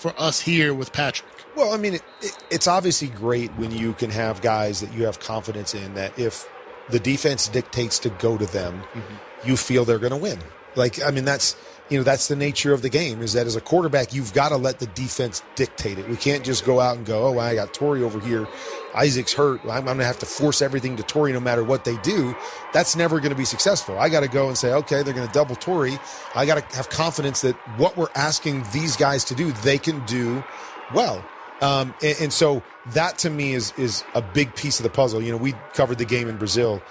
for us here with Patrick? Well, I mean, it's obviously great when you can have guys that you have confidence in, that if the defense dictates to go to them, you feel they're going to win. Like, I mean, that's the nature of the game, is that as a quarterback, you've got to let the defense dictate it. We can't just go out and go, oh, I got Torrey over here. Isaac's hurt. I'm going to have to force everything to Torrey no matter what they do. That's never going to be successful. I got to go and say, okay, they're going to double Torrey. I got to have confidence that what we're asking these guys to do, they can do well. And so that to me is a big piece of the puzzle. We covered the game in Brazil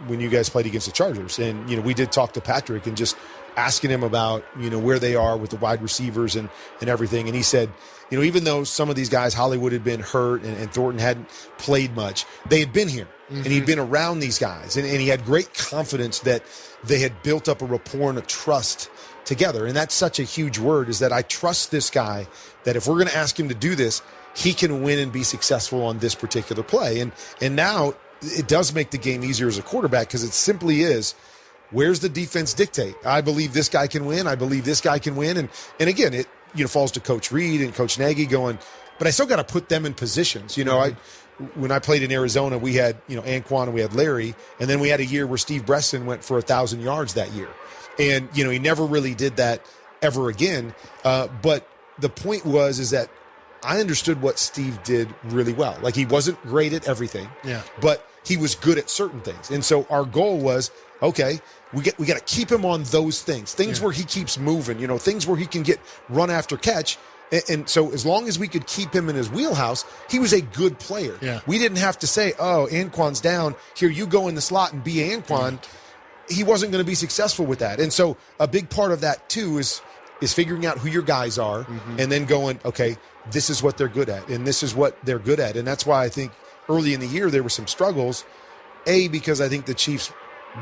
when you guys played against the Chargers. And, we did talk to Patrick and just asking him about, where they are with the wide receivers and everything. And he said, even though some of these guys, Hollywood had been hurt and Thornton hadn't played much, they had been here and he'd been around these guys. And he had great confidence that they had built up a rapport and a trust together. And that's such a huge word, is that I trust this guy, that if we're going to ask him to do this, he can win and be successful on this particular play. And now it does make the game easier as a quarterback, because it simply is, where's the defense dictate? I believe this guy can win. I believe this guy can win. And again, it falls to Coach Reed and Coach Nagy going, but I still got to put them in positions. When I played in Arizona, we had, Anquan and we had Larry, and then we had a year where Steve Breston went for 1,000 yards that year. And, he never really did that ever again. But the point is that I understood what Steve did really well. Like, he wasn't great at everything, but he was good at certain things. And so our goal was, okay, we got to keep him on those things where he keeps moving, things where he can get run after catch. And so as long as we could keep him in his wheelhouse, he was a good player. Yeah. We didn't have to say, oh, Anquan's down, here you go in the slot and be Anquan. He wasn't going to be successful with that. And so a big part of that too is figuring out who your guys are and then going, okay, this is what they're good at and this is what they're good at. And that's why I think early in the year there were some struggles, because I think the Chiefs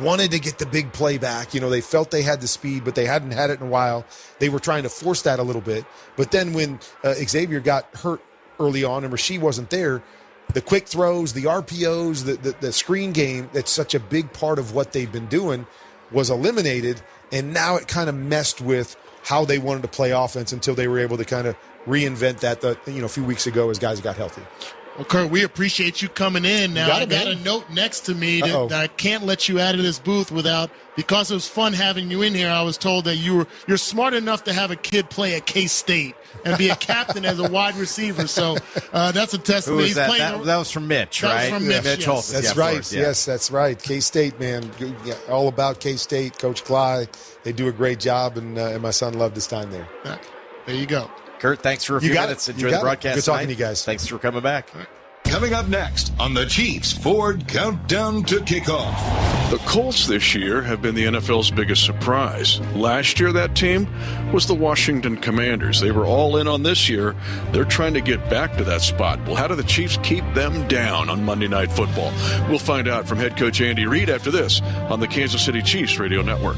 wanted to get the big play back. They felt they had the speed, but they hadn't had it in a while. They were trying to force that a little bit. But then when Xavier got hurt early on and Rasheed wasn't there, the quick throws, the RPOs, the screen game, that's such a big part of what they've been doing, was eliminated. And now it kind of messed with how they wanted to play offense until they were able to kind of reinvent that, a few weeks ago as guys got healthy. Well, Kurt, we appreciate you coming in. Now, I got a note next to me that I can't let you out of this booth without, because it was fun having you in here. I was told that you're smart enough to have a kid play at K-State and be a captain as a wide receiver. So that's a testament. Who was that? That was from Mitch, right? That was from Mitch, Mitch Holtz. That's right. Yes, that's right. K-State, man. All about K-State. Coach Cly. They do a great job, and my son loved his time there. There you go. Kurt, thanks for a few minutes. Enjoy the broadcast. Good talking to you guys. Thanks for coming back. Coming up next on the Chiefs Ford Countdown to Kickoff. The Colts this year have been the NFL's biggest surprise. Last year, that team was the Washington Commanders. They were all in on this year. They're trying to get back to that spot. Well, how do the Chiefs keep them down on Monday Night Football? We'll find out from head coach Andy Reid after this on the Kansas City Chiefs Radio Network.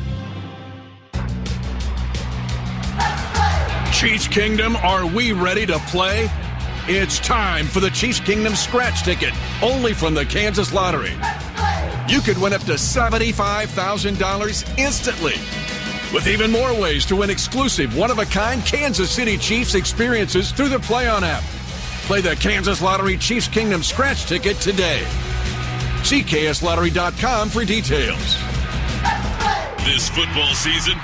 Chiefs Kingdom, are we ready to play? It's time for the Chiefs Kingdom scratch ticket, only from the Kansas Lottery. You could win up to $75,000 instantly, with even more ways to win exclusive, one-of-a-kind Kansas City Chiefs experiences through the Play On app. Play the Kansas Lottery Chiefs Kingdom scratch ticket today. See kslottery.com for details. This football season,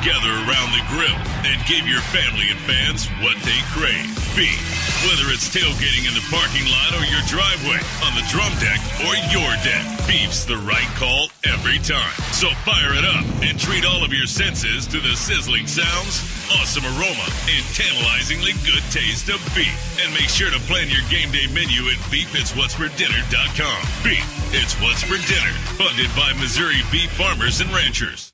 gather around the grill and give your family and fans what they crave. Beef. Whether it's tailgating in the parking lot or your driveway, on the drum deck or your deck, beef's the right call every time. So fire it up and treat all of your senses to the sizzling sounds, awesome aroma, and tantalizingly good taste of beef. And make sure to plan your game day menu at beefitswhatsfordinner.com. Beef, it's what's for dinner. Funded by Missouri Beef Farmers and Ranchers.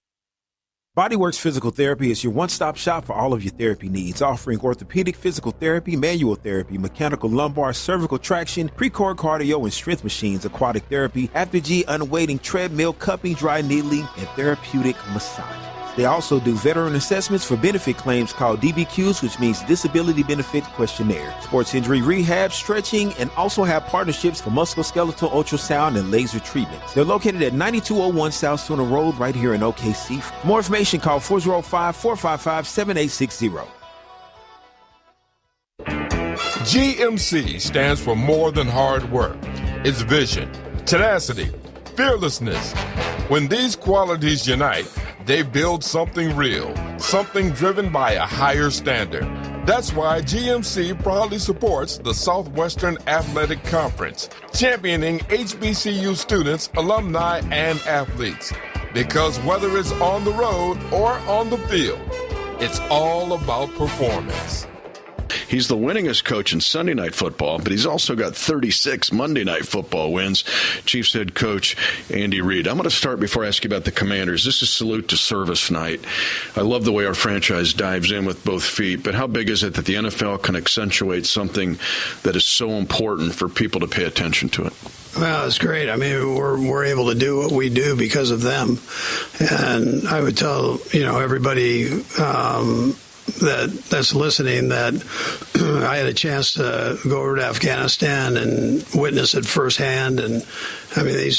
Bodyworks Physical Therapy is your one-stop shop for all of your therapy needs, offering orthopedic physical therapy, manual therapy, mechanical lumbar, cervical traction, pre-cord cardio and strength machines, aquatic therapy, after G, unweighting, treadmill, cupping, dry needling, and therapeutic massage. They also do veteran assessments for benefit claims called DBQs, which means Disability Benefit Questionnaire, sports injury rehab, stretching, and also have partnerships for musculoskeletal ultrasound and laser treatments. They're located at 9201 South Sooner Road right here in OKC. For more information, call 405-455-7860. GMC stands for more than hard work. It's vision, tenacity, fearlessness. When these qualities unite, they build something real, something driven by a higher standard. That's why GMC proudly supports the Southwestern Athletic Conference, championing HBCU students, alumni, and athletes. Because whether it's on the road or on the field, it's all about performance. He's the winningest coach in Sunday Night Football, but he's also got 36 Monday Night Football wins. Chiefs head coach Andy Reid. I'm going to start before I ask you about the Commanders. This is salute to service night. I love the way our franchise dives in with both feet, but how big is it that the NFL can accentuate something that is so important for people to pay attention to it? Well, it's great. I mean, we're able to do what we do because of them. And I would tell, everybody that's listening that I had a chance to go over to Afghanistan and witness it firsthand. And I mean,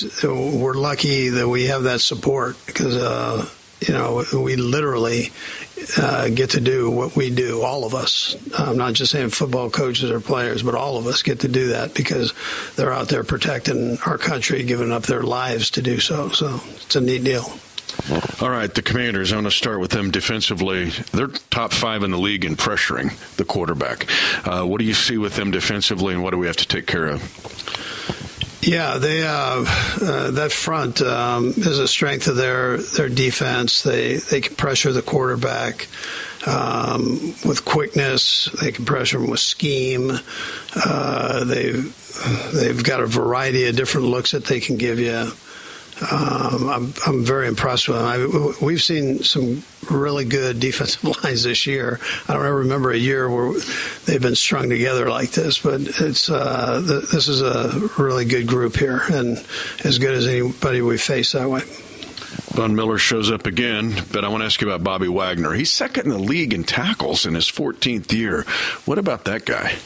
we're lucky that we have that support because, we literally get to do what we do, all of us. I'm not just saying football coaches or players, but all of us get to do that because they're out there protecting our country, giving up their lives to do so. So it's a neat deal. All right, the Commanders, I'm going to start with them defensively. They're top 5 in the league in pressuring the quarterback. What do you see with them defensively, and what do we have to take care of? Yeah, they that front is a strength of their defense. They can pressure the quarterback with quickness. They can pressure him with scheme. They've got a variety of different looks that they can give you. I'm very impressed with them. We've seen some really good defensive lines this year. I don't ever remember a year where they've been strung together like this, but it's this is a really good group here, and as good as anybody we face that way. Von Miller shows up again, but I want to ask you about Bobby Wagner. He's second in the league in tackles in his 14th year. What about that guy?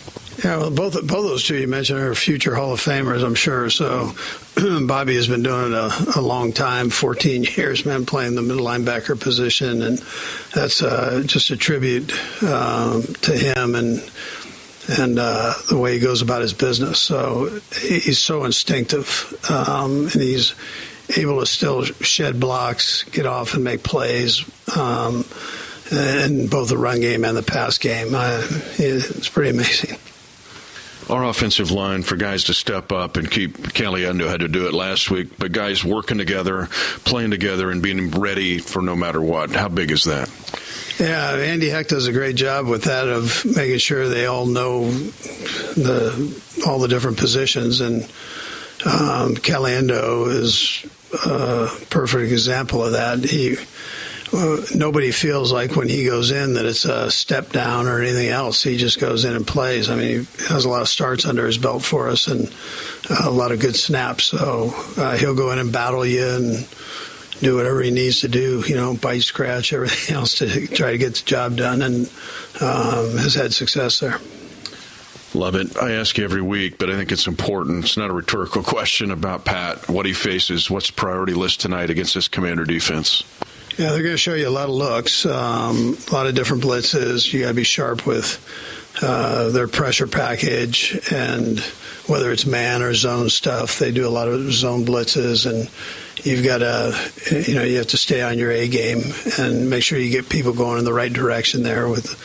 Yeah, well, both those two you mentioned are future Hall of Famers, I'm sure. So Bobby has been doing it a long time, 14 years, man, playing the middle linebacker position, and that's just a tribute to him and the way he goes about his business. So he's so instinctive, and he's able to still shed blocks, get off and make plays, in both the run game and the pass game. It's pretty amazing. Our offensive line, for guys to step up and keep, Caliendo had to do it last week, but guys working together, playing together, and being ready for no matter what. How big is that? Yeah, Andy Heck does a great job with that, of making sure they all know all the different positions, and Caliendo is a perfect example of that. Nobody feels like when he goes in that it's a step down or anything else. He just goes in and plays. I mean, he has a lot of starts under his belt for us and a lot of good snaps. So he'll go in and battle you and do whatever he needs to do, bite, scratch, everything else to try to get the job done, and has had success there. Love it. I ask you every week, but I think it's important. It's not a rhetorical question about Pat, what he faces. What's the priority list tonight against this Commander defense? Yeah, they're going to show you a lot of looks, a lot of different blitzes. You got to be sharp with their pressure package, and whether it's man or zone stuff, they do a lot of zone blitzes, and you've got to, you have to stay on your A game and make sure you get people going in the right direction there with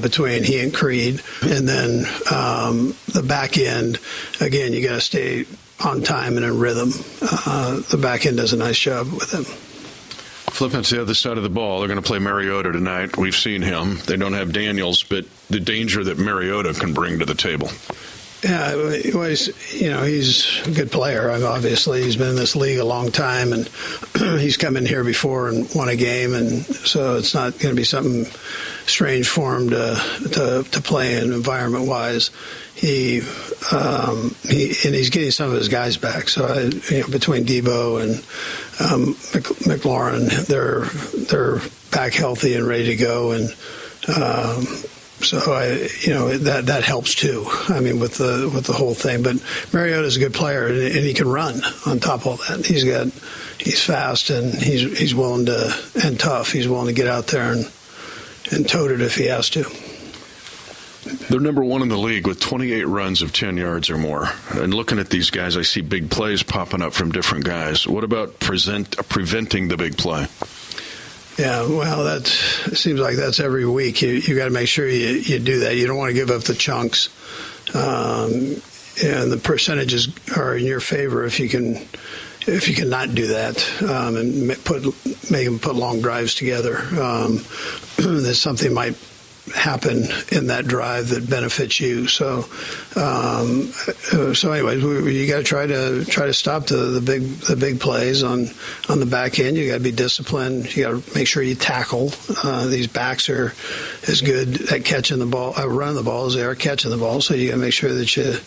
between he and Creed. And then the back end, again, you got to stay on time and in rhythm. The back end does a nice job with him. Flipping to the other side of the ball, they're going to play Mariota tonight. We've seen him. They don't have Daniels, but the danger that Mariota can bring to the table. Yeah, well, he's a good player. Obviously, he's been in this league a long time, and he's come in here before and won a game, and so it's not going to be something strange for him to play in environment-wise. He's getting some of his guys back. So between Debo and McLaurin, they're back healthy and ready to go, and so that helps too. I mean, with the whole thing. But Mariota's a good player, and he can run on top of all that. He's fast, and he's willing to, and tough. He's willing to get out there and tote it if he has to. They're number one in the league with 28 runs of 10 yards or more. And looking at these guys, I see big plays popping up from different guys. What about preventing the big play? Yeah, well, it seems like that's every week. You got to make sure you do that. You don't want to give up the chunks. And the percentages are in your favor if you can not do that, and make them put long drives together. That something might happen in that drive that benefits you. So anyways, you got to try to stop the big plays on the back end. You got to be disciplined. You got to make sure you tackle. These backs are as good at catching the ball, running the ball, as they are catching the ball. So you got to make sure that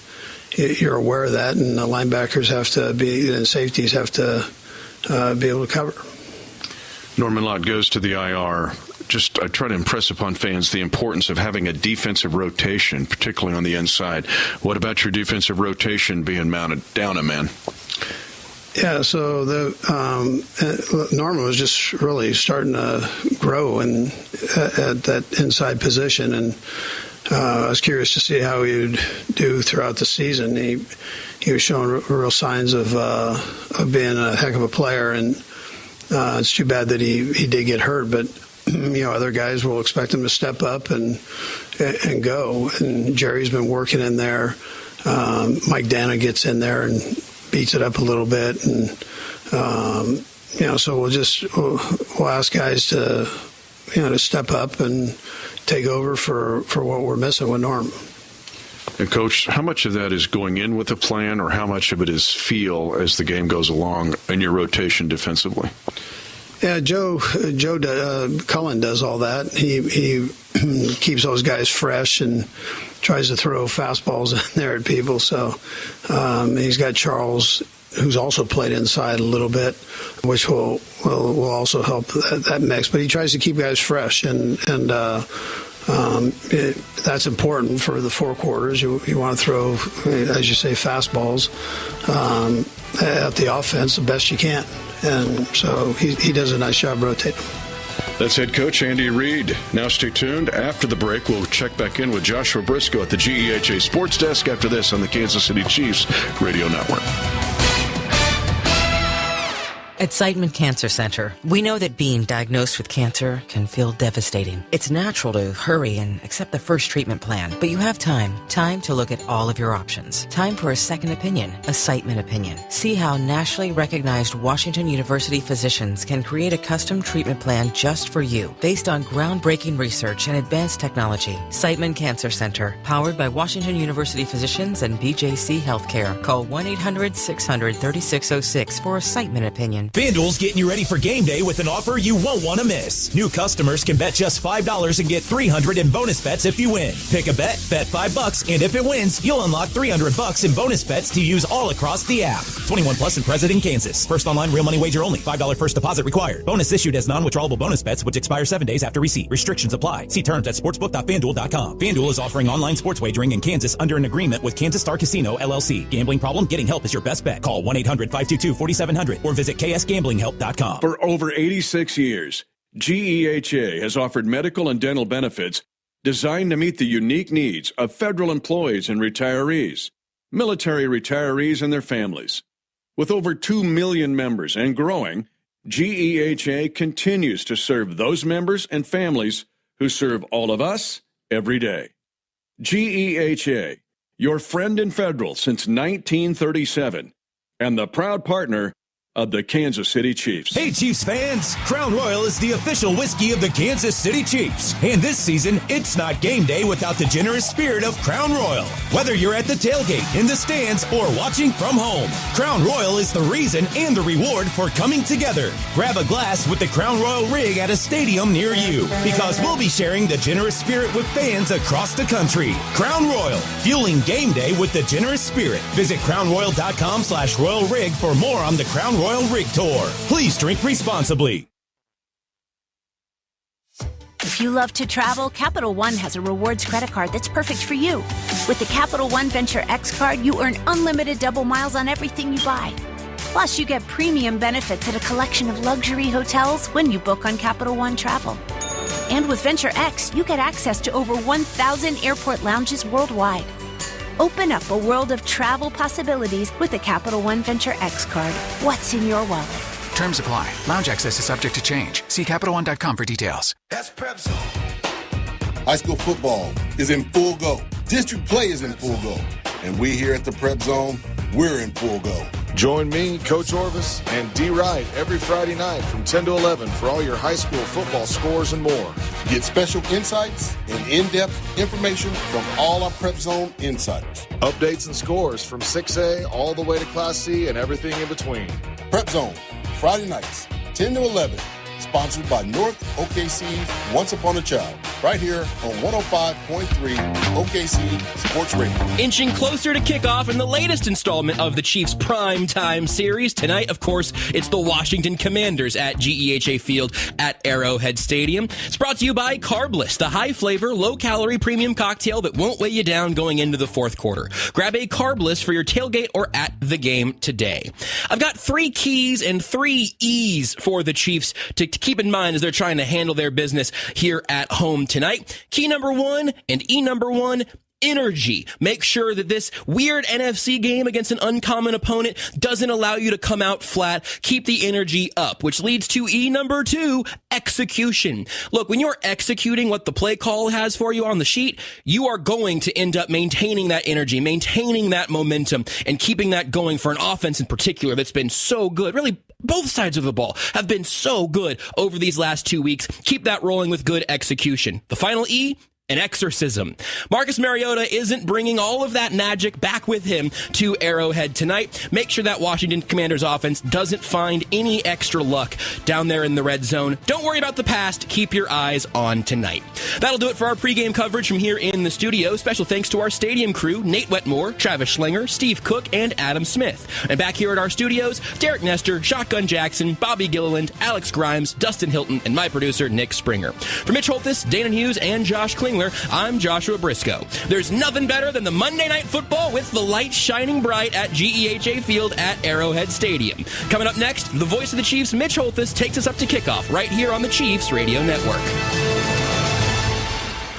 you're aware of that, and the linebackers have to be, and safeties have to be able to cover. Norman Lott goes to the IR. I try to impress upon fans the importance of having a defensive rotation, particularly on the inside. What about your defensive rotation being mounted down a man? Yeah, so Norman was just really starting to grow at that inside position, and I was curious to see how he would do throughout the season. He was showing real signs of being a heck of a player, and it's too bad that he did get hurt, but other guys will expect him to step up and go. And Jerry's been working in there. Mike Dana gets in there and beats it up a little bit, and so we'll ask guys to step up and take over for what we're missing with Norm. And Coach, how much of that is going in with a plan, or how much of it is feel as the game goes along in your rotation defensively? Yeah, Joe Cullen does all that. He keeps those guys fresh and tries to throw fastballs in there at people. So he's got Charles, who's also played inside a little bit, which will also help that mix. But he tries to keep guys fresh, and that's important for the four quarters. You want to throw, as you say, fastballs at the offense the best you can. And so he does a nice job rotating. That's head coach Andy Reid. Now stay tuned. After the break, we'll check back in with Joshua Briscoe at the GEHA Sports Desk after this on the Kansas City Chiefs Radio Network. At Siteman Cancer Center, we know that being diagnosed with cancer can feel devastating. It's natural to hurry and accept the first treatment plan, but you have time to look at all of your options. Time for a second opinion, a Siteman opinion. See how nationally recognized Washington University physicians can create a custom treatment plan just for you, based on groundbreaking research and advanced technology. Siteman Cancer Center, powered by Washington University physicians and BJC Healthcare. Call 1-800-600-3606 for a Siteman opinion. FanDuel's getting you ready for game day with an offer you won't want to miss. New customers can bet just $5 and get $300 in bonus bets if you win. Pick a bet $5, and if it wins, you'll unlock $300 in bonus bets to use all across the app. 21 plus and present in Kansas. First online real money wager only. $5 first deposit required. Bonus issued as non-withdrawable bonus bets, which expire 7 days after receipt. Restrictions apply. See terms at sportsbook.fanduel.com. FanDuel is offering online sports wagering in Kansas under an agreement with Kansas Star Casino, LLC. Gambling problem? Getting help is your best bet. Call 1-800-522-4700 or visit ksgamblinghelp.com. For over 86 years, GEHA has offered medical and dental benefits designed to meet the unique needs of federal employees and retirees, military retirees and their families. With over 2 million members and growing, GEHA continues to serve those members and families who serve all of us every day. GEHA, your friend in federal since 1937, and the proud partner of the Kansas City Chiefs. Hey, Chiefs fans! Crown Royal is the official whiskey of the Kansas City Chiefs. And this season, it's not game day without the generous spirit of Crown Royal. Whether you're at the tailgate, in the stands, or watching from home, Crown Royal is the reason and the reward for coming together. Grab a glass with the Crown Royal rig at a stadium near you, because we'll be sharing the generous spirit with fans across the country. Crown Royal, fueling game day with the generous spirit. Visit crownroyal.com/royal rig for more on the Crown Royal Rig Tour. Please drink responsibly. If you love to travel, Capital One has a rewards credit card that's perfect for you. With the Capital One Venture X card, you earn unlimited double miles on everything you buy. Plus, you get premium benefits at a collection of luxury hotels when you book on Capital One Travel. And with Venture X, you get access to over 1,000 airport lounges worldwide. Open up a world of travel possibilities with the Capital One Venture X card. What's in your wallet? Terms apply. Lounge access is subject to change. See CapitalOne.com for details. That's Prep Zone. High school football is in full go. District play is in full go. And we here at the Prep Zone, we're in full go. Join me, Coach Orvis, and D. Wright every Friday night from 10 to 11 for all your high school football scores and more. Get special insights and in-depth information from all our Prep Zone insiders. Updates and scores from 6A all the way to Class C and everything in between. Prep Zone, Friday nights, 10 to 11. Sponsored by North OKC's Once Upon a Child, right here on 105.3 OKC Sports Radio. Inching closer to kickoff in the latest installment of the Chiefs Prime Time series. Tonight, of course, it's the Washington Commanders at GEHA Field at Arrowhead Stadium. It's brought to you by Carbless, the high-flavor, low-calorie premium cocktail that won't weigh you down going into the fourth quarter. Grab a Carbless for your tailgate or at the game today. I've got 3 keys and 3 E's for the Chiefs to keep in mind as they're trying to handle their business here at home tonight. Key number 1 and E number 1, energy. Make sure that this weird NFC game against an uncommon opponent doesn't allow you to come out flat. Keep the energy up, which leads to E number 2, execution. Look, when you're executing what the play call has for you on the sheet, you are going to end up maintaining that energy, maintaining that momentum, and keeping that going for an offense in particular that's been so good. Really, both sides of the ball have been so good over these last 2 weeks. Keep that rolling with good execution. The final E, an exorcism. Marcus Mariota isn't bringing all of that magic back with him to Arrowhead tonight. Make sure that Washington Commanders offense doesn't find any extra luck down there in the red zone. Don't worry about the past. Keep your eyes on tonight. That'll do it for our pregame coverage from here in the studio. Special thanks to our stadium crew, Nate Wetmore, Travis Schlinger, Steve Cook, and Adam Smith. And back here at our studios, Derek Nestor, Shotgun Jackson, Bobby Gilliland, Alex Grimes, Dustin Hilton, and my producer, Nick Springer. For Mitch Holthus, Dana Hughes, and Josh Klingler, I'm Joshua Briscoe. There's nothing better than the Monday Night Football with the lights shining bright at GEHA Field at Arrowhead Stadium. Coming up next, the voice of the Chiefs, Mitch Holthus, takes us up to kickoff right here on the Chiefs Radio Network.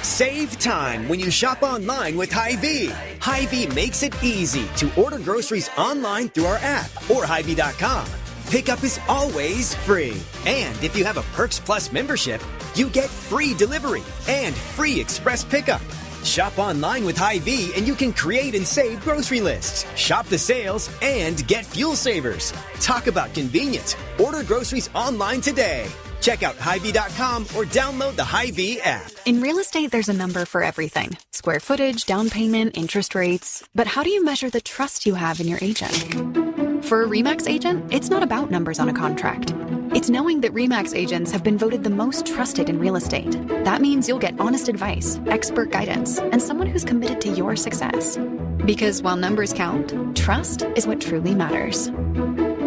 Save time when you shop online with Hy-Vee. Hy-Vee makes it easy to order groceries online through our app or Hy-Vee.com. Pickup is always free. And if you have a Perks Plus membership, you get free delivery and free express pickup. Shop online with Hy-Vee and you can create and save grocery lists, shop the sales, and get fuel savers. Talk about convenient. Order groceries online today. Check out Hy-Vee.com or download the Hy-Vee app. In real estate, there's a number for everything. Square footage, down payment, interest rates. But how do you measure the trust you have in your agent? For a RE/MAX agent, it's not about numbers on a contract. It's knowing that RE/MAX agents have been voted the most trusted in real estate. That means you'll get honest advice, expert guidance, and someone who's committed to your success. Because while numbers count, trust is what truly matters.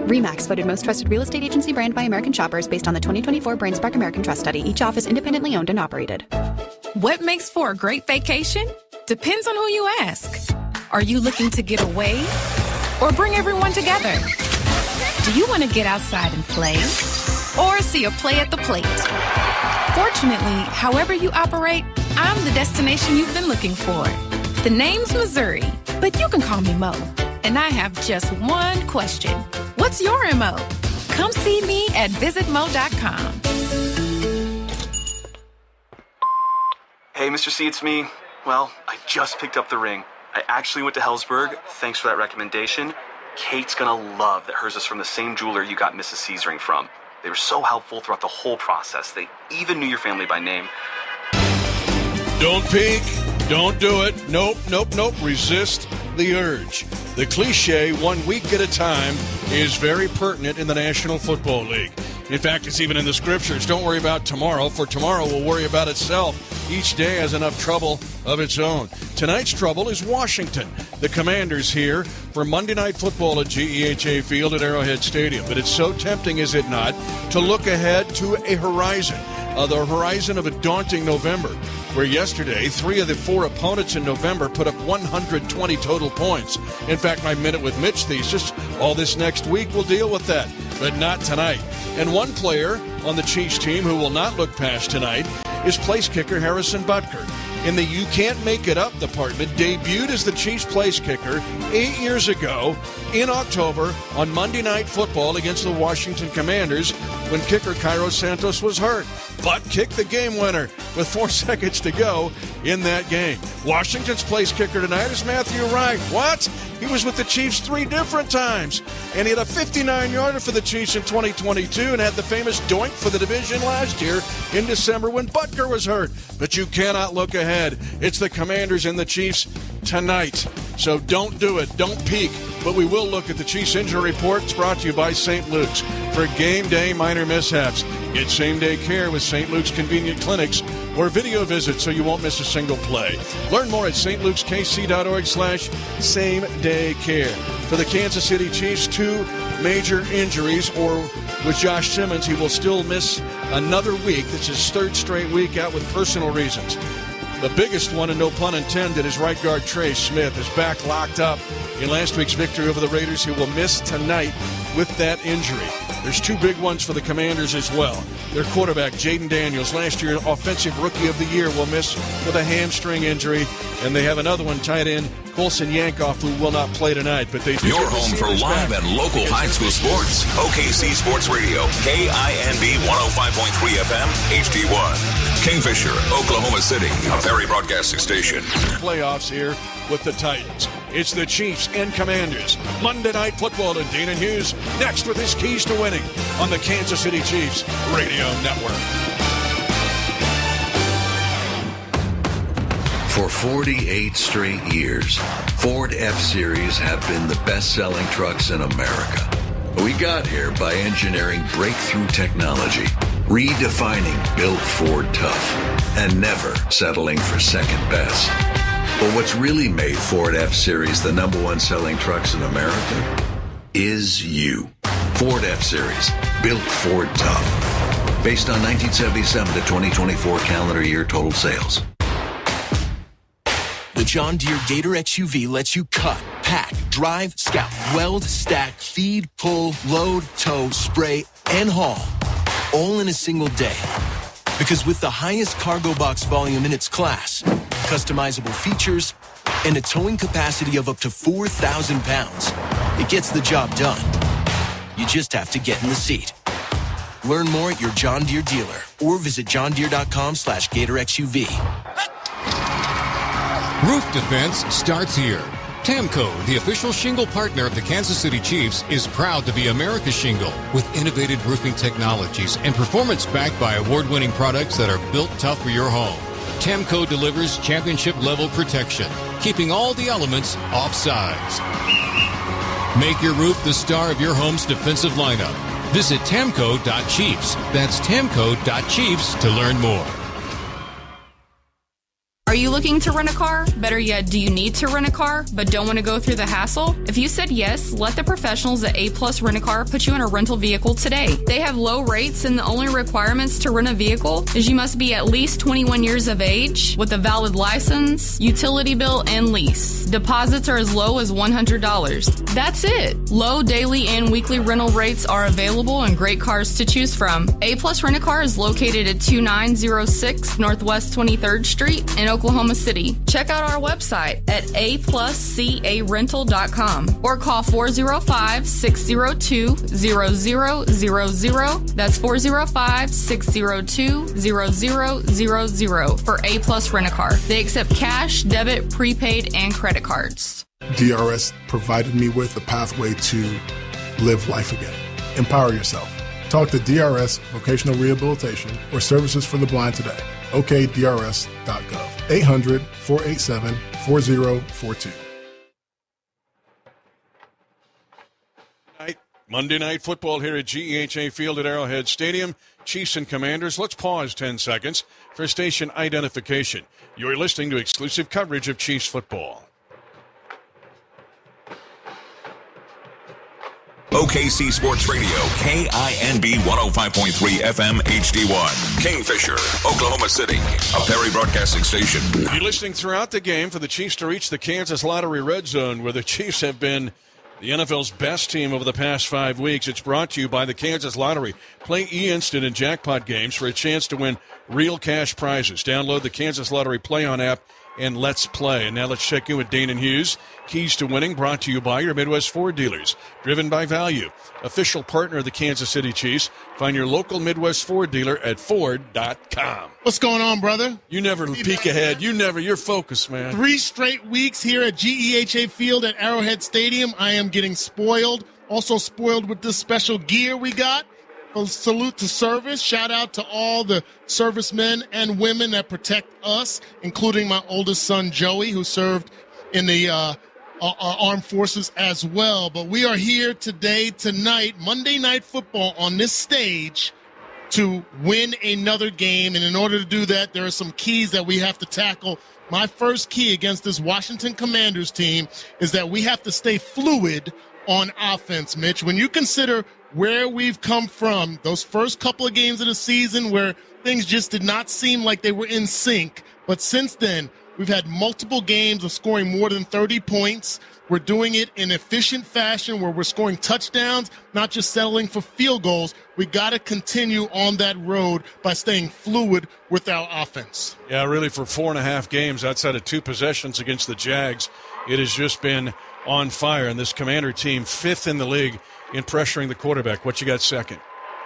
RE/MAX voted most trusted real estate agency brand by American shoppers based on the 2024 BrainSpark American Trust Study. Each office independently owned and operated. What makes for a great vacation? Depends on who you ask. Are you looking to get away or bring everyone together? Do you want to get outside and play or see a play at the plate? Fortunately, however you operate, I'm the destination you've been looking for. The name's Missouri, but you can call me Mo. And I have just one question. What's your MO? Come see me at visitmo.com. Hey, Mr. C, it's me. Well, I just picked up the ring. I actually went to Hellsberg. Thanks for that recommendation. Kate's gonna love that hers is from the same jeweler you got Mrs. C's ring from. They were so helpful throughout the whole process. They even knew your family by name. Don't peek. Don't do it. Nope. Resist the urge. The cliche, 1 week at a time, is very pertinent in the National Football League. In fact, it's even in the scriptures. Don't worry about tomorrow, for tomorrow will worry about itself. Each day has enough trouble of its own. Tonight's trouble is Washington. The Commanders here for Monday Night Football at GEHA Field at Arrowhead Stadium. But it's so tempting, is it not, to look ahead to a horizon, the horizon of a daunting November, where yesterday 3 of the 4 opponents in November put up 120 total points. In fact, my Minute with Mitch thesis, all this next week will deal with that, but not tonight. And one player on the Chiefs team who will not look past tonight is place kicker Harrison Butker. In the You Can't Make It Up department, debuted as the Chiefs place kicker 8 years ago in October on Monday Night Football against the Washington Commanders when kicker Cairo Santos was hurt, but kicked the game winner with 4 seconds to go in that game. Washington's place kicker tonight is Matthew Wright. What? He was with the Chiefs 3 different times, and he had a 59-yarder for the Chiefs in 2022 and had the famous doink for the division last year in December when Butker was hurt. But you cannot look ahead. It's the Commanders and the Chiefs tonight. So don't do it. Don't peek. But we will look at the Chiefs injury report. It's brought to you by St. Luke's. For game day minor mishaps, get same-day care with St. Luke's convenient clinics or video visits so you won't miss a single play. Learn more at stlukeskc.org/same-day-care. For the Kansas City Chiefs, 2 major injuries, or with Josh Simmons, he will still miss another week. That's his 3rd straight week out with personal reasons. The biggest one, and no pun intended, is right guard Trey Smith. His back locked up in last week's victory over the Raiders. He will miss tonight with that injury. There's 2 big ones for the Commanders as well. Their quarterback, Jaden Daniels, last year Offensive Rookie of the Year, will miss with a hamstring injury. And they have another one tight end, Colson Yankoff, who will not play tonight. But they Your home for live and local high school sports. OKC Sports Radio, KINB 105.3 FM, HD1. Kingfisher, Oklahoma City, a Perry Broadcasting Station. Playoffs here with the Titans. It's the Chiefs and Commanders. Monday Night Football, and Dana Hughes next with his keys to winning on the Kansas City Chiefs Radio Network. For 48 straight years, Ford F-Series have been the best-selling trucks in America. We got here by engineering breakthrough technology, redefining Built Ford Tough, and never settling for second best. But what's really made Ford F-Series the #1 selling trucks in America is you. Ford F-Series, Built Ford Tough. Based on 1977 to 2024 calendar year total sales. The John Deere Gator XUV lets you cut, pack, drive, scout, weld, stack, feed, pull, load, tow, spray, and haul, all in a single day. Because with the highest cargo box volume in its class, customizable features, and a towing capacity of up to 4,000 pounds, it gets the job done. You just have to get in the seat. Learn more at your John Deere dealer or visit johndeere.com/GatorXUV. Roof defense starts here. Tamco, the official shingle partner of the Kansas City Chiefs, is proud to be America's shingle with innovative roofing technologies and performance backed by award-winning products that are built tough for your home. Tamco delivers championship-level protection, keeping all the elements off-sides. Make your roof the star of your home's defensive lineup. Visit tamco.chiefs. That's tamco.chiefs to learn more. Are you looking to rent a car? Better yet, do you need to rent a car but don't want to go through the hassle? If you said yes, let the professionals at A Plus Rent a Car put you in a rental vehicle today. They have low rates, and the only requirements to rent a vehicle is you must be at least 21 years of age with a valid license, utility bill, and lease. Deposits are as low as $100. That's it. Low daily and weekly rental rates are available and great cars to choose from. A Plus Rent a Car is located at 2906 Northwest 23rd Street in Oklahoma City. Check out our website at apluscarental.com or call 405-602-0000. That's 405-602-0000 for A Plus Rent a Car. They accept cash, debit, prepaid, and credit cards. DRS provided me with a pathway to live life again. Empower yourself. Talk to DRS Vocational Rehabilitation or Services for the Blind today. OKDRS.gov. 800-487-4042. Monday Night Football here at GEHA Field at Arrowhead Stadium. Chiefs and Commanders. Let's pause 10 seconds for station identification. You're listening to exclusive coverage of Chiefs football. OKC Sports Radio, KINB 105.3 FM HD1. Kingfisher, Oklahoma City, a Perry Broadcasting Station. You're listening throughout the game for the Chiefs to reach the Kansas Lottery Red Zone, where the Chiefs have been the NFL's best team over the past 5 weeks. It's brought to you by the Kansas Lottery. Play e-instant and jackpot games for a chance to win real cash prizes. Download the Kansas Lottery Play-On app and let's play. And now let's check in with Dane and Hughes. Keys to winning brought to you by your Midwest Ford dealers. Driven by value. Official partner of the Kansas City Chiefs. Find your local Midwest Ford dealer at Ford.com. What's going on, brother? You never peek ahead. You're focused, man. 3 straight weeks here at GEHA Field at Arrowhead Stadium. I am getting spoiled. Also spoiled with this special gear we got. A salute to service. Shout out to all the servicemen and women that protect us, including my oldest son, Joey, who served in the armed forces as well. But we are here tonight, Monday Night Football, on this stage to win another game. And in order to do that, there are some keys that we have to tackle. My first key against this Washington Commanders team is that we have to stay fluid on offense, Mitch. When you consider where we've come from, those first couple of games of the season where things just did not seem like they were in sync. But since then, we've had multiple games of scoring more than 30 points. We're doing it in efficient fashion where we're scoring touchdowns, not just settling for field goals. We got to continue on that road by staying fluid with our offense. Yeah, really, for 4.5 games outside of 2 possessions against the Jags, it has just been on fire. And this Commander team, 5th in the league in pressuring the quarterback. What you got second?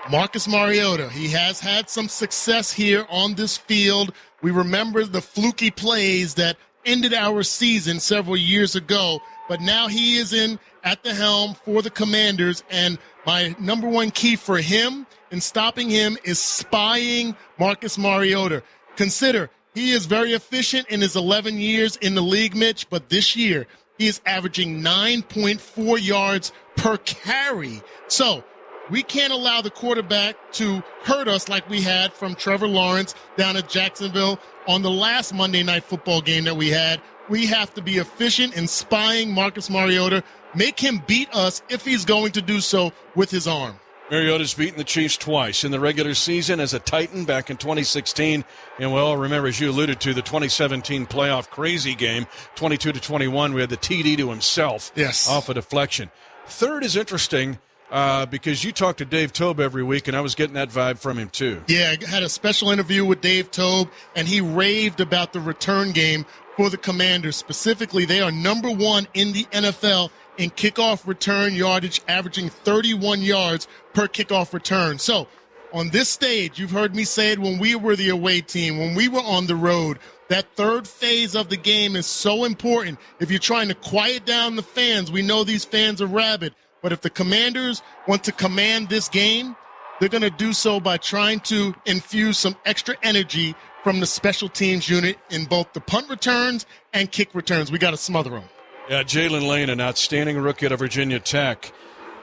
Marcus Mariota. He has had some success here on this field. We remember the fluky plays that ended our season several years ago, but now he is in at the helm for the Commanders, and my number one key for him in stopping him is spying Marcus Mariota. Consider, he is very efficient in his 11 years in the league, Mitch, but this year he is averaging 9.4 yards per carry. So we can't allow the quarterback to hurt us like we had from Trevor Lawrence down at Jacksonville on the last Monday Night Football game that we had. We have to be efficient in spying Marcus Mariota, make him beat us if he's going to do so with his arm. Mariota's beaten the Chiefs twice in the regular season as a Titan back in 2016. And, well, remember, as you alluded to, the 2017 playoff crazy game, 22-21, we had the TD to himself off a deflection. Third is interesting because you talk to Dave Tobe every week, and I was getting that vibe from him too. Yeah, I had a special interview with Dave Tobe, and he raved about the return game for the Commanders. Specifically, they are number 1 in the NFL in kickoff return yardage, averaging 31 yards per kickoff return. So on this stage, you've heard me say it when we were the away team, when we were on the road, that third phase of the game is so important. If you're trying to quiet down the fans, we know these fans are rabid, but if the Commanders want to command this game, they're going to do so by trying to infuse some extra energy from the special teams unit in both the punt returns and kick returns. We got to smother them. Yeah, Jalen Lane, an outstanding rookie out of Virginia Tech.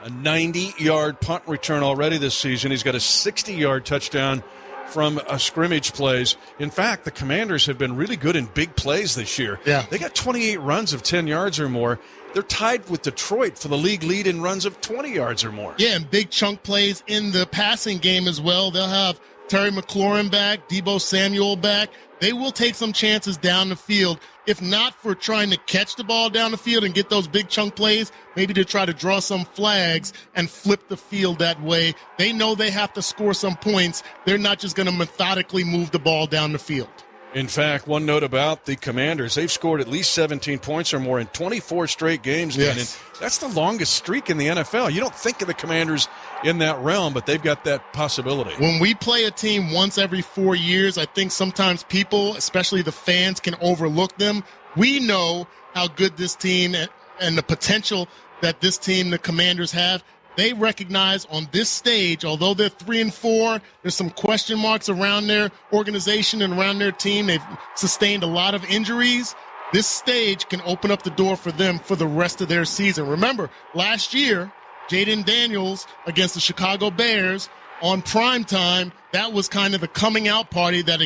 A 90-yard punt return already this season. He's got a 60-yard touchdown from scrimmage plays. In fact, the Commanders have been really good in big plays this year. Yeah. They got 28 runs of 10 yards or more. They're tied with Detroit for the league lead in runs of 20 yards or more. Yeah, and big chunk plays in the passing game as well. They'll have Terry McLaurin back, Deebo Samuel back. They will take some chances down the field, if not for trying to catch the ball down the field and get those big chunk plays, maybe to try to draw some flags and flip the field that way. They know they have to score some points. They're not just going to methodically move the ball down the field. In fact, one note about the Commanders, they've scored at least 17 points or more in 24 straight games, Dan. Yes. And that's the longest streak in the NFL. You don't think of the Commanders in that realm, but they've got that possibility. When we play a team once every 4 years, I think sometimes people, especially the fans, can overlook them. We know how good this team and the potential that this team, the Commanders, have. They recognize on this stage, although they're 3-4, there's some question marks around their organization and around their team. They've sustained a lot of injuries. This stage can open up the door for them for the rest of their season. Remember, last year, Jaden Daniels against the Chicago Bears on primetime, that was kind of the coming out party that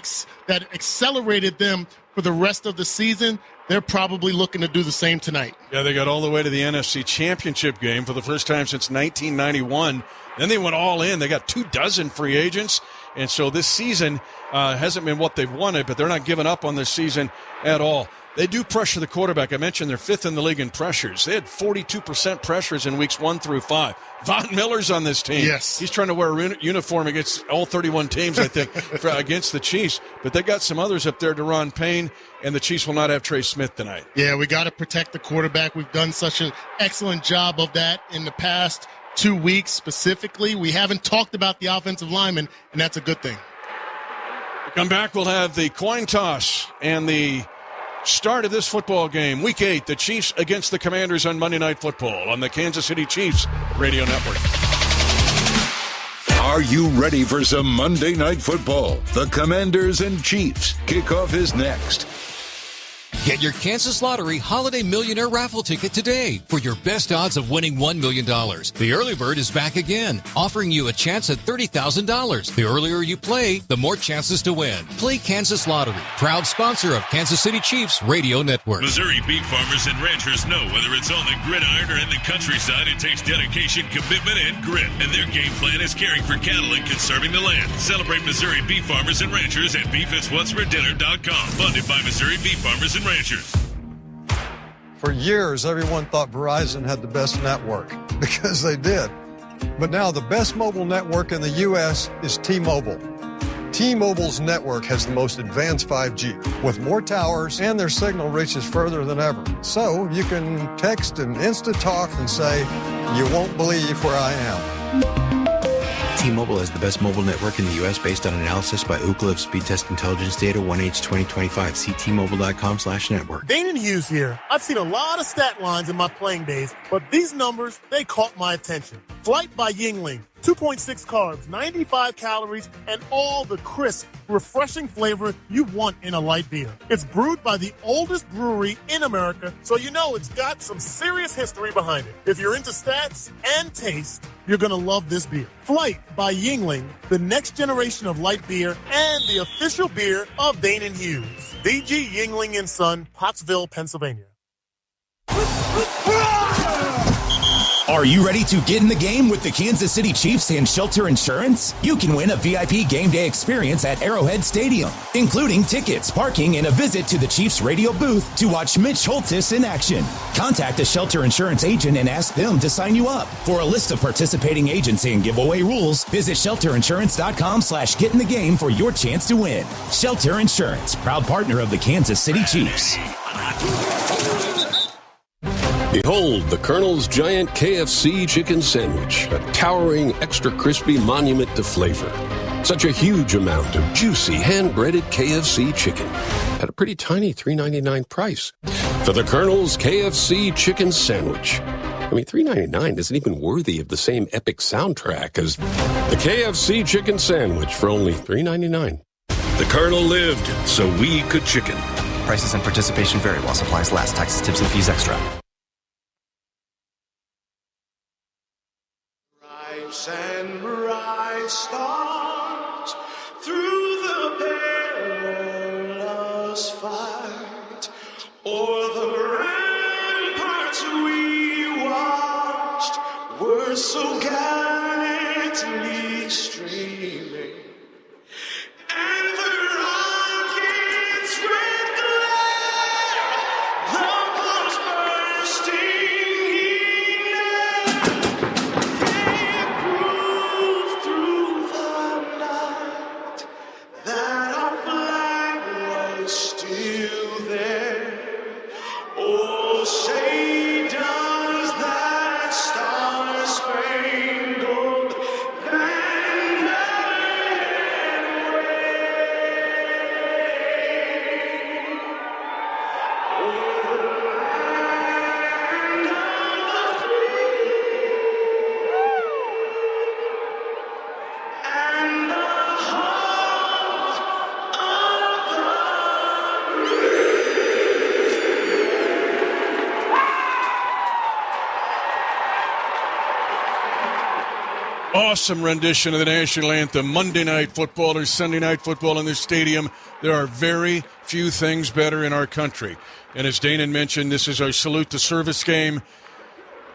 accelerated them for the rest of the season. They're probably looking to do the same tonight. Yeah, they got all the way to the NFC Championship game for the first time since 1991. Then they went all in. They got 24 free agents. And so this season hasn't been what they've wanted, but they're not giving up on this season at all. They do pressure the quarterback. I mentioned they're 5th in the league in pressures. They had 42% pressures in weeks 1 through 5. Von Miller's on this team. Yes. He's trying to wear a uniform against all 31 teams, I think, against the Chiefs. But they got some others up there, Deron Payne, and the Chiefs will not have Trey Smith tonight. Yeah, we got to protect the quarterback. We've done such an excellent job of that in the past 2 weeks specifically. We haven't talked about the offensive linemen, and that's a good thing. We come back, we'll have the coin toss and the start of this football game. Week 8, the Chiefs against the Commanders on Monday Night Football on the Kansas City Chiefs Radio Network. Are you ready for some Monday Night Football? The Commanders and Chiefs. Kickoff is next. Get your Kansas Lottery Holiday Millionaire Raffle ticket today for your best odds of winning $1 million. The early bird is back again, offering you a chance at $30,000. The earlier you play, the more chances to win. Play Kansas Lottery, proud sponsor of Kansas City Chiefs Radio Network. Missouri beef farmers and ranchers know whether it's on the gridiron or in the countryside, it takes dedication, commitment, and grit. And their game plan is caring for cattle and conserving the land. Celebrate Missouri beef farmers and ranchers at beefiswhatsfordinner.com. Funded by Missouri beef farmers and ranchers. For years, everyone thought Verizon had the best network, because they did. But now the best mobile network in the U.S. is T-Mobile. T-Mobile's network has the most advanced 5G, with more towers, and their signal reaches further than ever. So you can text and instant talk and say, "You won't believe where I am." T-Mobile has the best mobile network in the U.S. based on analysis by Ookla of Speed Test Intelligence Data 1H 2025. See T-Mobile.com/network. Danon Hughes here. I've seen a lot of stat lines in my playing days, but these numbers, they caught my attention. Flight by Yingling. 2.6 carbs, 95 calories, and all the crisp, refreshing flavor you want in a light beer. It's brewed by the oldest brewery in America, so you know it's got some serious history behind it. If you're into stats and taste, you're going to love this beer. Flight by Yingling, the next generation of light beer and the official beer of Danon Hughes. DG Yingling & Son, Pottsville, Pennsylvania. Are you ready to get in the game with the Kansas City Chiefs and Shelter Insurance? You can win a VIP game day experience at Arrowhead Stadium, including tickets, parking, and a visit to the Chiefs radio booth to watch Mitch Holtis in action. Contact a Shelter Insurance agent and ask them to sign you up. For a list of participating agents and giveaway rules, visit shelterinsurance.com/get in the game for your chance to win. Shelter Insurance, proud partner of the Kansas City Chiefs. Behold the Colonel's Giant KFC Chicken Sandwich, a towering, extra crispy monument to flavor. Such a huge amount of juicy, hand-breaded KFC chicken at a pretty tiny $3.99 price. For the Colonel's KFC Chicken Sandwich. I mean, $3.99 isn't even worthy of the same epic soundtrack as the KFC Chicken Sandwich for only $3.99. The Colonel lived so we could chicken. Prices and participation vary while supplies last. Taxes, tips, and fees extra. And bright stars through the perilous fight, o'er the ramparts we watched were so gallantly streaming, and the rocket's red glare, the bombs bursting. Awesome rendition of the national anthem. Monday Night Football or Sunday Night Football in this stadium. There are very few things better in our country. And as Danon mentioned, this is our salute to service game.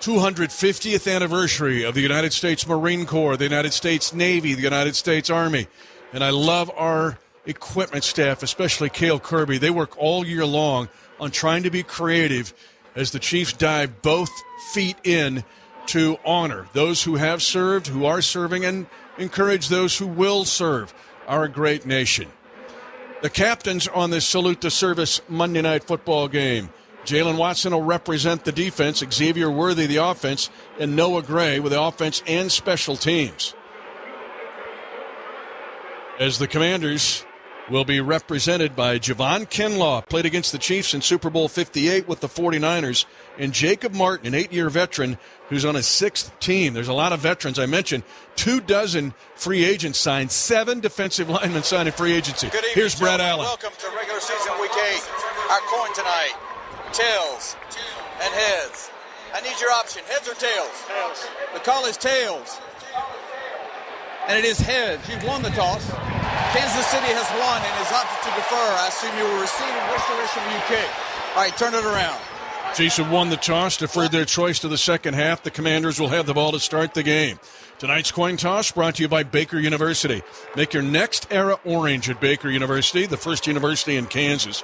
250th anniversary of the United States Marine Corps, the United States Navy, the United States Army. And I love our equipment staff, especially Cale Kirby. They work all year long on trying to be creative as the Chiefs dive both feet in to honor those who have served, who are serving, and encourage those who will serve our great nation. The captains on this Salute to Service Monday Night Football game. Jalen Watson will represent the defense, Xavier Worthy the offense, and Noah Gray with the offense and special teams. As the Commanders will be represented by Javon Kinlaw, played against the Chiefs in Super Bowl 58 with the 49ers, and Jacob Martin, an 8-year veteran who's on his 6th team. There's a lot of veterans. I mentioned 24 free agents signed, 7 defensive linemen signed in free agency. Good evening, Here's Brad gentlemen. Allen. Welcome to regular season week 8. Our coin tonight, tails and heads. I need your option, heads or tails? Tails. The call is tails. And it is heads. You've won the toss. Kansas City has won and is opted to defer. I assume you will receive. Which direction will you kick? All right, turn it around. Chiefs have won the toss, deferred their choice to the second half. The Commanders will have the ball to start the game. Tonight's coin toss brought to you by Baker University. Make your next era orange at Baker University, the first university in Kansas.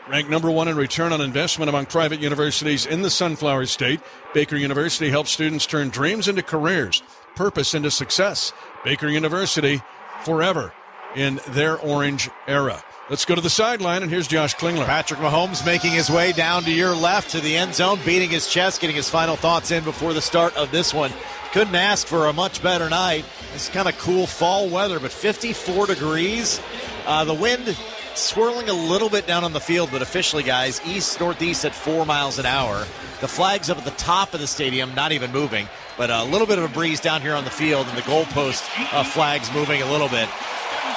Ranked number 1 in return on investment among private universities in the Sunflower State, Baker University helps students turn dreams into careers, purpose into success. Baker University, forever in their orange era. Let's go to the sideline, and here's Josh Klingler. Patrick Mahomes making his way down to your left to the end zone, beating his chest, getting his final thoughts in before the start of this one. Couldn't ask for a much better night. It's kind of cool fall weather, but 54 degrees. The wind swirling a little bit down on the field, but officially, guys, east-northeast at 4 miles an hour. The flag's up at the top of the stadium, not even moving, but a little bit of a breeze down here on the field, and the goalpost flag's moving a little bit.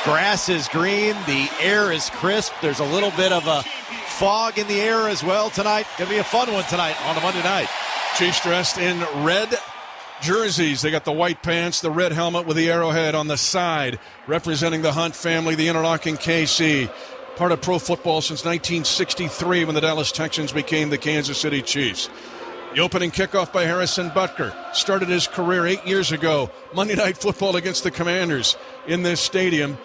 Grass is green. The air is crisp. There's a little bit of a fog in the air as well tonight. Going to be a fun one tonight on a Monday night. Chiefs dressed in red jerseys. They got the white pants, the red helmet with the arrowhead on the side, representing the Hunt family, the Interlocking KC. Part of pro football since 1963 when the Dallas Texans became the Kansas City Chiefs. The opening kickoff by Harrison Butker started his career 8 years ago. Monday Night Football against the Commanders in this stadium.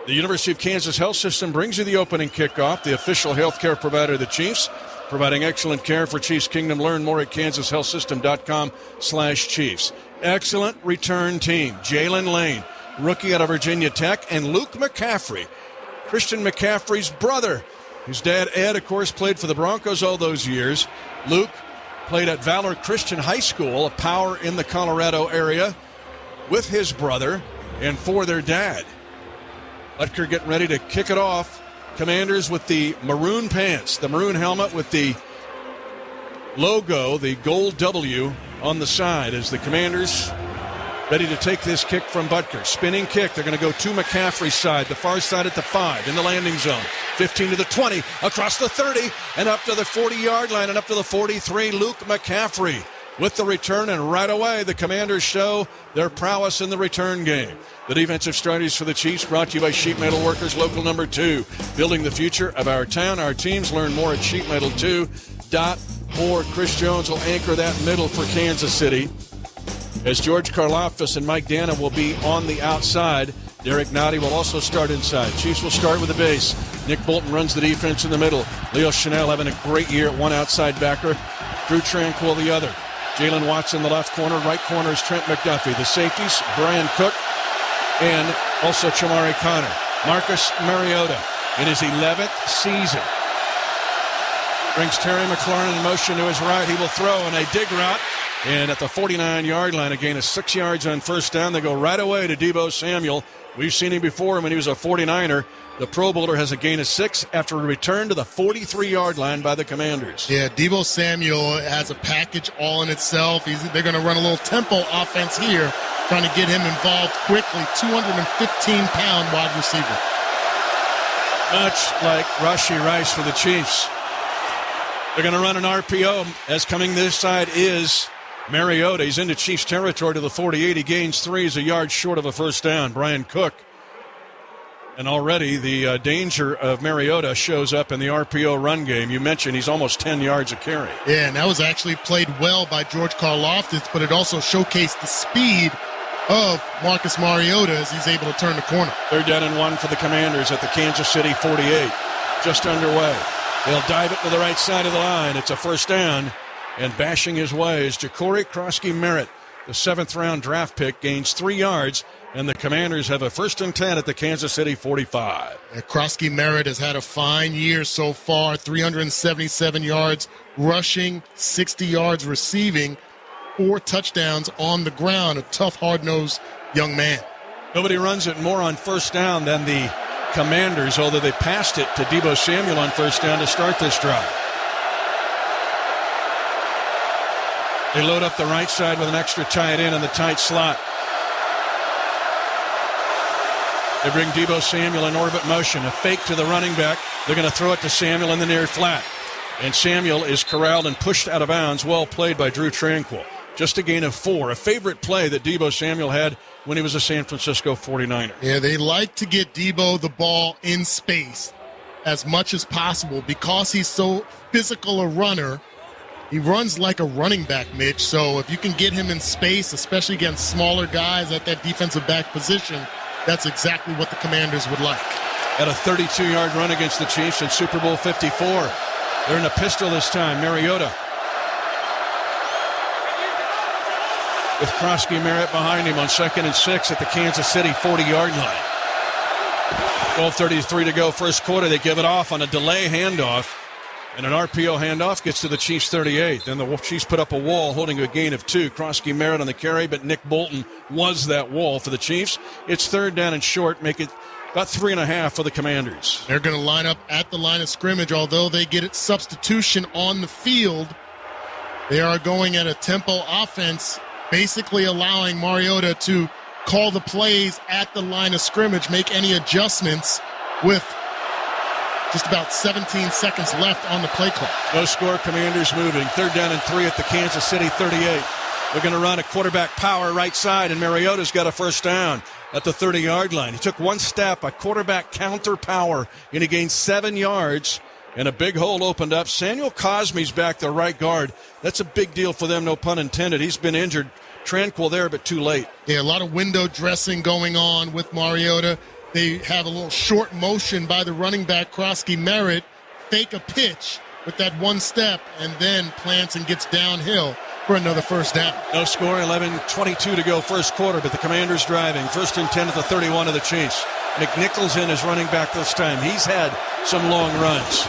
The University of Kansas Health System brings you the opening kickoff, the official healthcare provider of the Chiefs, providing excellent care for Chiefs Kingdom. Learn more at kansashealthsystem.com/Chiefs. Excellent return team. Jalen Lane, rookie out of Virginia Tech, and Luke McCaffrey, Christian McCaffrey's brother. His dad, Ed, of course, played for the Broncos all those years. Luke played at Valor Christian High School, a power in the Colorado area, with his brother and for their dad. Butker getting ready to kick it off. Commanders with the maroon pants, the maroon helmet with the logo, the gold W on the side, as the Commanders ready to take this kick from Butker. Spinning kick. They're going to go to McCaffrey's side, the far side at the 5, in the landing zone. 15 to the 20, across the 30, and up to the 40-yard line, and up to the 43. Luke McCaffrey with the return, and right away the Commanders show their prowess in the return game. The defensive strategies for the Chiefs brought to you by Sheet Metal Workers, local number 2. Building the future of our town, our teams. Learn more at sheetmetal2.org. Chris Jones will anchor that middle for Kansas City, as George Karlaftis and Mike Dana will be on the outside. Derek Nottie will also start inside. Chiefs will start with the base. Nick Bolton runs the defense in the middle. Leo Chanel having a great year at one outside backer. Drew Tranquil the other. Jalen Watson the left corner. Right corner is Trent McDuffie. The safeties, Brian Cook and also Chamari Connor. Marcus Mariota in his 11th season brings Terry McLaurin in motion to his right. He will throw in a dig route. And at the 49-yard line, a gain of 6 yards on first down. They go right away to Deebo Samuel. We've seen him before when he was a 49er. The Pro Bowler has a gain of 6 after a return to the 43-yard line by the Commanders. Yeah, Deebo Samuel has a package all in itself. They're going to run a little tempo offense here, trying to get him involved quickly. 215-pound wide receiver. Much like Rashee Rice for the Chiefs. They're going to run an RPO, as coming this side is Mariota. He's into Chiefs territory to the 48. He gains 3, is a yard short of a first down. Brian Cook. And already the danger of Mariota shows up in the RPO run game. You mentioned he's almost 10 yards a carry. Yeah, and that was actually played well by George Karlaftis, but it also showcased the speed of Marcus Mariota as he's able to turn the corner. 3rd down and 1 for the Commanders at the Kansas City 48. Just underway. They'll dive it to the right side of the line. It's a first down. And bashing his way is Ja'Cory Krosky-Merritt. The 7th-round draft pick gains 3 yards, and the Commanders have a 1st and 10 at the Kansas City 45. Krosky-Merritt has had a fine year so far, 377 yards rushing, 60 yards receiving, 4 touchdowns on the ground. A tough, hard-nosed young man. Nobody runs it more on first down than the Commanders, although they passed it to Deebo Samuel on first down to start this drive. They load up the right side with an extra tight end in the tight slot. They bring Deebo Samuel in orbit motion, a fake to the running back. They're going to throw it to Samuel in the near flat. And Samuel is corralled and pushed out of bounds. Well played by Drew Tranquill. Just a gain of 4. A favorite play that Deebo Samuel had when he was a San Francisco 49er. Yeah, they like to get Deebo the ball in space as much as possible because he's so physical a runner. He runs like a running back, Mitch, so if you can get him in space, especially against smaller guys at that defensive back position, that's exactly what the Commanders would like. At a 32-yard run against the Chiefs in Super Bowl 54. They're in a pistol this time, Mariota. With Krosky-Merritt behind him on 2nd and 6 at the Kansas City 40-yard line. 12:33 to go, first quarter. They give it off on a delay handoff. And an RPO handoff gets to the Chiefs 38. Then the Chiefs put up a wall holding a gain of 2. Krosky-Merritt on the carry, but Nick Bolton was that wall for the Chiefs. It's 3rd down and short, make it about 3.5 for the Commanders. They're going to line up at the line of scrimmage, although they get it substitution on the field. They are going at a tempo offense, basically allowing Mariota to call the plays at the line of scrimmage, make any adjustments with just about 17 seconds left on the play clock. No score, Commanders moving. 3rd down and 3 at the Kansas City 38. They're going to run a quarterback power right side, and Mariota's got a first down at the 30-yard line. He took one step, a quarterback counter power, and he gained 7 yards, and a big hole opened up. Samuel Cosme's back, the right guard. That's a big deal for them, no pun intended. He's been injured. Tranquill there, but too late. Yeah, a lot of window dressing going on with Mariota. They have a little short motion by the running back, Krosky-Merritt, fake a pitch with that one step, and then plants and gets downhill for another first down. No score, 11:22 to go first quarter, but the Commanders driving. 1st and 10 at the 31 of the Chiefs. McNichols in as running back this time. He's had some long runs.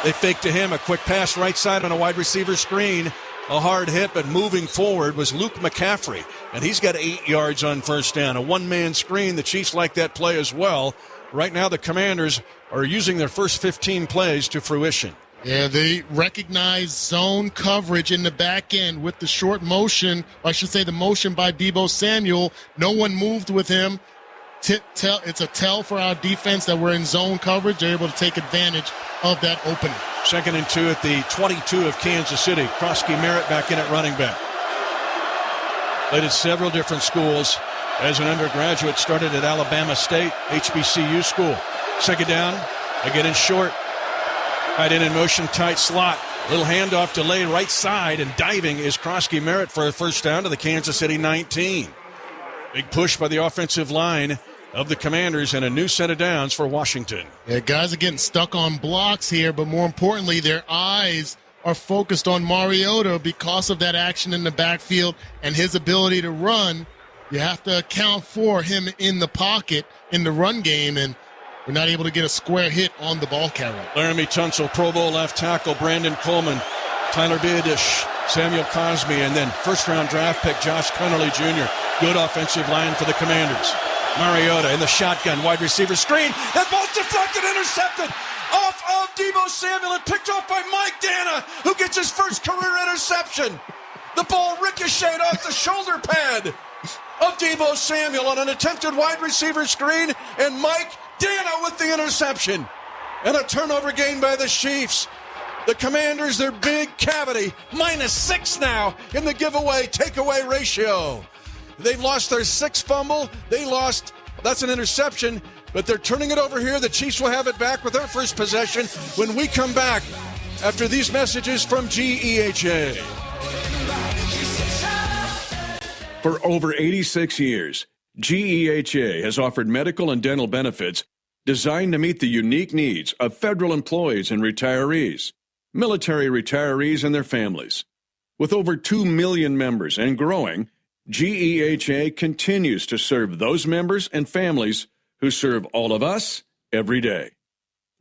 They fake to him, a quick pass right side on a wide receiver screen. A hard hit, but moving forward was Luke McCaffrey, and he's got 8 yards on first down. A one-man screen. The Chiefs like that play as well. Right now, the Commanders are using their first 15 plays to fruition. Yeah, they recognize zone coverage in the back end with the short motion, or I should say the motion by Deebo Samuel. No one moved with him. It's a tell for our defense that we're in zone coverage. They're able to take advantage of that opening. 2nd and 2 at the 22 of Kansas City. Krosky-Merritt back in at running back. Played at several different schools. As an undergraduate, started at Alabama State, HBCU school. 2nd down, they get in short. Tight end in motion, tight slot. Little handoff delay right side, and diving is Krosky-Merritt for a first down to the Kansas City 19. Big push by the offensive line of the Commanders and a new set of downs for Washington. Yeah, guys are getting stuck on blocks here, but more importantly, their eyes are focused on Mariota because of that action in the backfield and his ability to run. You have to account for him in the pocket in the run game, and we're not able to get a square hit on the ball carrier. Laramie Tunsil, Pro Bowl left tackle, Brandon Coleman, Tyler Biadish, Samuel Cosme, and then first-round draft pick Josh Cunnerly Jr. Good offensive line for the Commanders. Mariota in the shotgun, wide receiver screen. That ball's deflected, intercepted off of Deebo Samuel and picked off by Mike Dana, who gets his first career interception. The ball ricocheted off the shoulder pad of Deebo Samuel on an attempted wide receiver screen, and Mike Dana with the interception. And a turnover gain by the Chiefs. The Commanders, their big cavity, -6 now in the giveaway takeaway ratio. They've lost their 6th fumble. That's an interception, but they're turning it over here. The Chiefs will have it back with their first possession when we come back after these messages from GEHA. For over 86 years, GEHA has offered medical and dental benefits designed to meet the unique needs of federal employees and retirees, military retirees and their families. With over 2 million members and growing, GEHA continues to serve those members and families who serve all of us every day.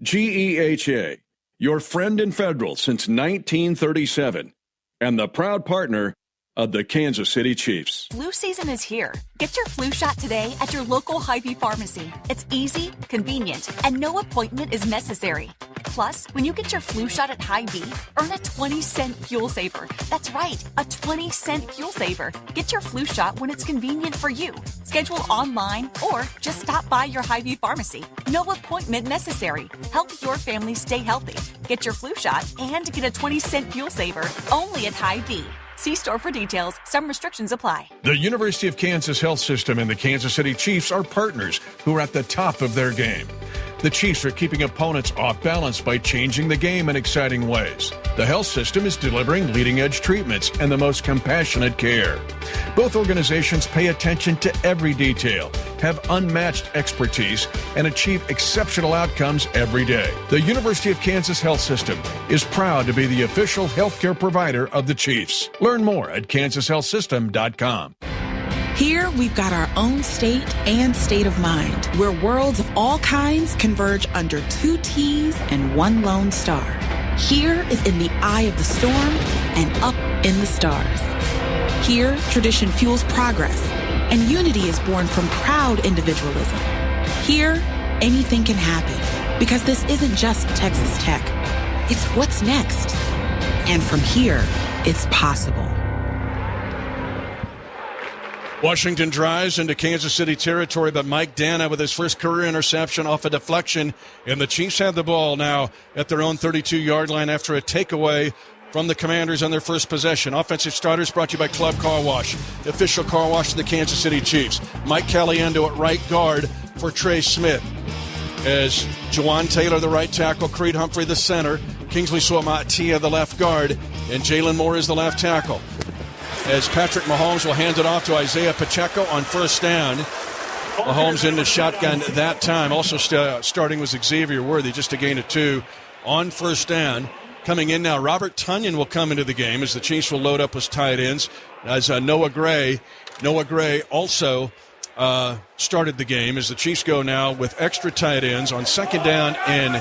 GEHA, your friend in federal since 1937, and the proud partner of the Kansas City Chiefs. Flu season is here. Get your flu shot today at your local Hy-Vee pharmacy. It's easy, convenient, and no appointment is necessary. Plus, when you get your flu shot at Hy-Vee, earn a 20-cent fuel saver. That's right, a 20-cent fuel saver. Get your flu shot when it's convenient for you. Schedule online or just stop by your Hy-Vee pharmacy. No appointment necessary. Help your family stay healthy. Get your flu shot and get a 20-cent fuel saver only at Hy-Vee. See store for details. Some restrictions apply. The University of Kansas Health System and the Kansas City Chiefs are partners who are at the top of their game. The Chiefs are keeping opponents off balance by changing the game in exciting ways. The health system is delivering leading-edge treatments and the most compassionate care. Both organizations pay attention to every detail, have unmatched expertise, and achieve exceptional outcomes every day. The University of Kansas Health System is proud to be the official healthcare provider of the Chiefs. Learn more at kansashealthsystem.com. Here, we've got our own state and state of mind, where worlds of all kinds converge under 2 T's and 1 lone star. Here is in the eye of the storm and up in the stars. Here, tradition fuels progress, and unity is born from proud individualism. Here, anything can happen, because this isn't just Texas Tech. It's what's next. And from here, it's possible. Washington drives into Kansas City territory, but Mike Dana with his first career interception off a deflection, and the Chiefs have the ball now at their own 32-yard line after a takeaway from the Commanders on their first possession. Offensive starters brought to you by Club Car Wash, the official car wash of the Kansas City Chiefs. Mike Caliendo at right guard for Trey Smith. As Jawan Taylor, the right tackle, Creed Humphrey, the center, Kingsley Suamatia, the left guard, and Jalen Moore is the left tackle. As Patrick Mahomes will hand it off to Isaiah Pacheco on first down. Mahomes in the shotgun that time. Also starting was Xavier Worthy, just a gain of 2 on first down. Coming in now, Robert Tunyon will come into the game as the Chiefs will load up with tight ends. As Noah Gray also started the game as the Chiefs go now with extra tight ends on second down and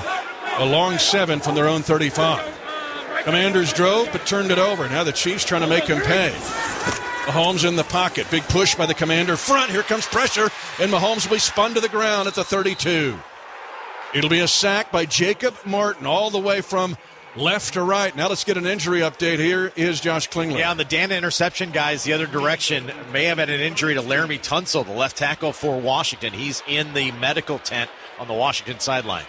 a long 7 from their own 35. Commanders drove, but turned it over. Now the Chiefs trying to make him pay. Mahomes in the pocket. Big push by the Commander front. Here comes pressure, and Mahomes will be spun to the ground at the 32. It'll be a sack by Jacob Martin all the way from left to right. Now let's get an injury update. Here is Josh Klingler. Yeah, on the Dana interception, guys, the other direction may have had an injury to Laramie Tunsil, the left tackle for Washington. He's in the medical tent on the Washington sideline.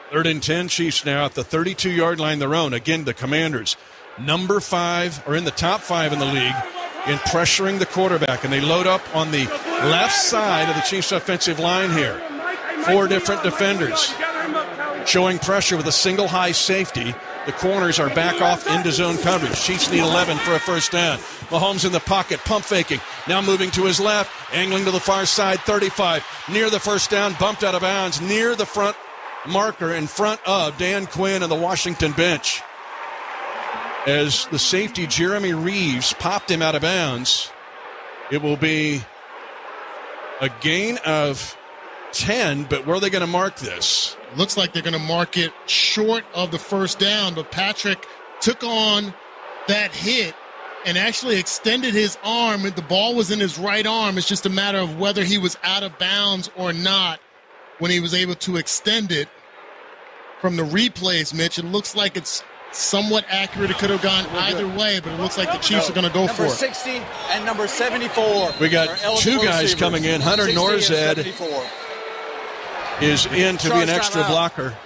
3rd and 10, Chiefs now at the 32-yard line, their own. Again, the Commanders, number 5, or in the top 5 in the league, in pressuring the quarterback. And they load up on the left side of the Chiefs' offensive line here. 4 different defenders showing pressure with a single high safety. The corners are back off into zone coverage. Chiefs need 11 for a first down. Mahomes in the pocket, pump faking. Now moving to his left, angling to the far side, 35. Near the first down, bumped out of bounds, near the front marker in front of Dan Quinn and the Washington bench. As the safety Jeremy Reeves popped him out of bounds, it will be a gain of 10, but where are they going to mark this? Looks like they're going to mark it short of the first down, but Patrick took on that hit and actually extended his arm. The ball was in his right arm. It's just a matter of whether he was out of bounds or not when he was able to extend it. From the replays, Mitch, it looks like it's somewhat accurate. It could have gone either way, but it looks like the Chiefs are going to go for it. Number 60 and number 74. We got 2 guys receivers coming in. Hunter Norzed is in to be an extra blocker.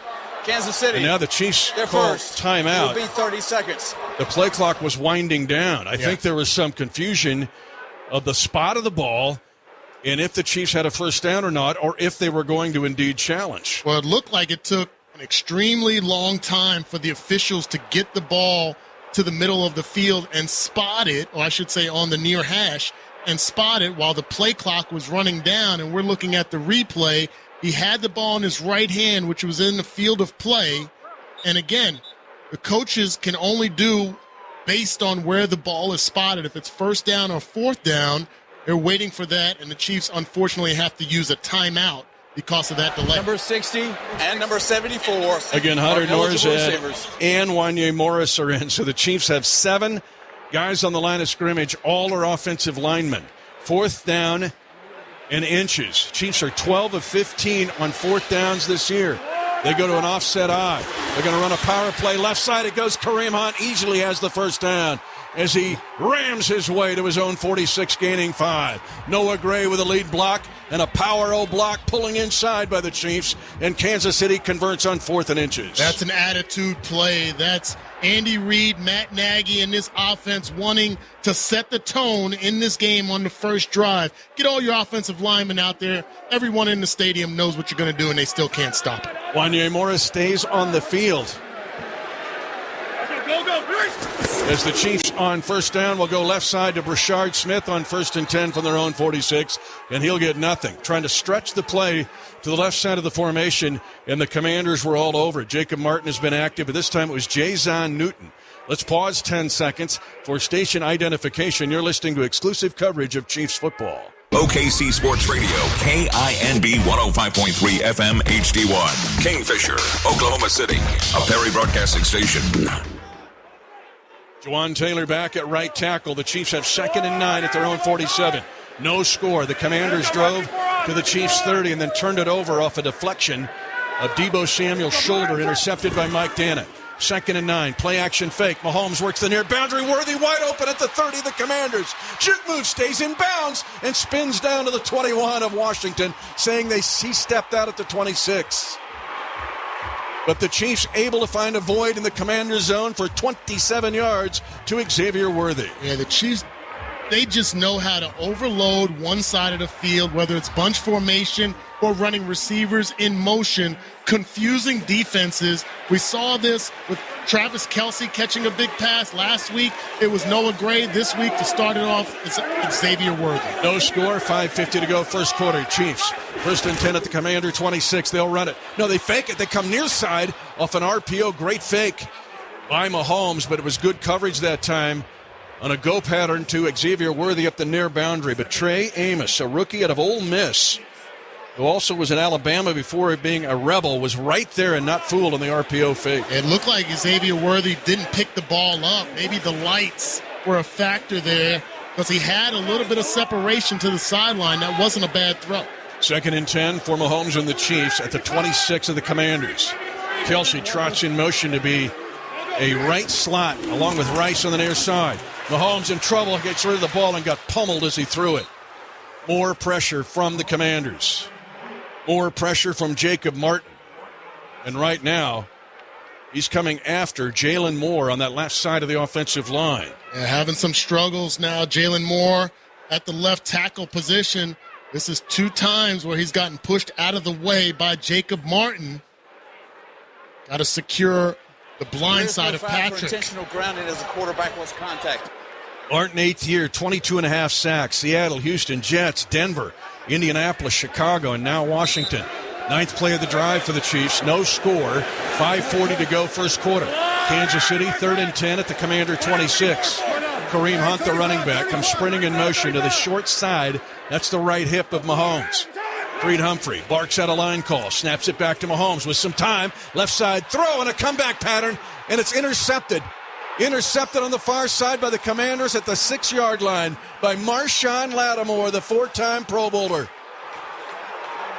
Kansas City. And now the Chiefs call timeout. It will be 30 seconds. The play clock was winding down. I think there was some confusion of the spot of the ball and if the Chiefs had a first down or not, or if they were going to indeed challenge. Well, it looked like it took an extremely long time for the officials to get the ball to the middle of the field and spot it, or I should say on the near hash, and spot it while the play clock was running down. And we're looking at the replay, He had the ball in his right hand, which was in the field of play. And again, the coaches can only do based on where the ball is spotted. If it's first down or fourth down, they're waiting for that, and the Chiefs unfortunately have to use a timeout because of that delay. Number 60 and number 74. Again, Hunter are eligible Norzad receivers. and Wanye Morris are in. So the Chiefs have 7 guys on the line of scrimmage. All are offensive linemen. Fourth down and inches. Chiefs are 12 of 15 on fourth downs this year. They go to an offset I. They're going to run a power play. Left side it goes. Kareem Hunt easily has the first down as he rams his way to his own 46, gaining 5. Noah Gray with a lead block and a power O block pulling inside by the Chiefs, and Kansas City converts on 4th and inches. That's an attitude play. That's Andy Reid, Matt Nagy, and this offense wanting to set the tone in this game on the first drive. Get all your offensive linemen out there. Everyone in the stadium knows what you're going to do, and they still can't stop it. Wanye Morris stays on the field. As the Chiefs on first down will go left side to Brashard Smith on 1st and 10 from their own 46, and he'll get nothing. Trying to stretch the play to the left side of the formation, and the Commanders were all over it. Jacob Martin has been active, but this time it was Jayzon Newton. Let's pause 10 seconds for station identification. You're listening to exclusive coverage of Chiefs football. OKC Sports Radio, KINB 105.3 FM HD1. Kingfisher, Oklahoma City, a Perry Broadcasting station. Juwan Taylor back at right tackle. The Chiefs have 2nd and 9 at their own 47. No score. The Commanders drove to the Chiefs' 30 and then turned it over off a deflection of Deebo Samuel's shoulder, intercepted by Mike Dana. 2nd and 9. Play action fake. Mahomes works the near boundary. Worthy wide open at the 30 of the Commanders. Juke move, stays in bounds and spins down to the 21 of Washington, saying he stepped out at the 26. But the Chiefs able to find a void in the Commanders' zone for 27 yards to Xavier Worthy. Yeah, the Chiefs, they just know how to overload one side of the field, whether it's bunch formation or running receivers in motion, confusing defenses. We saw this with Travis Kelce catching a big pass last week. It was Noah Gray. This week, to start it off, it's Xavier Worthy. No score, 5:50 to go, first quarter. Chiefs, 1st and 10 at the Commander 26. They'll run it. No, they fake it. They come near side off an RPO. Great fake by Mahomes, but it was good coverage that time on a go pattern to Xavier Worthy up the near boundary. But Trey Amos, a rookie out of Ole Miss, who also was in Alabama before being a Rebel, was right there and not fooled on the RPO fake. It looked like Xavier Worthy didn't pick the ball up. Maybe the lights were a factor there because he had a little bit of separation to the sideline. That wasn't a bad throw. 2nd and 10 for Mahomes and the Chiefs at the 26 of the Commanders. Kelce trots in motion to be a right slot along with Rice on the near side. Mahomes in trouble, gets rid of the ball and got pummeled as he threw it. More pressure from the Commanders. More pressure from Jacob Martin. And right now, he's coming after Jalen Moore on that left side of the offensive line. Yeah, having some struggles now. Jalen Moore at the left tackle position. This is 2 times where he's gotten pushed out of the way by Jacob Martin. Got to secure the blind side of Patrick. Intentional grounding as the quarterback was contact. Martin, 8th year, 22.5 sacks. Seattle, Houston, Jets, Denver, Indianapolis, Chicago, and now Washington. 9th play of the drive for the Chiefs. No score. 5:40 to go, first quarter. Kansas City, 3rd and 10 at the Commander 26. Kareem Hunt, the running back, comes sprinting in motion to the short side. That's the right hip of Mahomes. Creed Humphrey barks out a line call, snaps it back to Mahomes with some time. Left side throw and a comeback pattern, and it's intercepted. Intercepted on the far side by the Commanders at the 6-yard line by Marshawn Lattimore, the 4-time Pro Bowler.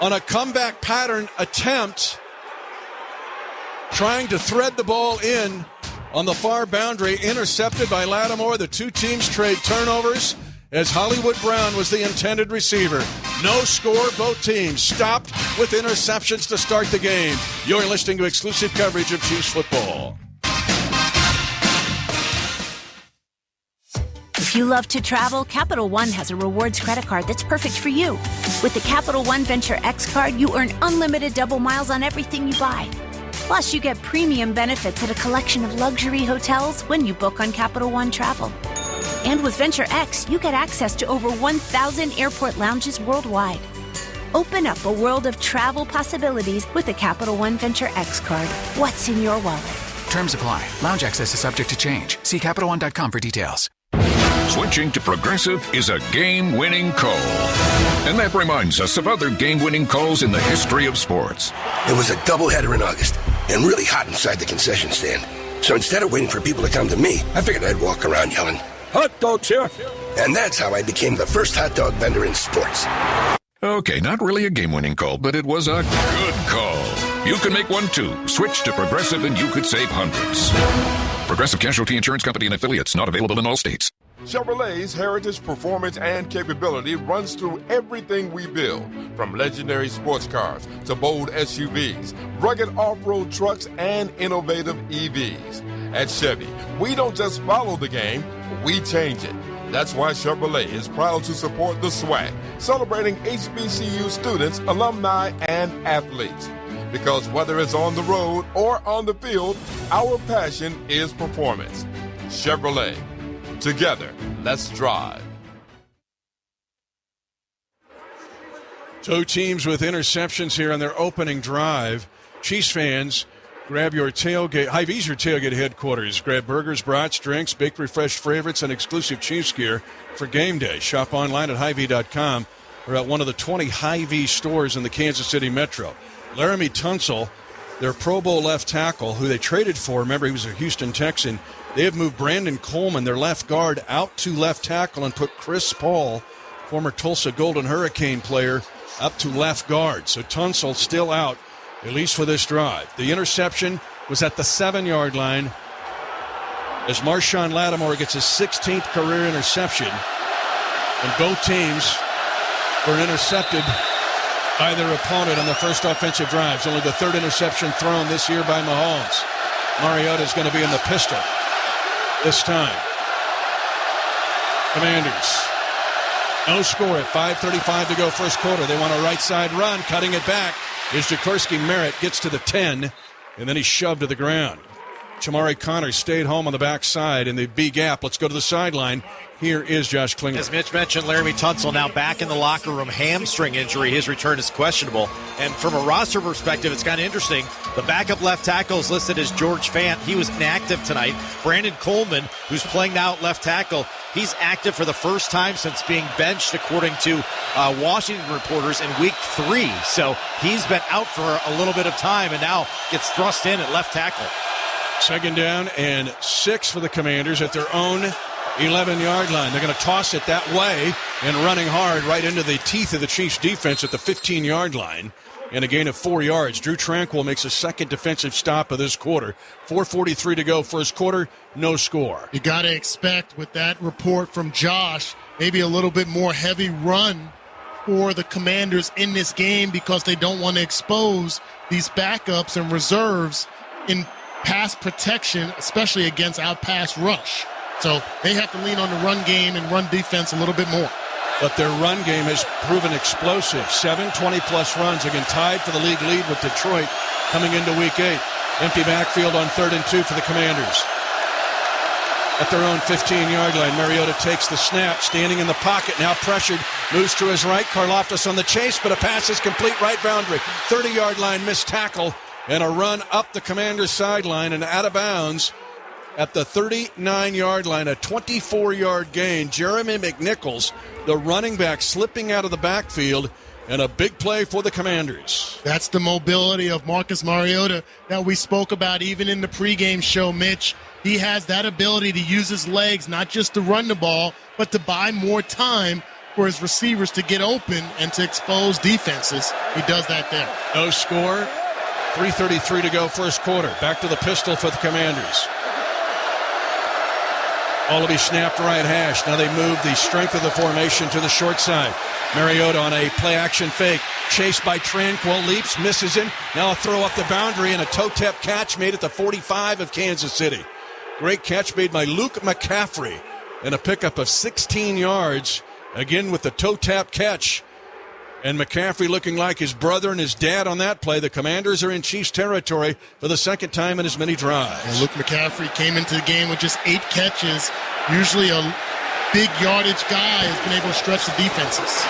On a comeback pattern attempt, trying to thread the ball in on the far boundary, intercepted by Lattimore. The 2 teams trade turnovers as Hollywood Brown was the intended receiver. No score, both teams stopped with interceptions to start the game. You're listening to exclusive coverage of Chiefs football. If you love to travel, Capital One has a rewards credit card that's perfect for you. With the Capital One Venture X card, you earn unlimited double miles on everything you buy. Plus, you get premium benefits at a collection of luxury hotels when you book on Capital One Travel. And with Venture X, you get access to over 1,000 airport lounges worldwide. Open up a world of travel possibilities with the Capital One Venture X card. What's in your wallet? Terms apply. Lounge access is subject to change. See CapitalOne.com for details. Switching to Progressive is a game-winning call. And that reminds us of other game-winning calls in the history of sports. It was a doubleheader in August and really hot inside the concession stand. So instead of waiting for people to come to me, I figured I'd walk around yelling, "Hot dogs here!" And that's how I became the first hot dog vendor in sports. Okay, not really a game-winning call, but it was a good call. You can make one too. Switch to Progressive and you could save hundreds. Progressive Casualty Insurance Company and affiliates, not available in all states. Chevrolet's heritage, performance, and capability runs through everything we build, from legendary sports cars to bold SUVs, rugged off-road trucks, and innovative EVs. At Chevy, we don't just follow the game, we change it. That's why Chevrolet is proud to support the SWAC, celebrating HBCU students, alumni, and athletes. Because whether it's on the road or on the field, our passion is performance. Chevrolet. Together, let's drive. Two teams with interceptions here on their opening drive. Chiefs fans, grab your tailgate. Hy-Vee's your tailgate headquarters. Grab burgers, brats, drinks, baked refreshed favorites, and exclusive Chiefs gear for game day. Shop online at Hy-Vee.com or at one of the 20 Hy-Vee stores in the Kansas City metro. Laramie Tunsil, their Pro Bowl left tackle, who they traded for, remember he was a Houston Texan. They have moved Brandon Coleman, their left guard, out to left tackle and put Chris Paul, former Tulsa Golden Hurricane player, up to left guard. So Tunsil still out, at least for this drive. The interception was at the 7-yard line as Marshawn Lattimore gets his 16th career interception. And both teams were intercepted by their opponent on the first offensive drives. Only the third interception thrown this year by Mahomes. Mariota's going to be in the pistol this time. Commanders. No score at 5:35 to go first quarter. They want a right side run. Cutting it back is Jaworski Merritt. Gets to the 10, and then he's shoved to the ground. Chamari Connors stayed home on the backside in the B gap. Let's go to the sideline. Here is Josh Klinger. As Mitch mentioned, Laramie Tunsil now back in the locker room. Hamstring injury. His return is questionable. And from a roster perspective, it's kind of interesting. The backup left tackle is listed as George Fant. He was inactive tonight. Brandon Coleman, who's playing now at left tackle, he's active for the first time since being benched, according to Washington reporters, in week 3. So he's been out for a little bit of time and now gets thrust in at left tackle. Second down and 6 for the Commanders at their own 11-yard line. They're going to toss it that way and running hard right into the teeth of the Chiefs defense at the 15-yard line. And a gain of 4 yards. Drew Tranquill makes a second defensive stop of this quarter. 4:43 to go first quarter, no score. You got to expect with that report from Josh, maybe a little bit more heavy run for the Commanders in this game because they don't want to expose these backups and reserves in pass protection, especially against our pass rush. So they have to lean on the run game and run defense a little bit more. But their run game has proven explosive. 7 20-plus runs, again tied for the league lead with Detroit coming into Week 8. Empty backfield on 3rd and 2 for the Commanders. At their own 15-yard line, Mariota takes the snap, standing in the pocket, now pressured, moves to his right. Karlaftis on the chase, but a pass is complete, right boundary. 30-yard line, missed tackle, and a run up the Commanders' sideline and out of bounds at the 39-yard line, a 24-yard gain. Jeremy McNichols, the running back, slipping out of the backfield, and a big play for the Commanders. That's the mobility of Marcus Mariota that we spoke about even in the pregame show, Mitch. He has that ability to use his legs, not just to run the ball, but to buy more time for his receivers to get open and to expose defenses. He does that there. No score. 3:33 to go first quarter. Back to the pistol for the Commanders. Wallaby snapped right hash. Now they move the strength of the formation to the short side. Mariota on a play-action fake. Chased by Tranquill. Leaps, misses him. Now a throw up the boundary and a toe-tap catch made at the 45 of Kansas City. Great catch made by Luke McCaffrey. And a pickup of 16 yards. Again with the toe-tap catch. And McCaffrey looking like his brother and his dad on that play. The Commanders are in Chiefs territory for the second time in as many drives. And Luke McCaffrey came into the game with just 8 catches. Usually a big yardage guy has been able to stretch the defenses.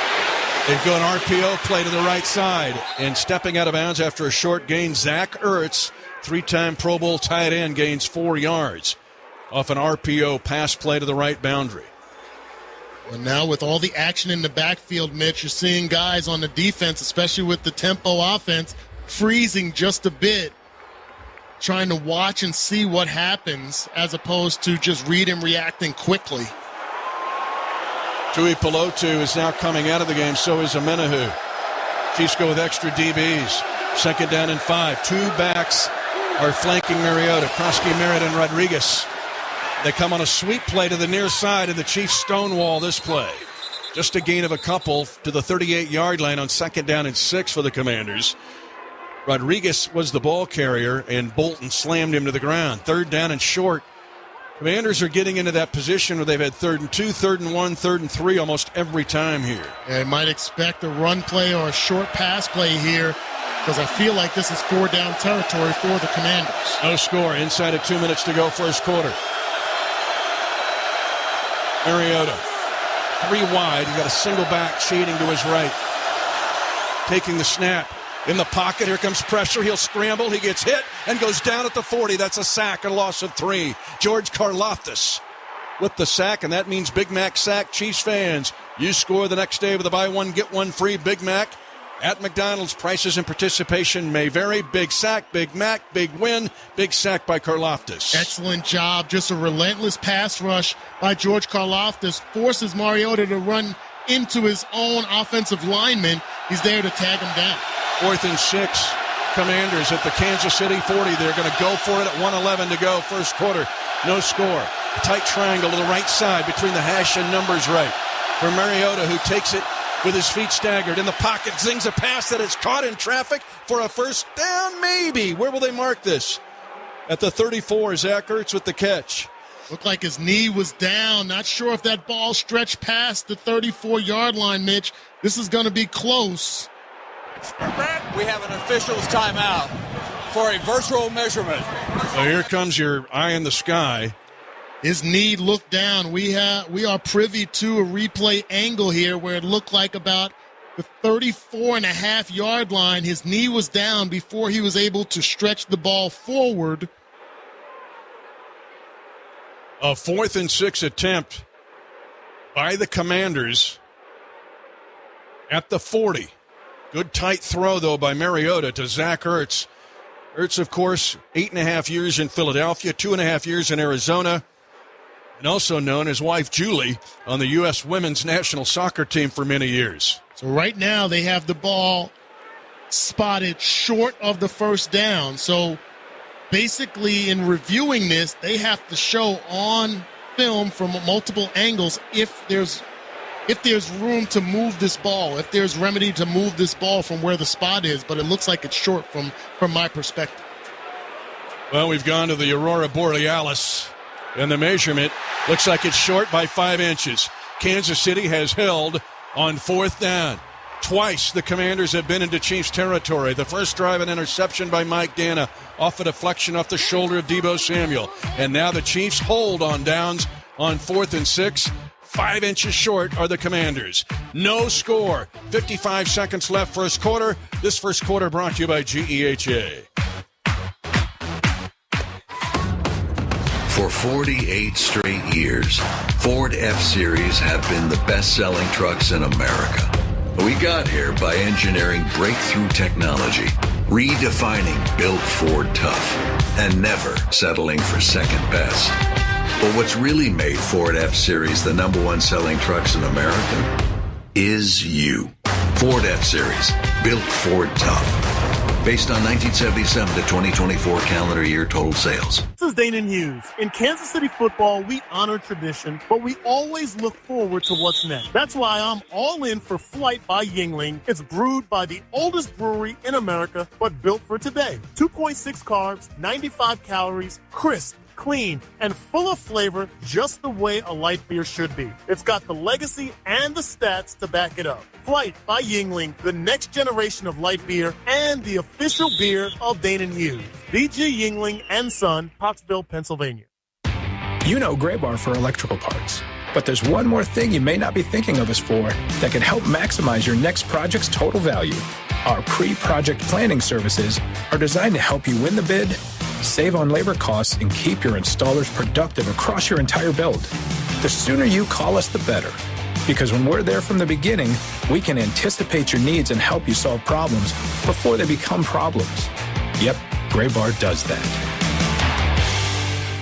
They've got an RPO play to the right side. And stepping out of bounds after a short gain, Zach Ertz, 3-time Pro Bowl tight end, gains 4 yards off an RPO pass play to the right boundary. Well, now with all the action in the backfield, Mitch, you're seeing guys on the defense, especially with the tempo offense, freezing just a bit, trying to watch and see what happens as opposed to just read and reacting quickly. Tui Pelotu is now coming out of the game, so is Amenahu. Chiefs go with extra DBs. 2nd down and 5. 2 backs are flanking Mariota. Krosky, Merritt, and Rodriguez. They come on a sweep play to the near side, and the Chiefs stonewall this play. Just a gain of a couple to the 38-yard line on 2nd down and 6 for the Commanders. Rodriguez was the ball carrier, and Bolton slammed him to the ground. 3rd down and short. Commanders are getting into that position where they've had 3rd and 2, 3rd and 1, 3rd and 3 almost every time here. Yeah, might expect a run play or a short pass play here because I feel like this is 4-down territory for the Commanders. No score. Inside of 2 minutes to go, first quarter. Mariota, 3 wide. He got a single back shading to his right. Taking the snap. In the pocket, here comes pressure. He'll scramble. He gets hit and goes down at the 40. That's a sack, a loss of 3. George Karlaftis with the sack, and that means Big Mac sack. Chiefs fans, you score the next day with a buy one, get one free Big Mac. At McDonald's, prices and participation may vary. Big sack, Big Mac, big win, big sack by Karlaftis. Excellent job. Just a relentless pass rush by George Karlaftis. Forces Mariota to run into his own offensive lineman. He's there to tag him down. 4th and 6. Commanders at the Kansas City 40. They're going to go for it at 1:11 to go. First quarter. No score. A tight triangle to the right side between the hash and numbers right. For Mariota, who takes it with his feet staggered. In the pocket, zings a pass that is caught in traffic for a first down, maybe. Where will they mark this? At the 34, Zach Ertz with the catch. Looked like his knee was down. Not sure if that ball stretched past the 34-yard line, Mitch. This is going to be close. We have an official's timeout for a virtual measurement. So here comes your eye in the sky. His knee looked down. We are privy to a replay angle here where it looked like about the 34.5-yard line. His knee was down before he was able to stretch the ball forward. A 4th and 6 attempt by the Commanders at the 40. Good tight throw, though, by Mariota to Zach Ertz. Ertz, of course, 8.5 years in Philadelphia, 2.5 years in Arizona, and also known as wife Julie on the U.S. women's national soccer team for many years. So right now they have the ball spotted short of the first down. So basically in reviewing this, they have to show on film from multiple angles if there's room to move this ball, if there's remedy to move this ball from where the spot is, but it looks like it's short from my perspective. Well, we've gone to the Aurora Borealis, and the measurement looks like it's short by 5 inches. Kansas City has held on 4th down. Twice the Commanders have been into Chiefs territory. The first drive, an interception by Mike Dana off a deflection off the shoulder of Deebo Samuel. And now the Chiefs hold on downs on 4th and 6. 5 inches short are the Commanders. No score. 55 seconds left first quarter. This first quarter brought to you by GEHA. For 48 straight years, Ford F-Series have been the best-selling trucks in America. We got here by engineering breakthrough technology, redefining built Ford tough, and never settling for second best. But what's really made Ford F-Series the #1 selling trucks in America is you. Ford F-Series, built Ford tough. Based on 1977 to 2024 calendar year total sales. This is Dana Hughes. In Kansas City football, we honor tradition, but we always look forward to what's next. That's why I'm all in for Flight by Yingling. It's brewed by the oldest brewery in America, but built for today. 2.6 carbs, 95 calories, crisp, clean, and full of flavor, just the way a light beer should be. It's got the legacy and the stats to back it up. Flight by Yingling, the next generation of light beer and the official beer of Dana Hughes. D.G. Yingling and Son, Pottsville, Pennsylvania. You know Gray Bar for electrical parts. But there's one more thing you may not be thinking of us for that can help maximize your next project's total value. Our pre-project planning services are designed to help you win the bid, save on labor costs, and keep your installers productive across your entire build. The sooner you call us, the better. Because when we're there from the beginning, we can anticipate your needs and help you solve problems before they become problems. Yep, Graybar does that.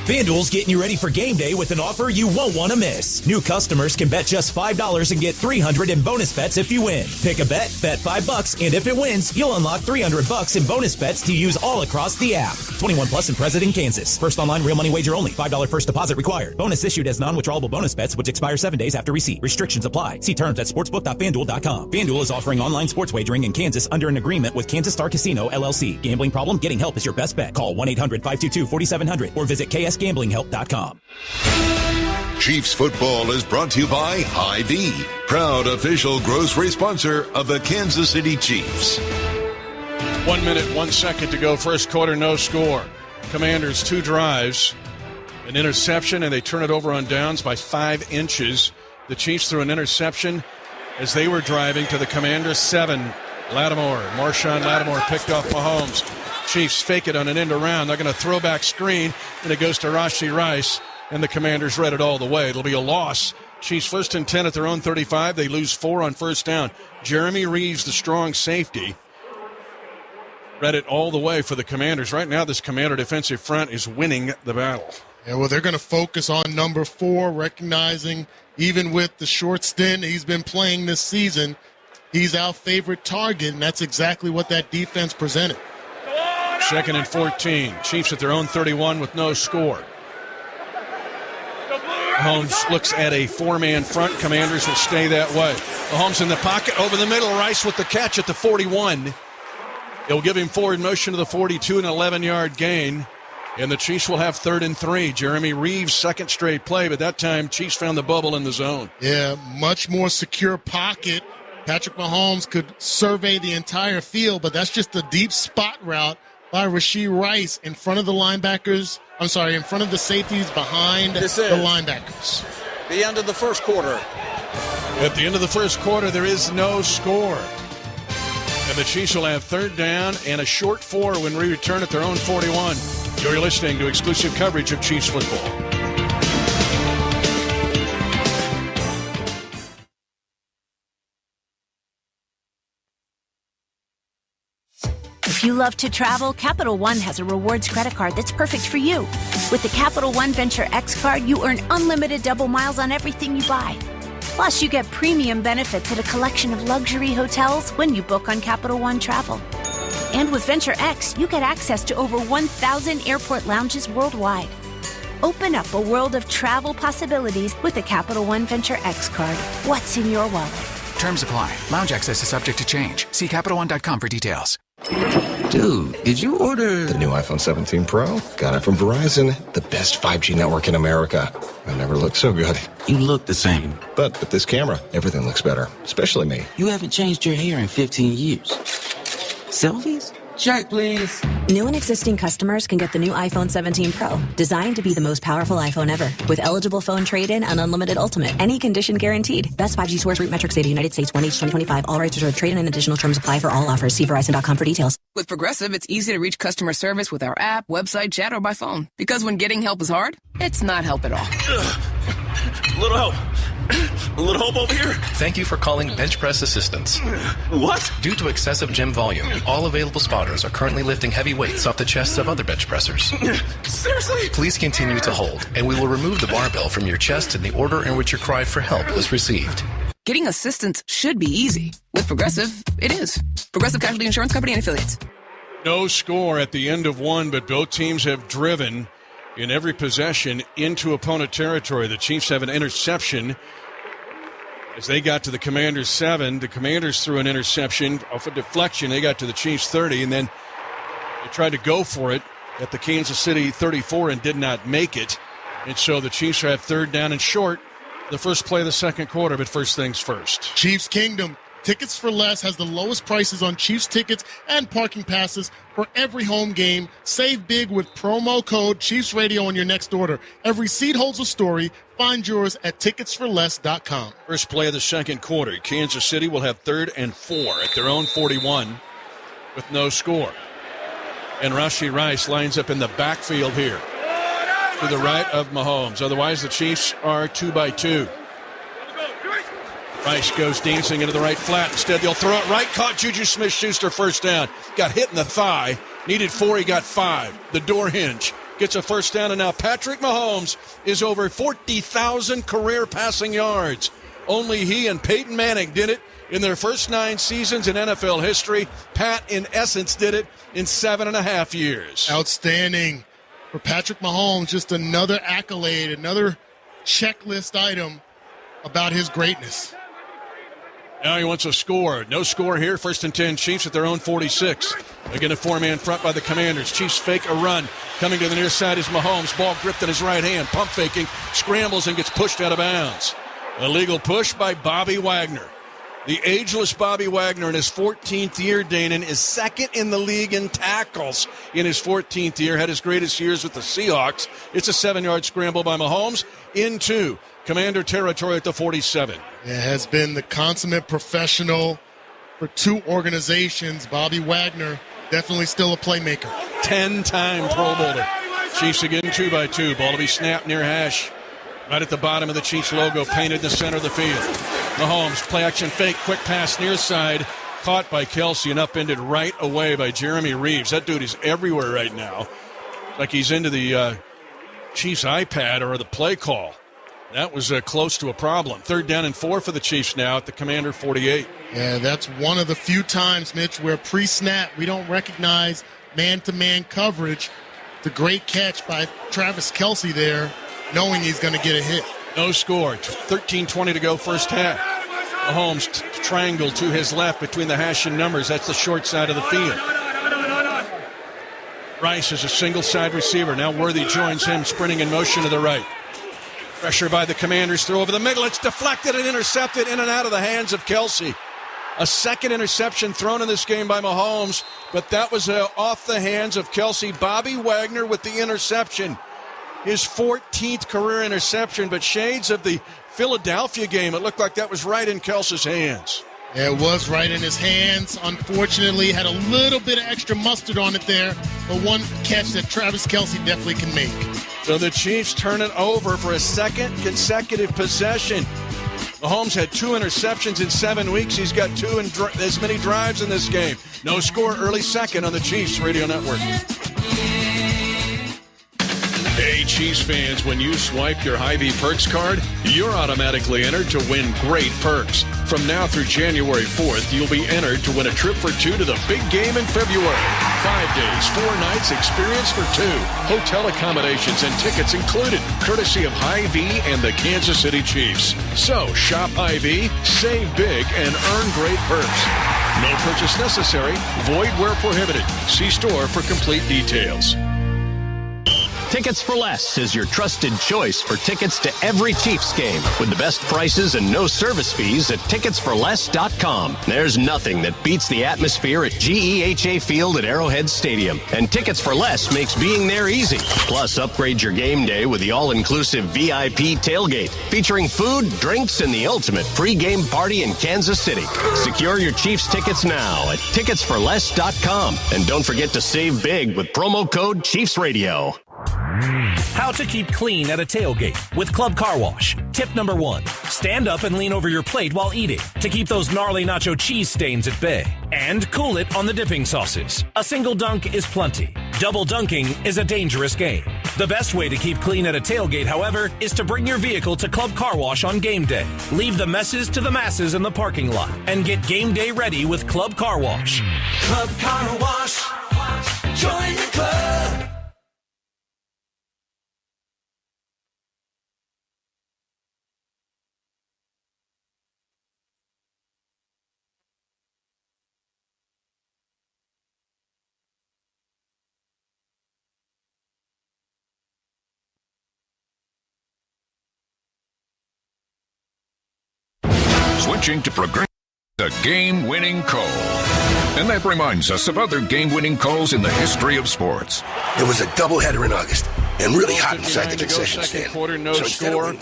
FanDuel's getting you ready for game day with an offer you won't want to miss. New customers can bet just $5 and get $300 in bonus bets if you win. Pick a bet $5, and if it wins, you'll unlock $300 in bonus bets to use all across the app. 21 plus and present in Kansas. First online real money wager only. $5 first deposit required. Bonus issued as non-withdrawable bonus bets which expire 7 days after receipt. Restrictions apply. See terms at sportsbook.fanduel.com. FanDuel is offering online sports wagering in Kansas under an agreement with Kansas Star Casino, LLC. Gambling problem? Getting help is your best bet. Call 1-800-522-4700 or visit ksgamblinghelp.com. Chiefs football is brought to you by Hy-Vee, proud official grocery sponsor of the Kansas City Chiefs. 1 minute, 1 second to go. First quarter, no score. Commanders 2 drives, an interception, and they turn it over on downs by 5 inches. The Chiefs threw an interception as they were driving to the Commanders 7. Marshawn Lattimore picked off Mahomes. Chiefs fake it on an end around. They're going to throw back screen, and it goes to Rashee Rice, and the Commanders read it all the way. It'll be a loss. Chiefs first and 10 at their own 35. They lose 4 on first down. Jeremy Reeves, the strong safety, read it all the way for the Commanders. Right now, this Commander defensive front is winning the battle. Yeah, well, they're going to focus on number 4, recognizing even with the short stint he's been playing this season, he's our favorite target, and that's exactly what that defense presented. Second and 14. Chiefs at their own 31 with no score. Mahomes looks at a 4-man front. Commanders will stay that way. Mahomes in the pocket, over the middle. Rice with the catch at the 41. They'll give him forward motion to the 42, an 11-yard gain. And the Chiefs will have 3rd and 3. Jeremy Reeves' second straight play, but that time Chiefs found the bubble in the zone. Yeah, much more secure pocket. Patrick Mahomes could survey the entire field, but that's just a deep spot route by Rashee Rice in front of the linebackers. I'm sorry, in front of the safeties behind the linebackers. The end of the first quarter. At the end of the first quarter, there is no score. And the Chiefs will have 3rd down and a short 4 when we return at their own 41. You're listening to exclusive coverage of Chiefs football. If you love to travel, Capital One has a rewards credit card that's perfect for you. With the Capital One Venture X card, you earn unlimited double miles on everything you buy. Plus, you get premium benefits at a collection of luxury hotels when you book on Capital One Travel. And with Venture X, you get access to over 1,000 airport lounges worldwide. Open up a world of travel possibilities with the Capital One Venture X card. What's in your wallet? Terms apply. Lounge access is subject to change. See CapitalOne.com for details. Dude, did you order the new iPhone 17 Pro? Got it from Verizon, the best 5G network in America. I never looked so good. You look the same. But with this camera, everything looks better, especially me. You haven't changed your hair in 15 years. Selfies? Check, please. New and existing customers can get the new iPhone 17 Pro, designed to be the most powerful iPhone ever. With eligible phone trade-in and unlimited ultimate. Any condition guaranteed. Best 5G source root metrics data, United States, 1H 2025. All rights reserved. Trade-in and additional terms apply for all offers. See Verizon.com for details. With Progressive, it's easy to reach customer service with our app, website, chat, or by phone. Because when getting help is hard, it's not help at all. Little help. A little help over here. Thank you for calling Bench Press Assistance. What? Due to excessive gym volume, all available spotters are currently lifting heavy weights off the chests of other bench pressers. Seriously? Please continue to hold, and we will remove the barbell from your chest in the order in which your cry for help was received. Getting assistance should be easy. With Progressive, it is. Progressive Casualty Insurance Company and Affiliates. No score at the end of one, but both teams have driven in every possession into opponent territory. The Chiefs have an interception as they got to the Commanders' 7. The Commanders threw an interception off a deflection. They got to the Chiefs' 30, and then they tried to go for it at the Kansas City 34 and did not make it. And so the Chiefs have 3rd down and short, the first play of the second quarter, but first things first. Chiefs Kingdom Tickets for Less has the lowest prices on Chiefs tickets and parking passes for every home game. Save big with promo code Chiefs Radio on your next order. Every seat holds a story. Find yours at ticketsforless.com. First play of the second quarter. Kansas City will have 3rd and 4 at their own 41 with no score. And Rashee Rice lines up in the backfield here to the right of Mahomes. Otherwise, the Chiefs are 2 by 2. Rice goes dancing into the right flat. Instead, they'll throw it right. Caught Juju Smith-Schuster, first down. Got hit in the thigh. Needed 4, he got 5. The door hinge gets a first down, and now Patrick Mahomes is over 40,000 career passing yards. Only he and Peyton Manning did it in their first 9 seasons in NFL history. Pat, in essence, did it in 7.5 years. Outstanding for Patrick Mahomes. Just another accolade, another checklist item about his greatness. Now he wants a score. No score here. 1st and 10, Chiefs at their own 46. Again, a 4-man front by the Commanders. Chiefs fake a run. Coming to the near side is Mahomes. Ball gripped in his right hand. Pump faking. Scrambles and gets pushed out of bounds. Illegal push by Bobby Wagner. The ageless Bobby Wagner in his 14th year, Danon, is 2nd in the league in tackles in his 14th year. Had his greatest years with the Seahawks. It's a 7-yard scramble by Mahomes into Commander territory at the 47. It has been the consummate professional for 2 organizations. Bobby Wagner, definitely still a playmaker. 10-time Pro Bowler. Chiefs again 2 by 2. Ball to be snapped near hash. Right at the bottom of the Chiefs logo, painted in the center of the field. Mahomes, play action fake, quick pass near side. Caught by Kelsey and upended right away by Jeremy Reeves. That dude is everywhere right now. Like he's into the Chiefs iPad or the play call. That was close to a problem. 3rd down and 4 for the Chiefs now at the Commander 48. Yeah, that's one of the few times, Mitch, where pre-snap we don't recognize man-to-man coverage. The great catch by Travis Kelsey there, knowing he's going to get a hit. No score. 13:20 to go, first half. Mahomes triangle to his left between the hash and numbers. That's the short side of the field. Rice is a single side receiver. Now Worthy joins him, sprinting in motion to the right. Pressure by the Commanders, throw over the middle. It's deflected and intercepted in and out of the hands of Kelsey. A second interception thrown in this game by Mahomes, but that was off the hands of Kelsey. Bobby Wagner with the interception. His 14th career interception, but shades of the Philadelphia game. It looked like that was right in Kelsey's hands. Yeah, it was right in his hands. Unfortunately, had a little bit of extra mustard on it there, but one catch that Travis Kelsey definitely can make. So the Chiefs turn it over for a second consecutive possession. Mahomes had 2 interceptions in 7 weeks. He's got 2 and as many drives in this game. No score, early second on the Chiefs Radio Network. Hey, Chiefs fans, when you swipe your Hy-Vee Perks card, you're automatically entered to win great perks. From now through January 4th, you'll be entered to win a trip for 2 to the big game in February. 5 days, 4 nights, experience for 2. Hotel accommodations and tickets included, courtesy of Hy-Vee and the Kansas City Chiefs. So, shop Hy-Vee, save big, and earn great perks. No purchase necessary, void where prohibited. See store for complete details. Tickets for Less is your trusted choice for tickets to every Chiefs game with the best prices and no service fees at ticketsforless.com. There's nothing that beats the atmosphere at GEHA Field at Arrowhead Stadium, and Tickets for Less makes being there easy. Plus, upgrade your game day with the all-inclusive VIP tailgate featuring food, drinks, and the ultimate pre-game party in Kansas City. Secure your Chiefs tickets now at ticketsforless.com, and don't forget to save big with promo code Chiefs Radio. How to keep clean at a tailgate with Club Car Wash. Tip number 1, stand up and lean over your plate while eating to keep those gnarly nacho cheese stains at bay. And cool it on the dipping sauces. A single dunk is plenty. Double dunking is a dangerous game. The best way to keep clean at a tailgate, however, is to bring your vehicle to Club Car Wash on game day. Leave the messes to the masses in the parking lot and get game day ready with Club Car Wash. Club Car Wash. Join the club. Switching to progressive. The game-winning call. And that reminds us of other game-winning calls in the history of sports. It was a doubleheader in August and really hot inside the concession second stand. Quarter, no score.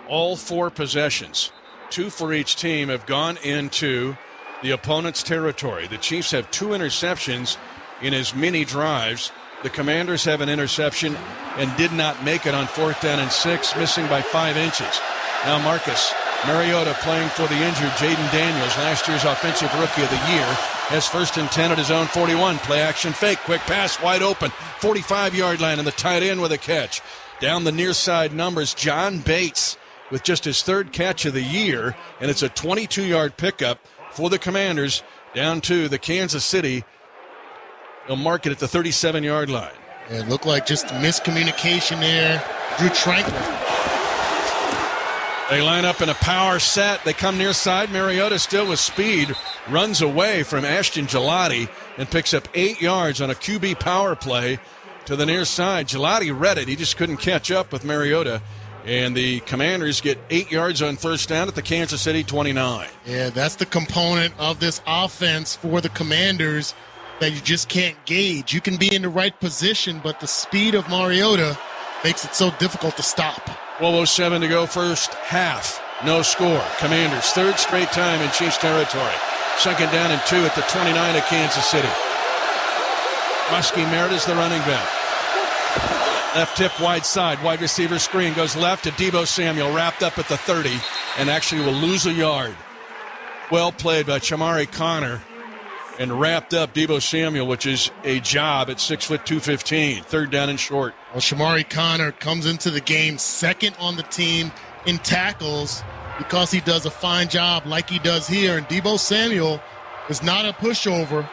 All 4 possessions, 2 for each team, have gone into the opponent's territory. The Chiefs have 2 interceptions in as many drives. The Commanders have an interception and did not make it on 4th down and 6, missing by 5 inches. Now Marcus Mariota, playing for the injured Jaden Daniels, last year's Offensive Rookie of the Year, has 1st and 10 at his own 41. Play action fake, quick pass, wide open, 45-yard line, and the tight end with a catch. Down the near side numbers, John Bates with just his 3rd catch of the year, and it's a 22-yard pickup for the Commanders down to the Kansas City. They'll mark it at the 37-yard line. It looked like just miscommunication there. Drew Tranquil. They line up in a power set. They come near side. Mariota still with speed. Runs away from Ashton Gelati and picks up 8 yards on a QB power play to the near side. Gelati read it. He just couldn't catch up with Mariota. And the Commanders get 8 yards on 1st down at the Kansas City 29. Yeah, that's the component of this offense for the Commanders that you just can't gauge. You can be in the right position, but the speed of Mariota makes it so difficult to stop. 12:07 to go first half. No score. Commanders, 3rd straight time in Chiefs territory. 2nd down and 2 at the 29 of Kansas City. Rusky Meredith's the running back. Left tip wide side. Wide receiver screen goes left to Deebo Samuel, wrapped up at the 30, and actually will lose a yard. Well played by Shamari Connor, and wrapped up Deebo Samuel, which is a job at 6', 215. 3rd down and short. Well, Shamari Connor comes into the game 2nd on the team in tackles because he does a fine job like he does here. And Deebo Samuel is not a pushover.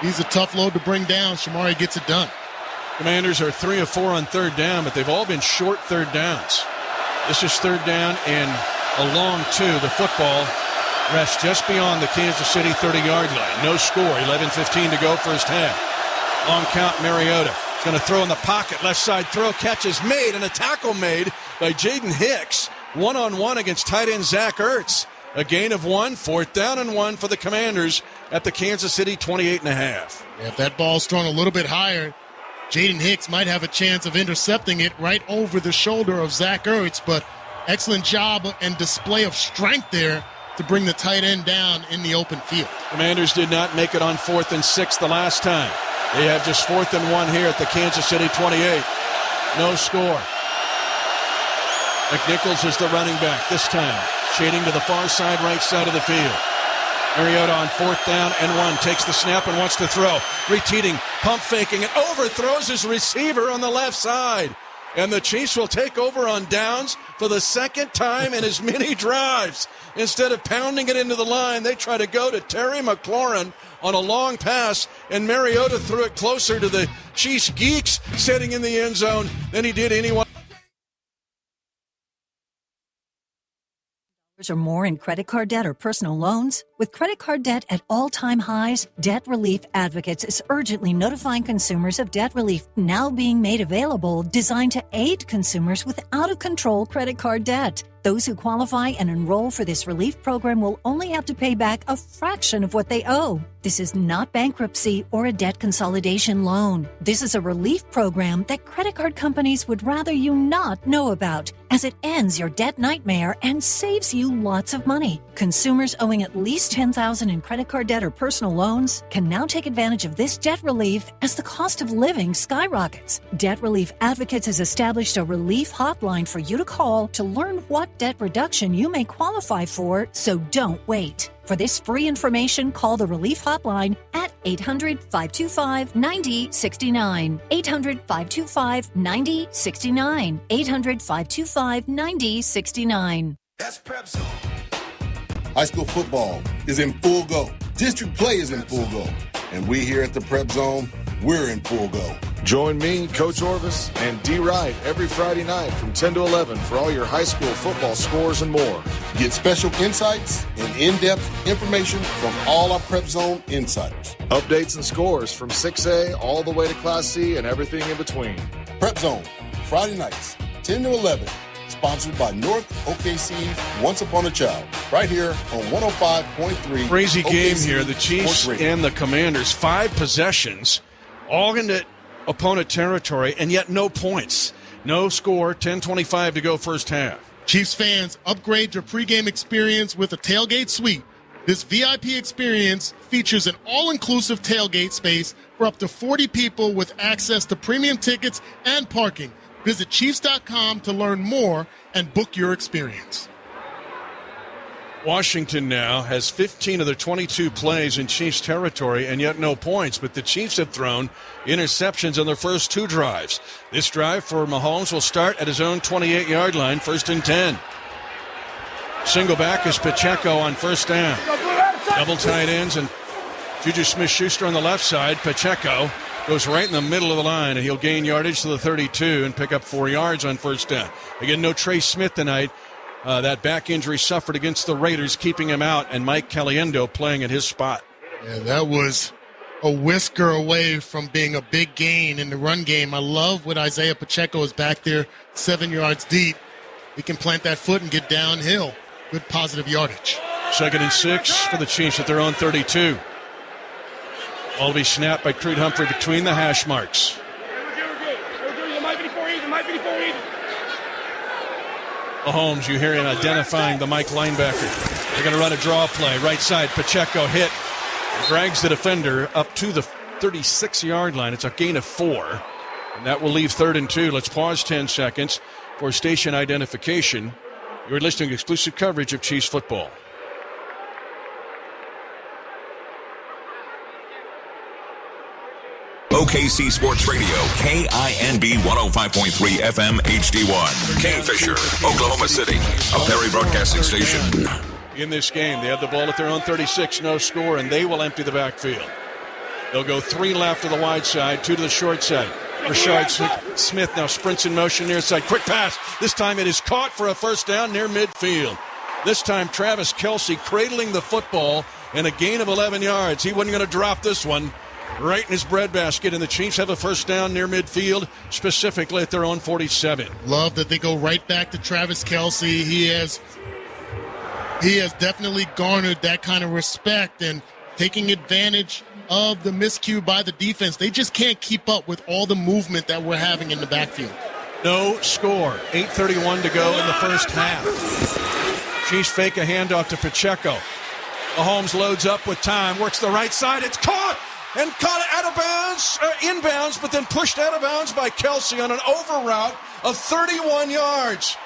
He's a tough load to bring down. Shamari gets it done. Commanders are 3 of 4 on 3rd down, but they've all been short 3rd downs. This is 3rd down and a long 2. The football rests just beyond the Kansas City 30-yard line. No score. 11:15 to go first half. Long count, Mariota. He's going to throw in the pocket. Left side throw. Catch is made, and a tackle made by Jaden Hicks. 1-on-1 against tight end Zach Ertz. A gain of 1. 4th down and 1 for the Commanders at the Kansas City 28.5. Yeah, if that ball's thrown a little bit higher, Jaden Hicks might have a chance of intercepting it right over the shoulder of Zach Ertz, but excellent job and display of strength there to bring the tight end down in the open field. Commanders did not make it on 4th and 6 the last time. They have just 4th and 1 here at the Kansas City 28. No score. McNichols is the running back this time, shading to the far side, right side of the field. Mariota on 4th down and 1, takes the snap and wants to throw. Reteating, pump faking, and overthrows his receiver on the left side. And the Chiefs will take over on downs for the 2nd time in as many drives. Instead of pounding it into the line, they try to go to Terry McLaurin on a long pass, and Mariota threw it closer to the Chiefs geeks sitting in the end zone than he did anyone. Or more in credit card debt or personal loans? With credit card debt at all-time highs, Debt Relief Advocates is urgently notifying consumers of debt relief now being made available, designed to aid consumers with out-of-control credit card debt. Those who qualify and enroll for this relief program will only have to pay back a fraction of what they owe. This is not bankruptcy or a debt consolidation loan. This is a relief program that credit card companies would rather you not know about, as it ends your debt nightmare and saves you lots of money. Consumers owing at least $10,000 in credit card debt or personal loans can now take advantage of this debt relief as the cost of living skyrockets. Debt Relief Advocates has established a relief hotline for you to call to learn what debt reduction you may qualify for, so don't wait. For this free information, call the Relief Hotline at 800-525-9069. 800-525-9069. 800-525-9069. That's Prep Zone. High school football is in full go. District play is in full go. And we here at the Prep Zone, we're in full go. Join me, Coach Orvis, and D. Wright every Friday night from 10 to 11 for all your high school football scores and more. Get special insights and in-depth information from all our Prep Zone insiders. Updates and scores from 6A all the way to Class C and everything in between. Prep Zone, Friday nights, 10 to 11. It's Sponsored by North OKC Once Upon a Child. Right here on 105.3. Crazy game OKC here. The Chiefs and the Commanders. 5 possessions, all into opponent territory, and yet no points. No score, 10:25 to go first half. Chiefs fans, upgrade your pregame experience with a tailgate suite. This VIP experience features an all-inclusive tailgate space for up to 40 people with access to premium tickets and parking. Visit Chiefs.com to learn more and book your experience. Washington now has 15 of their 22 plays in Chiefs territory and yet no points, but the Chiefs have thrown interceptions on their first 2 drives. This drive for Mahomes will start at his own 28-yard line, 1st and 10. Single back is Pacheco on first down. Double tight ends and Juju Smith-Schuster on the left side. Pacheco goes right in the middle of the line, and he'll gain yardage to the 32 and pick up 4 yards on first down. Again, no Trey Smith tonight. That back injury suffered against the Raiders, keeping him out, and Mike Caliendo playing at his spot. Yeah, that was a whisker away from being a big gain in the run game. I love what Isaiah Pacheco is back there, 7 yards deep. He can plant that foot and get downhill. Good positive yardage. 2nd and 6 for the Chiefs at their own 32. Ball will be snapped by Creed Humphrey between the hash marks. Mahomes, you hear him identifying the Mike linebacker. They're going to run a draw play. Right side, Pacheco hit. Drags the defender up to the 36-yard line. It's a gain of 4. And that will leave 3rd and 2. Let's pause 10 seconds for station identification. You're listening to exclusive coverage of Chiefs football. OKC Sports Radio, KINB 105.3 FM HD1. Kingfisher, Oklahoma City, a Perry Broadcasting Station. In this game, they have the ball at their own 36, no score, and they will empty the backfield. They'll go 3 left to the wide side, 2 to the short side. Rashard Smith now sprints in motion near side. Quick pass. This time it is caught for a first down near midfield. This time Travis Kelce cradling the football and a gain of 11 yards. He wasn't going to drop this one. Right in his breadbasket, and the Chiefs have a first down near midfield, specifically at their own 47. Love that they go right back to Travis Kelce. He has definitely garnered that kind of respect and taking advantage of the miscue by the defense. They just can't keep up with all the movement that we're having in the backfield. No score. 8:31 to go in the first half. Chiefs fake a handoff to Pacheco. Mahomes loads up with time, works the right side. It's caught! And caught out of bounds, inbounds, but then pushed out of bounds by Kelce on an over route of 31 yards.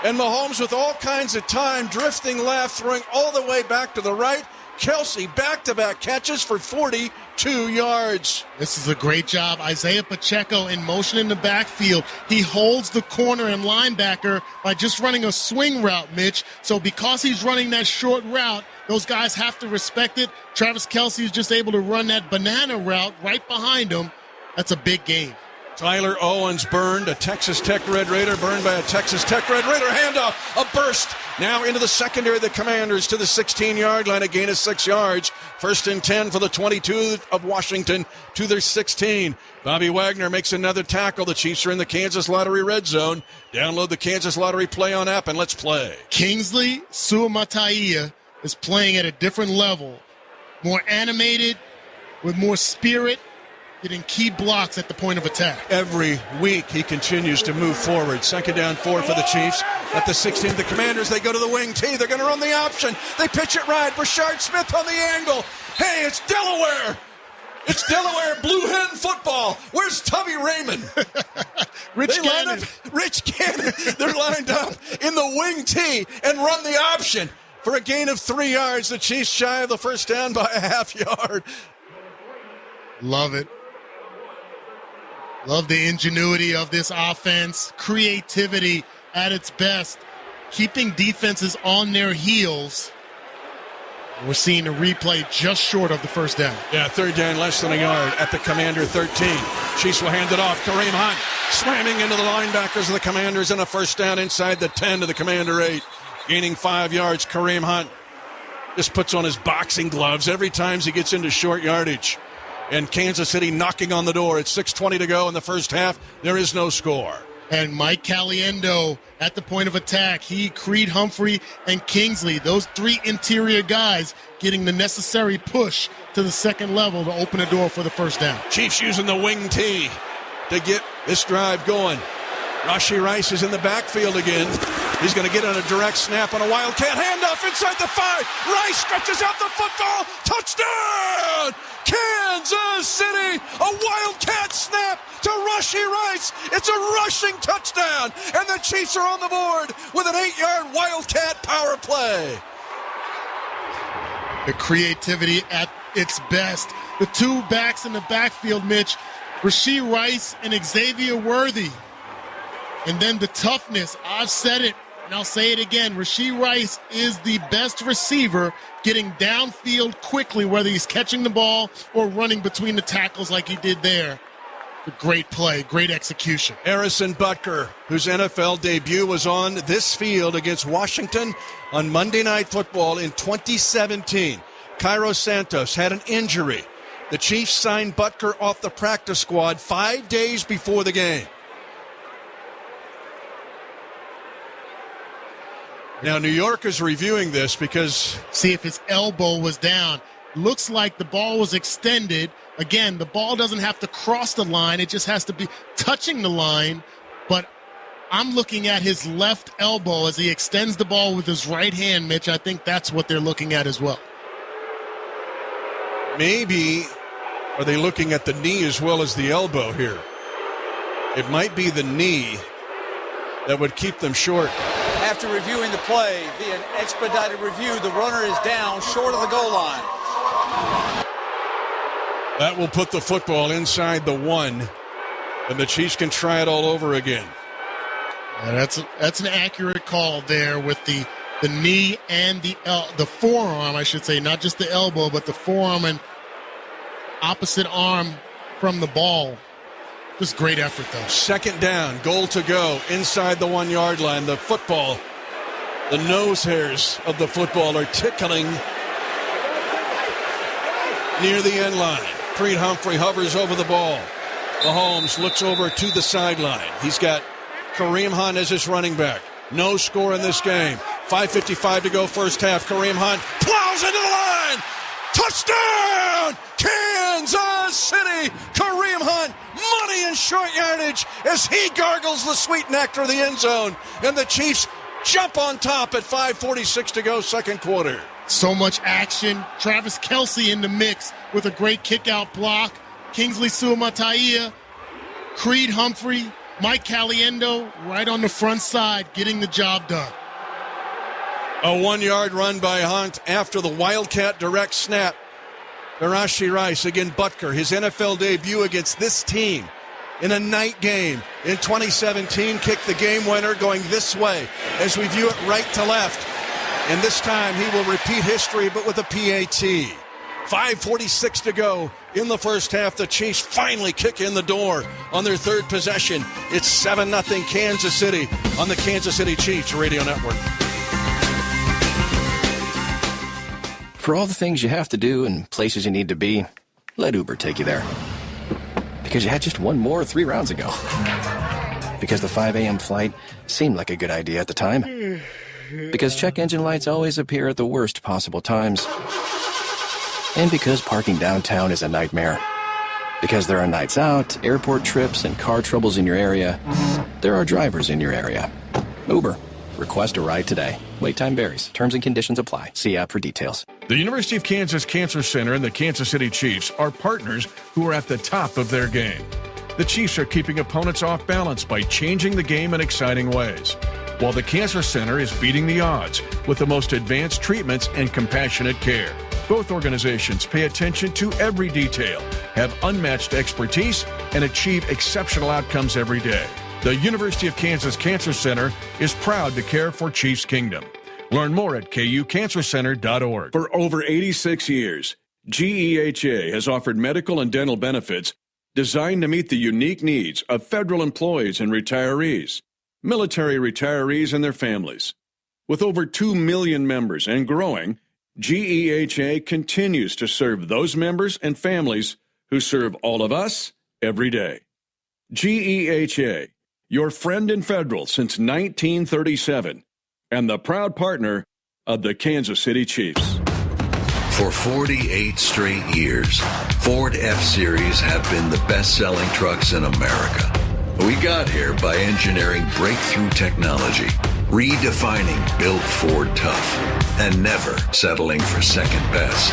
And Mahomes with all kinds of time, drifting left, throwing all the way back to the right. Kelce back-to-back catches for 42 yards. This is a great job. Isaiah Pacheco in motion in the backfield. He holds the corner and linebacker by just running a swing route, Mitch. So because he's running that short route, those guys have to respect it. Travis Kelce is just able to run that banana route right behind him. That's a big game. Tyler Owens burned, a Texas Tech Red Raider burned by a Texas Tech Red Raider. Handoff, a burst. Now into the secondary of the Commanders to the 16-yard line, a gain of 6 yards. 1st and 10 for the 22 of Washington to their 16. Bobby Wagner makes another tackle. The Chiefs are in the Kansas Lottery red zone. Download the Kansas Lottery Play On app and let's play. Kingsley Suamataia is playing at a different level. More animated, with more spirit, getting key blocks at the point of attack. Every week he continues to move forward. 2nd down 4 for the Chiefs at the 16. The Commanders, they go to the wing T. They're going to run the option. They pitch it right. Rashard Smith on the angle. Hey, it's Delaware. It's Delaware Blue Hen football. Where's Tubby Raymond? Rich Gannon. Rich Gannon. They're lined up in the wing T and run the option for a gain of 3 yards. The Chiefs shy of the first down by a half yard. Love it. Love the ingenuity of this offense. Creativity at its best. Keeping defenses on their heels. We're seeing a replay just short of the first down. Yeah, 3rd down, less than a yard at the Commander 13. Chiefs will hand it off. Kareem Hunt slamming into the linebackers of the Commanders and a first down inside the 10 to the Commander 8. Gaining 5 yards. Kareem Hunt just puts on his boxing gloves every time he gets into short yardage. And Kansas City knocking on the door. It's 6:20 to go in the first half. There is no score. And Mike Caliendo at the point of attack. He, Creed Humphrey, and Kingsley, those three interior guys getting the necessary push to the second level to open the door for the first down. Chiefs using the wing T to get this drive going. Rashee Rice is in the backfield again. He's going to get on a direct snap on a Wildcat handoff inside the 5. Rice stretches out the football. Touchdown! Kansas City! A Wildcat snap to Rashee Rice. It's a rushing touchdown. And the Chiefs are on the board with an 8-yard Wildcat power play. The creativity at its best. The two backs in the backfield, Mitch, Rashee Rice and Xavier Worthy. And then the toughness. I've said it, and I'll say it again. Rashee Rice is the best receiver getting downfield quickly, whether he's catching the ball or running between the tackles like he did there. A great play, great execution. Harrison Butker, whose NFL debut was on this field against Washington on Monday Night Football in 2017. Cairo Santos had an injury. The Chiefs signed Butker off the practice squad 5 days before the game. Now, New York is reviewing this because... See if his elbow was down. Looks like the ball was extended. Again, the ball doesn't have to cross the line. It just has to be touching the line. But I'm looking at his left elbow as he extends the ball with his right hand, Mitch. I think that's what they're looking at as well. Maybe are they looking at the knee as well as the elbow here? It might be the knee that would keep them short. After reviewing the play via an expedited review, the runner is down short of the goal line. That will put the football inside the 1, and the Chiefs can try it all over again. And that's an accurate call there with the knee and the forearm, I should say, not just the elbow, but the forearm and opposite arm from the ball. Just great effort, though. Second down, goal to go, inside the 1 yard line. The football, the nose hairs of the football are tickling near the end line. Creed Humphrey hovers over the ball. Mahomes looks over to the sideline. He's got Kareem Hunt as his running back. No score in this game. 5:55 to go first half. Kareem Hunt plows into the line. Touchdown! Kansas City! Kareem Hunt, money in short yardage as he gargles the sweet nectar of the end zone. And the Chiefs jump on top at 5:46 to go second quarter. So much action. Travis Kelce in the mix with a great kick-out block. Kingsley Suamataia, Creed Humphrey, Mike Caliendo right on the front side getting the job done. A 1 yard run by Hunt after the Wildcat direct snap. Rashee Rice, again Butker, his NFL debut against this team in a night game in 2017, kicked the game winner going this way as we view it right to left. And this time he will repeat history, but with a PAT. 5:46 to go in the first half. The Chiefs finally kick in the door on their third possession. It's 7-0 Kansas City on the Kansas City Chiefs Radio Network. For all the things you have to do and places you need to be, let Uber take you there. Because you had just one more 3 rounds ago. Because the 5 a.m. flight seemed like a good idea at the time. Because check engine lights always appear at the worst possible times. And because parking downtown is a nightmare. Because there are nights out, airport trips, and car troubles in your area, there are drivers in your area. Uber. Request a ride today. Wait time varies. Terms and conditions apply. See app for details. The University of Kansas Cancer Center and the Kansas City Chiefs are partners who are at the top of their game. The Chiefs are keeping opponents off balance by changing the game in exciting ways, while the Cancer Center is beating the odds with the most advanced treatments and compassionate care. Both organizations pay attention to every detail, have unmatched expertise, and achieve exceptional outcomes every day. The University of Kansas Cancer Center is proud to care for Chiefs Kingdom. Learn more at kucancercenter.org. For over 86 years, GEHA has offered medical and dental benefits designed to meet the unique needs of federal employees and retirees, military retirees and their families. With over 2 million members and growing, GEHA continues to serve those members and families who serve all of us every day. GEHA your friend in Federal since 1937, and the proud partner of the Kansas City Chiefs. For 48 straight years, Ford F-Series have been the best-selling trucks in America. We got here by engineering breakthrough technology, redefining built Ford tough, and never settling for second best.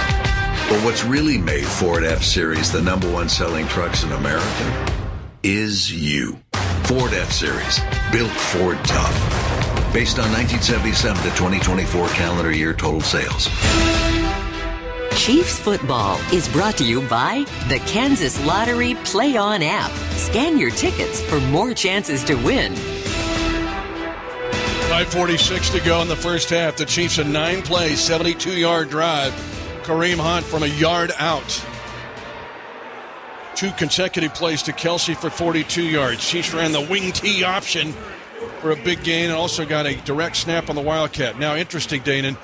But what's really made Ford F-Series the number one selling trucks in America is you. Ford F-Series, built Ford tough. Based on 1977 to 2024 calendar year total sales. Chiefs football is brought to you by the Kansas Lottery Play On app. Scan your tickets for more chances to win. 5:46 to go in the first half. The Chiefs a 9-play, 72-yard drive. Kareem Hunt from a yard out. 2 consecutive plays to Kelsey for 42 yards. Chiefs ran the wing T option for a big gain and also got a direct snap on the Wildcat. Now, interesting, Danon,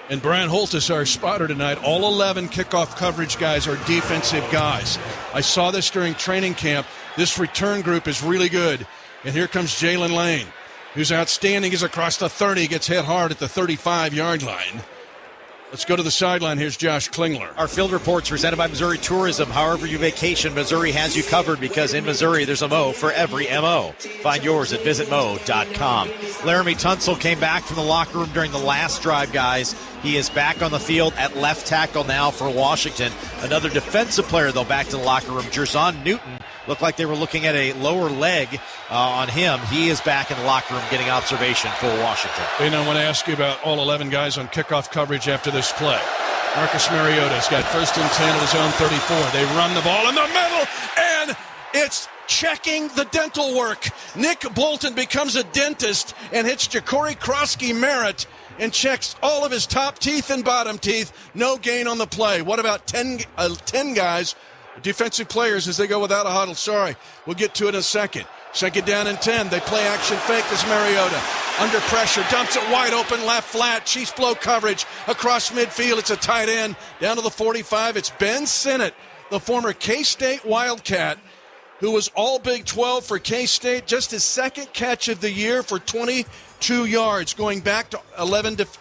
and Brian Holt is our spotter tonight. All 11 kickoff coverage guys are defensive guys. I saw this during training camp. This return group is really good. And here comes Jalen Lane, who's outstanding. He's across the 30, gets hit hard at the 35-yard line. Let's go to the sideline. Here's Josh Klingler. Our field reports presented by Missouri Tourism. However you vacation, Missouri has you covered because in Missouri there's a Mo for every MO. Find yours at visitmo.com. Laramie Tunsil came back from the locker room during the last drive, guys. He is back on the field at left tackle now for Washington. Another defensive player, though, back to the locker room. Jerzon Newton looked like they were looking at a lower leg on him. He is back in the locker room getting observation for Washington. And I want to ask you about all 11 guys on kickoff coverage after this play. Marcus Mariota's got 1st and 10 at his own 34. They run the ball in the middle, and it's checking the dental work. Nick Bolton becomes a dentist and hits Ja'Cory Krosky-Merritt and checks all of his top teeth and bottom teeth. No gain on the play. What about 10 guys, defensive players, as they go without a huddle? Sorry, we'll get to it in a second. 2nd down and 10. They play action fake as Mariota. Under pressure, dumps it wide open, left flat. Chiefs blow coverage across midfield. It's a tight end. Down to the 45. It's Ben Sinnott, the former K-State Wildcat, who was all Big 12 for K-State. Just his 2nd catch of the year for 22 yards, going back to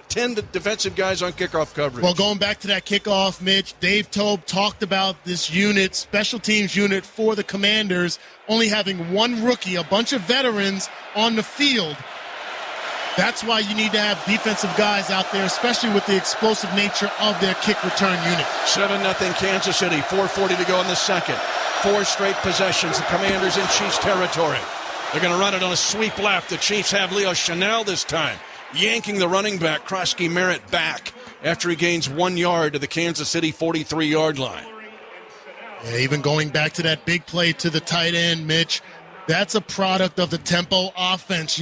10 defensive guys on kickoff coverage. Well, going back to that kickoff, Mitch, Dave Tobe talked about this unit, special teams unit for the Commanders, only having one rookie, a bunch of veterans on the field. That's why you need to have defensive guys out there, especially with the explosive nature of their kick return unit. 7-0 Kansas City, 4:40 to go in the second. 4 straight possessions, the Commanders in Chiefs territory. They're going to run it on a sweep left. The Chiefs have Leo Chanel this time, yanking the running back, Krosky-Merritt, back after he gains 1 yard to the Kansas City 43-yard line. Yeah, even going back to that big play to the tight end, Mitch, that's a product of the tempo offense.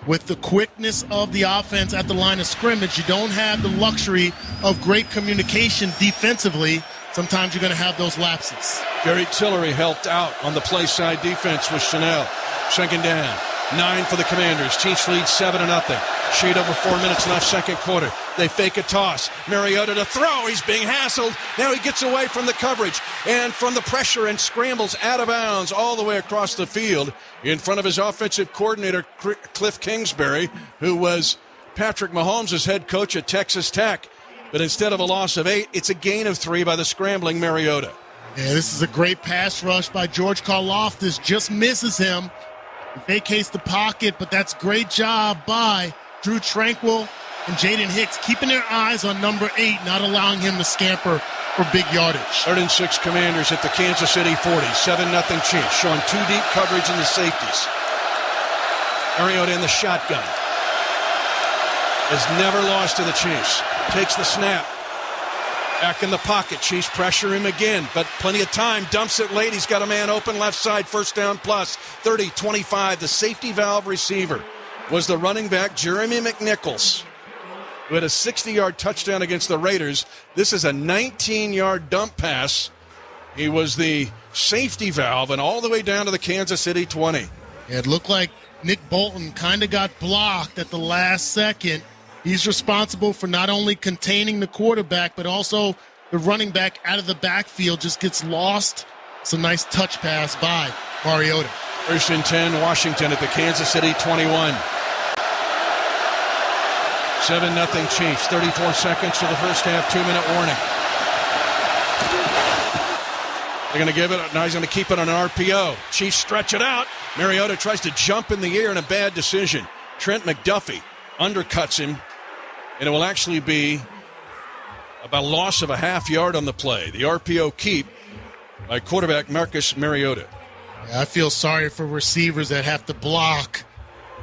With the quickness of the offense at the line of scrimmage, you don't have the luxury of great communication defensively. Sometimes you're going to have those lapses. Gary Tillery helped out on the play side defense with Chanel. 2nd down, 9 for the Commanders. Chiefs lead 7-0. Shade over 4 minutes left, second quarter. They fake a toss. Mariota to throw. He's being hassled. Now he gets away from the coverage and from the pressure and scrambles out of bounds all the way across the field in front of his offensive coordinator, Cliff Kingsbury, who was Patrick Mahomes' head coach at Texas Tech. But instead of a loss of 8, it's a gain of 3 by the scrambling Mariota. Yeah, this is a great pass rush by George Karlaftis. Just misses him. Vacates the pocket, but that's great job by Drew Tranquil and Jaden Hicks, keeping their eyes on number 8, not allowing him to scamper for big yardage. 3rd and 6 Commanders at the Kansas City 40. 7-0 Chiefs, showing 2 deep coverage in the safeties. Mariota in the shotgun. Has never lost to the Chiefs. Takes the snap. Back in the pocket. Chiefs pressure him again, but plenty of time. Dumps it late. He's got a man open left side. 1st down plus. 30-25. The safety valve receiver was the running back, Jeremy McNichols, who had a 60-yard touchdown against the Raiders. This is a 19-yard dump pass. He was the safety valve and all the way down to the Kansas City 20. It looked like Nick Bolton kind of got blocked at the last second. He's responsible for not only containing the quarterback, but also the running back out of the backfield just gets lost It's a nice touch pass by Mariota. 1st and 10, Washington at the Kansas City 21. 7-0 Chiefs. 34 seconds to the first half. 2-minute warning. They're going to give it. Now he's going to keep it on an RPO. Chiefs stretch it out. Mariota tries to jump in the air in a bad decision. Trent McDuffie undercuts him, and it will actually be about a loss of a half yard on the play. The RPO keep by quarterback Marcus Mariota. Yeah, I feel sorry for receivers that have to block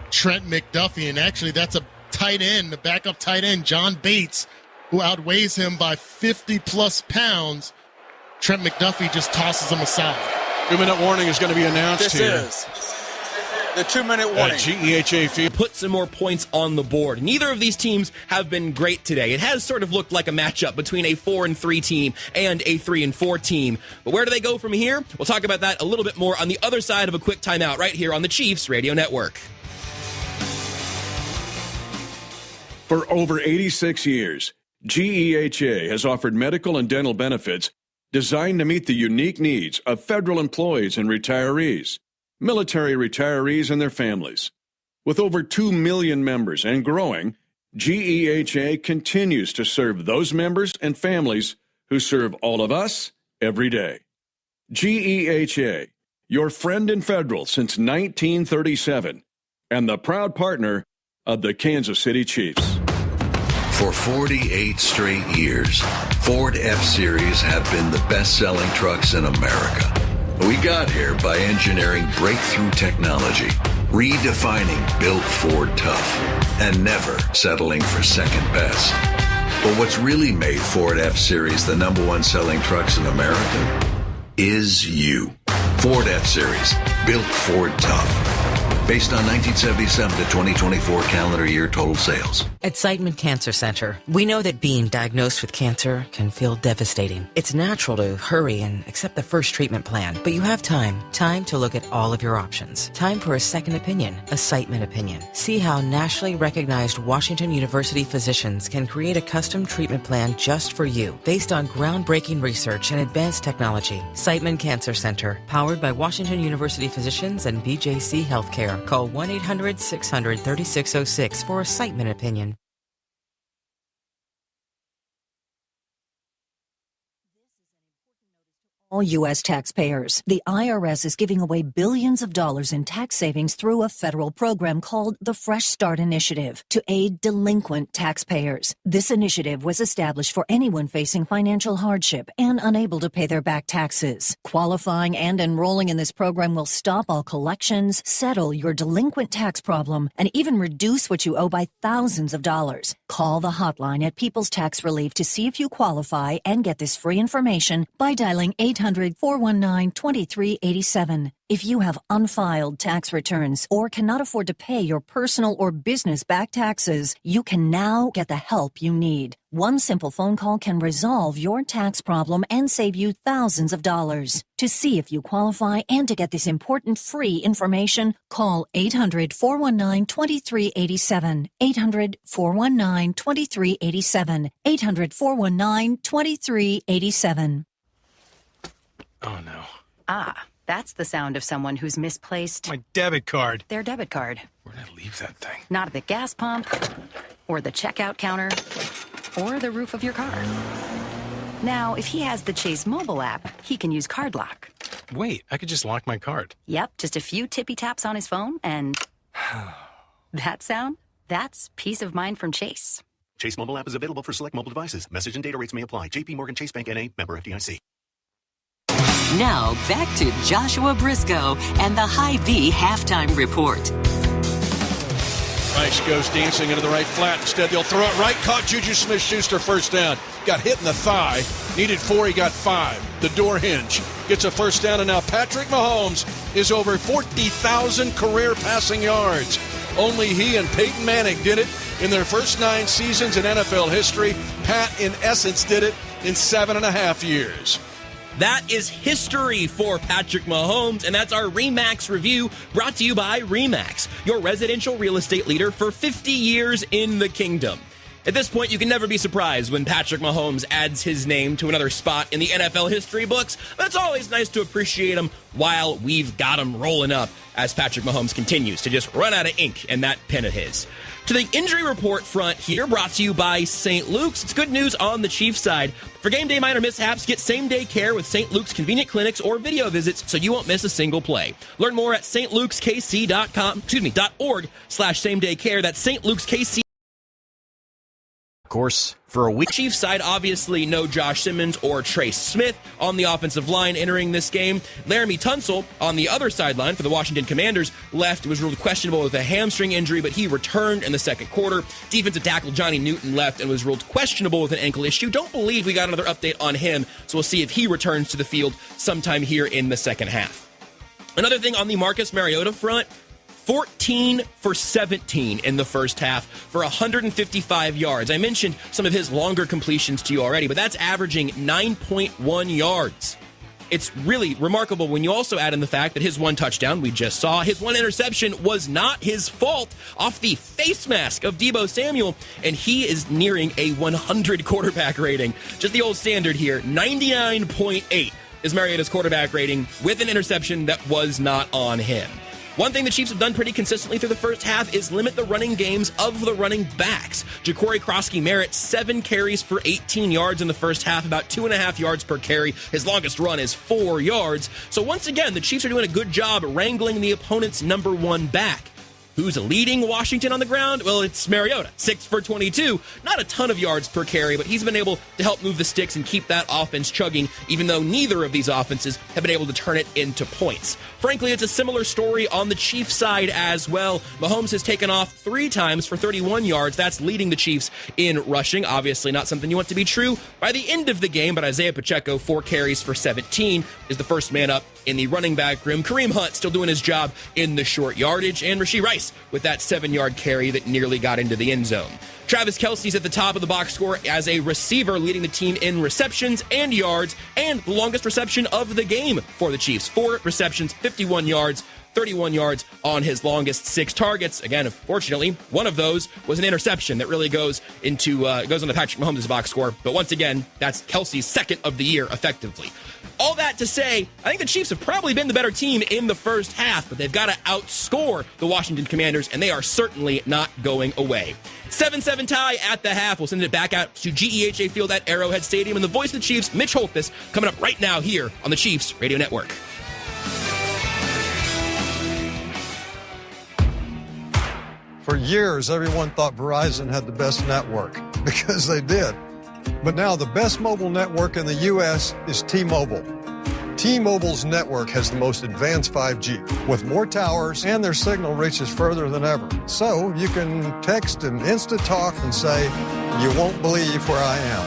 Trent McDuffie, and actually that's a tight end, the backup tight end, John Bates, who outweighs him by 50-plus pounds. Trent McDuffie just tosses him aside. 2-minute warning is going to be announced here. This is the 2-minute warning. GEHA field. Put some more points on the board. Neither of these teams have been great today. It has sort of looked like a matchup between a 4-3 team and a 3-4 team. But where do they go from here? We'll talk about that a little bit more on the other side of a quick timeout right here on the Chiefs Radio Network. For over 86 years, GEHA has offered medical and dental benefits designed to meet the unique needs of federal employees and retirees, military retirees and their families. With over 2 million members and growing, GEHA continues to serve those members and families who serve all of us every day. GEHA, your friend in federal since 1937, and the proud partner of the Kansas City Chiefs. For 48 straight years, Ford F-Series have been the best-selling trucks in America. We got here by engineering breakthrough technology, redefining Built Ford Tough, and never settling for second best. But what's really made Ford F-Series the #1 selling trucks in America is you. Ford F-Series, Built Ford Tough. Based on 1977 to 2024 calendar year total sales. At Sightman Cancer Center, we know that being diagnosed with cancer can feel devastating. It's natural to hurry and accept the first treatment plan, but you have time to look at all of your options. Time for a second opinion, a Sightman opinion. See how nationally recognized Washington University physicians can create a custom treatment plan just for you, based on groundbreaking research and advanced technology. Sightman Cancer Center, powered by Washington University physicians and BJC Healthcare. Call 1-800-600-3606 for a Sightman opinion. All U.S. taxpayers. The IRS is giving away billions of dollars in tax savings through a federal program called the Fresh Start Initiative to aid delinquent taxpayers. This initiative was established for anyone facing financial hardship and unable to pay their back taxes. Qualifying and enrolling in this program will stop all collections, settle your delinquent tax problem, and even reduce what you owe by thousands of dollars. Call the hotline at People's Tax Relief to see if you qualify and get this free information by dialing 800-419-2387. If you have unfiled tax returns or cannot afford to pay your personal or business back taxes, you can now get the help you need. One simple phone call can resolve your tax problem and save you thousands of dollars. To see if you qualify and to get this important free information, call 800-419-2387. 800-419-2387. 800-419-2387. Oh, no. Ah, that's the sound of someone who's misplaced My debit card. their debit card. Where'd I leave that thing? Not at the gas pump, or the checkout counter, or the roof of your car. Now, if he has the Chase mobile app, he can use Card Lock. Wait, I could just lock my card. Yep, just a few tippy taps on his phone, and that sound? That's peace of mind from Chase. Chase mobile app is available for select mobile devices. Message and data rates may apply. J.P. Morgan Chase Bank N.A. member FDIC. Now, back to Joshua Briscoe and the Hy-Vee halftime report. Rice goes dancing into the right flat. Instead, they'll throw it right. Caught Juju Smith-Schuster first down. Got hit in the thigh. Needed 4, he got 5. The door hinge. Gets a first down, and now Patrick Mahomes is over 40,000 career passing yards. Only he and Peyton Manning did it in their first 9 seasons in NFL history. Pat, in essence, did it in 7.5 years. That is history for Patrick Mahomes, and that's our RE/MAX review brought to you by RE/MAX, your residential real estate leader for 50 years in the kingdom. At this point, you can never be surprised when Patrick Mahomes adds his name to another spot in the NFL history books, but it's always nice to appreciate him while we've got him rolling up as Patrick Mahomes continues to just run out of ink in that pen of his. To the injury report front here, brought to you by St. Luke's. It's good news on the Chiefs side. For game day minor mishaps, get same-day care with St. Luke's convenient clinics or video visits so you won't miss a single play. Learn more at stlukeskc.org/same-day care. That's St. Luke's KC. Of course, for a week. Chiefs side, obviously no Josh Simmons or Trace Smith on the offensive line entering this game. Laramie Tunsil on the other sideline for the Washington Commanders left. Was ruled questionable with a hamstring injury, but he returned in the second quarter. Defensive tackle Johnny Newton left and was ruled questionable with an ankle issue. Don't believe we got another update on him, so we'll see if he returns to the field sometime here in the second half. Another thing on the Marcus Mariota front, 14 for 17 in the first half for 155 yards. I mentioned some of his longer completions to you already, but that's averaging 9.1 yards. It's really remarkable when you also add in the fact that his one touchdown we just saw, his one interception was not his fault off the face mask of Deebo Samuel, and he is nearing a 100 quarterback rating. Just the old standard here, 99.8 is Mariota's quarterback rating with an interception that was not on him. One thing the Chiefs have done pretty consistently through the first half is limit the running games of the running backs. Ja'Cory Krosky-Merritt, 7 carries for 18 yards in the first half, about 2.5 yards per carry. His longest run is 4 yards. So once again, the Chiefs are doing a good job wrangling the opponent's number one back. Who's leading Washington on the ground? Well, it's Mariota, 6 for 22. Not a ton of yards per carry, but he's been able to help move the sticks and keep that offense chugging, even though neither of these offenses have been able to turn it into points. Frankly, it's a similar story on the Chiefs side as well. Mahomes has taken off 3 times for 31 yards. That's leading the Chiefs in rushing. Obviously not something you want to be true by the end of the game, but Isaiah Pacheco, 4 carries for 17, is the first man up in the running back room. Kareem Hunt still doing his job in the short yardage, and Rashee Rice with that 7-yard carry that nearly got into the end zone. Travis Kelce's at the top of the box score as a receiver, leading the team in receptions and yards, and the longest reception of the game for the Chiefs. 4 receptions, 51 yards, 31 yards on his longest 6 targets. Again, unfortunately, one of those was an interception that really goes on the Patrick Mahomes' box score. But once again, that's Kelce's second of the year effectively. All that to say, I think the Chiefs have probably been the better team in the first half, but they've got to outscore the Washington Commanders, and they are certainly not going away. 7-7 tie at the half. We'll send it back out to GEHA Field at Arrowhead Stadium, and the voice of the Chiefs, Mitch Holthus, coming up right now here on the Chiefs Radio Network. For years, everyone thought Verizon had the best network, because they did. But now the best mobile network in the U.S. is T-Mobile. T-Mobile's network has the most advanced 5G, with more towers, and their signal reaches further than ever. So you can text and instant talk and say, "You won't believe where I am."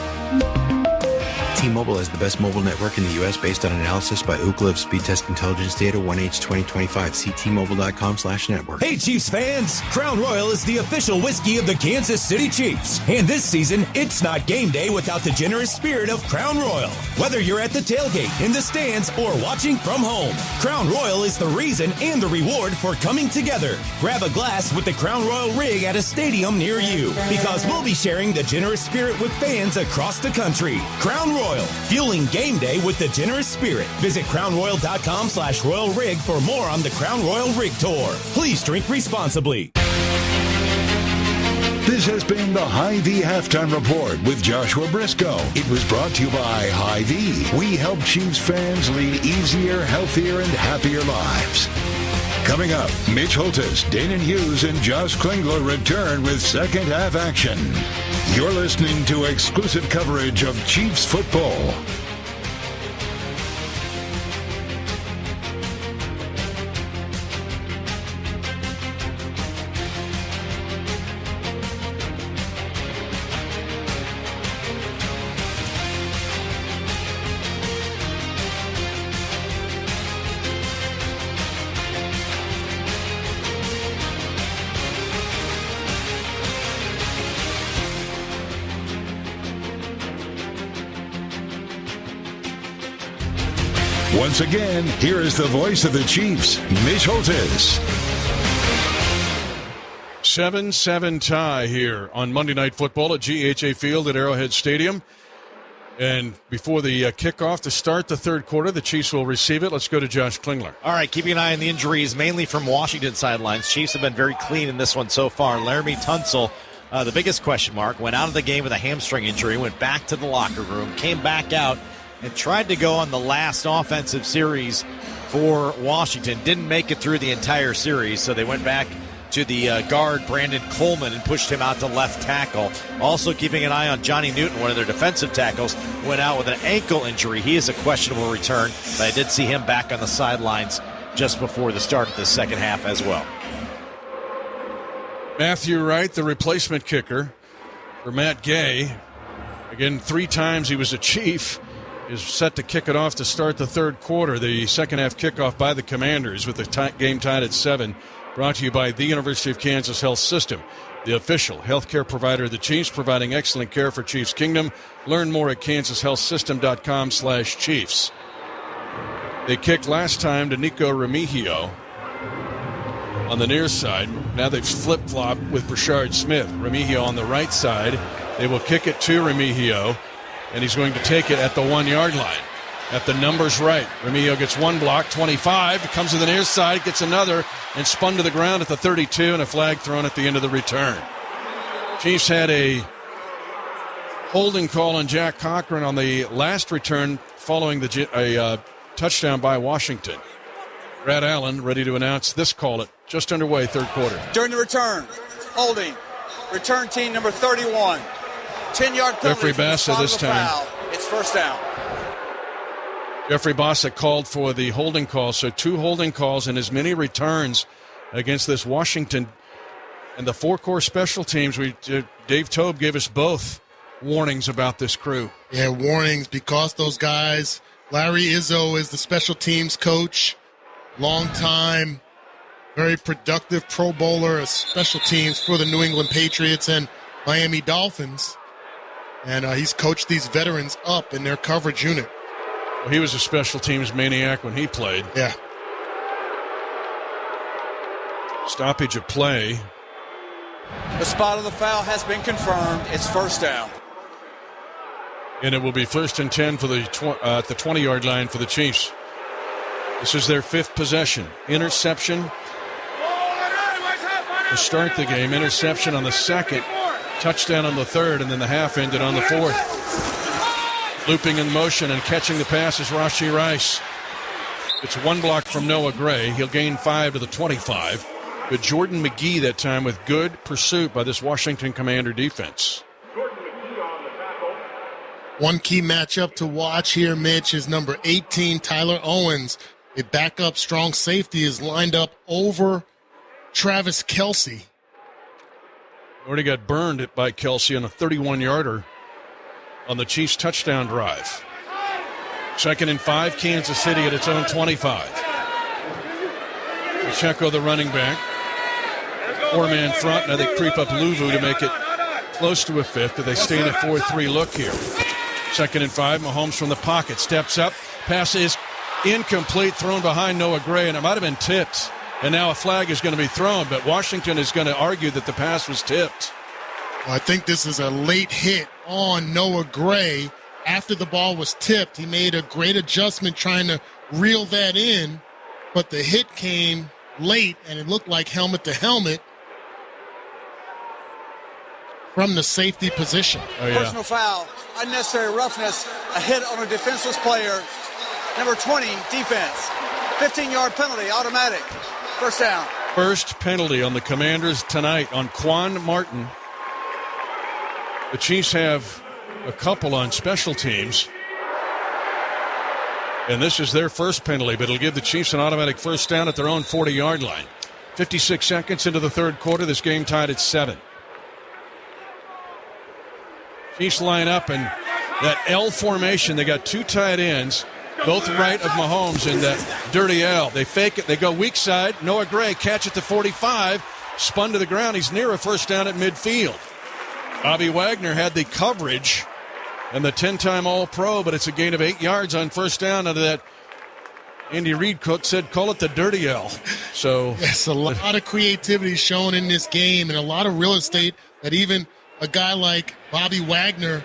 T-Mobile is the best mobile network in the U.S. based on analysis by Ookla of Speed Test Intelligence Data 1H 2025. See T-Mobile.com/network. Hey, Chiefs fans! Crown Royal is the official whiskey of the Kansas City Chiefs. And this season, it's not game day without the generous spirit of Crown Royal. Whether you're at the tailgate, in the stands, or watching from home, Crown Royal is the reason and the reward for coming together. Grab a glass with the Crown Royal rig at a stadium near you, because we'll be sharing the generous spirit with fans across the country. Crown Royal, fueling game day with the generous spirit. Visit crownroyal.com/royal rig for more on the Crown Royal Rig Tour. Please drink responsibly. This has been the Hy-Vee Halftime Report with Joshua Briscoe. It was brought to you by Hy-Vee. We help Chiefs fans lead easier, healthier, and happier lives. Coming up, Mitch Holthus, Danon Hughes, and Josh Klingler return with second half action. You're listening to exclusive coverage of Chiefs football. Once again, here is the voice of the Chiefs, Mitch Holthus. 7-7 tie here on Monday Night Football at GHA Field at Arrowhead Stadium. And before the kickoff to start the third quarter, the Chiefs will receive it. Let's go to Josh Klingler. All right, keeping an eye on the injuries, mainly from Washington sidelines. Chiefs have been very clean in this one so far. Laramie Tunsil, the biggest question mark, went out of the game with a hamstring injury, went back to the locker room, came back out, and tried to go on the last offensive series for Washington. Didn't make it through the entire series, so they went back to the guard, Brandon Coleman, and pushed him out to left tackle. Also keeping an eye on Johnny Newton, one of their defensive tackles, went out with an ankle injury. He is a questionable return, but I did see him back on the sidelines just before the start of the second half as well. Matthew Wright, the replacement kicker for Matt Gay. Again, 3 times he was a Chief, is set to kick it off to start the third quarter. The second half kickoff by the Commanders with the game tied at 7. Brought to you by the University of Kansas Health System, the official healthcare provider of the Chiefs, providing excellent care for Chiefs Kingdom. Learn more at kansashealthsystem.com/Chiefs. They kicked last time to Nico Remigio on the near side. Now they've flip-flopped with Brashard Smith. Remigio on the right side. They will kick it to Remigio, and he's going to take it at the 1-yard line. At the numbers right. Remigio gets 1 block, 25, comes to the near side, gets another, and spun to the ground at the 32, and a flag thrown at the end of the return. Chiefs had a holding call on Jack Cochran on the last return following a touchdown by Washington. Brad Allen ready to announce this call at just underway, third quarter. During the return, holding, return team number 31. 10-yard penalty. Jeffrey Bassett this time. Foul. It's first down. Jeffrey Bassett called for the holding call, so 2 holding calls and as many returns against this Washington. And the 4-core special teams, Dave Tobe gave us both warnings about this crew. Yeah, warnings because those guys, Larry Izzo is the special teams coach, long time, very productive Pro Bowler of special teams for the New England Patriots and Miami Dolphins. And he's coached these veterans up in their coverage unit. Well, he was a special teams maniac when he played. Yeah. Stoppage of play. The spot of the foul has been confirmed. It's first down. And it will be 1st and 10 for the 20-yard line for the Chiefs. This is their 5th possession. Interception to start the game. Interception on the 2nd. Touchdown on the 3rd. And then the half ended on the 4th. Looping in motion and catching the pass is Rashee Rice. It's 1 block from Noah Gray. He'll gain 5 to the 25. But Jordan McGee that time with good pursuit by this Washington Commander defense. One key matchup to watch here, Mitch, is number 18, Tyler Owens. A backup strong safety is lined up over Travis Kelce. Already got burned by Kelce on a 31-yarder. On the Chiefs' touchdown drive. 2nd and 5, Kansas City at its own 25. Pacheco, the running back. 4-man front. Now they creep up Luvu to make it close to a 5th, but they stay in a 4-3 look here. 2nd and 5, Mahomes from the pocket. Steps up. Pass is incomplete, thrown behind Noah Gray, and it might have been tipped. And now a flag is going to be thrown, but Washington is going to argue that the pass was tipped. Well, I think this is a late hit on Noah Gray. After the ball was tipped, he made a great adjustment trying to reel that in, but the hit came late, and it looked like helmet to helmet from the safety position. Oh, yeah. Personal foul, unnecessary roughness, a hit on a defenseless player. Number 20, defense. 15-yard penalty, automatic. First down. First penalty on the Commanders tonight on Quan Martin. The Chiefs have a couple on special teams. And this is their first penalty, but it'll give the Chiefs an automatic first down at their own 40-yard line. 56 seconds into the third quarter, this game tied at 7. Chiefs line up, and that L formation, they got 2 tight ends, both right of Mahomes in that dirty L. They fake it, they go weak side. Noah Gray catch at the 45, spun to the ground. He's near a first down at midfield. Bobby Wagner had the coverage and the 10-time All-Pro, but it's a gain of 8 yards on first down out of that Andy Reid said, call it the dirty L. So yes, a lot of creativity shown in this game and a lot of real estate that even a guy like Bobby Wagner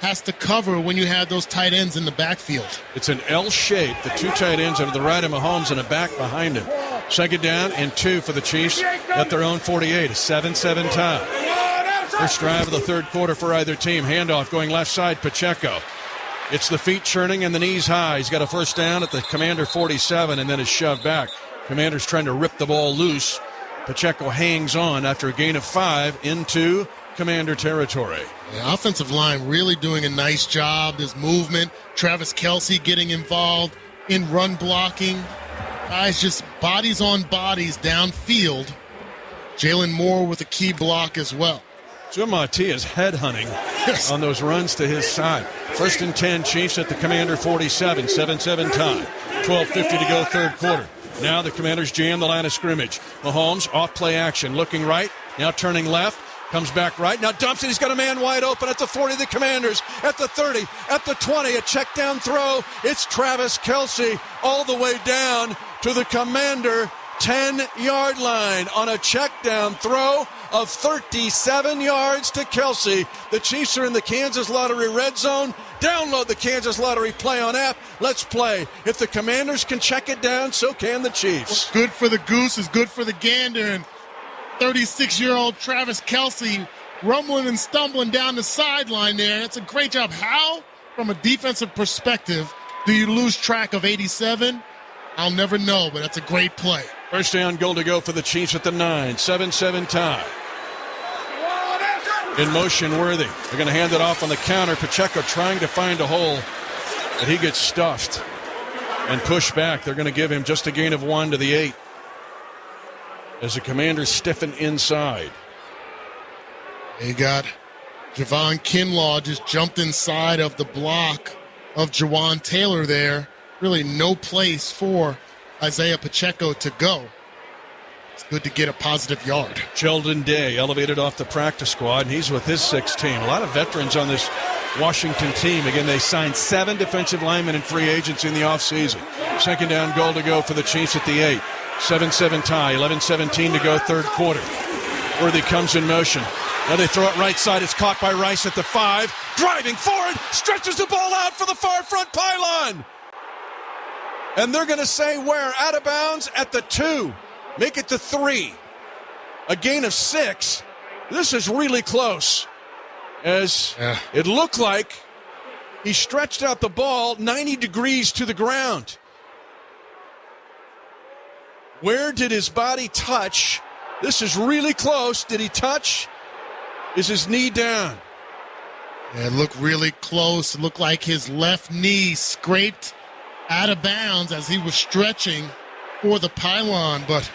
has to cover when you have those tight ends in the backfield. It's an L shape, the two tight ends over the right of Mahomes and a back behind him. Second down and 2 for the Chiefs at their own 48, a 7-7 tie. First drive of the third quarter for either team. Handoff going left side, Pacheco. It's the feet churning and the knees high. He's got a first down at the Commander 47 and then is shoved back. Commander's trying to rip the ball loose. Pacheco hangs on after a gain of 5 into Commander territory. The offensive line really doing a nice job. There's movement. Travis Kelce getting involved in run blocking. Guys, just bodies on bodies downfield. Jalen Moore with a key block as well. Joe Matias headhunting on those runs to his side. First and 10, Chiefs at the Commander 47, 7-7 tie. 12:50 to go, third quarter. Now the Commanders jam the line of scrimmage. Mahomes off play action, looking right, now turning left, comes back right, now dumps it. He's got a man wide open at the 40 of the Commanders, at the 30, at the 20, a check down throw. It's Travis Kelce all the way down to the Commander 10-yard line on a check down throw of 37 yards to Kelce. The Chiefs are in the Kansas Lottery red zone. Download the Kansas Lottery Play On app. Let's play. If the Commanders can check it down, so can the Chiefs. What's good for the goose is good for the gander. And 36-year-old Travis Kelce rumbling and stumbling down the sideline there. That's a great job. How, from a defensive perspective, do you lose track of 87? I'll never know, but that's a great play. First down, goal to go for the Chiefs at the 9, 7-7 tie. In motion, Worthy. They're going to hand it off on the counter. Pacheco trying to find a hole, but he gets stuffed and pushed back. They're going to give him just a gain of 1 to the 8 as the Commanders stiffen inside. They got Javon Kinlaw just jumped inside of the block of Jawan Taylor there. Really no place for Isaiah Pacheco to go. It's good to get a positive yard. Sheldon Day elevated off the practice squad, and he's with his 6th team. A lot of veterans on this Washington team. Again, they signed 7 defensive linemen and free agents in the offseason. Second down, goal to go for the Chiefs at the 8. 7-7 tie, 11-17 to go, third quarter. Worthy comes in motion. Now they throw it right side. It's caught by Rice at the 5. Driving forward, stretches the ball out for the far front pylon. And they're going to say where? Out of bounds at the 2. Make it the 3. A gain of 6. This is really close. As it looked like he stretched out the ball 90 degrees to the ground. Where did his body touch? This is really close. Did he touch? Is his knee down? Yeah, it looked really close. It looked like his left knee scraped out of bounds as he was stretching for the pylon, but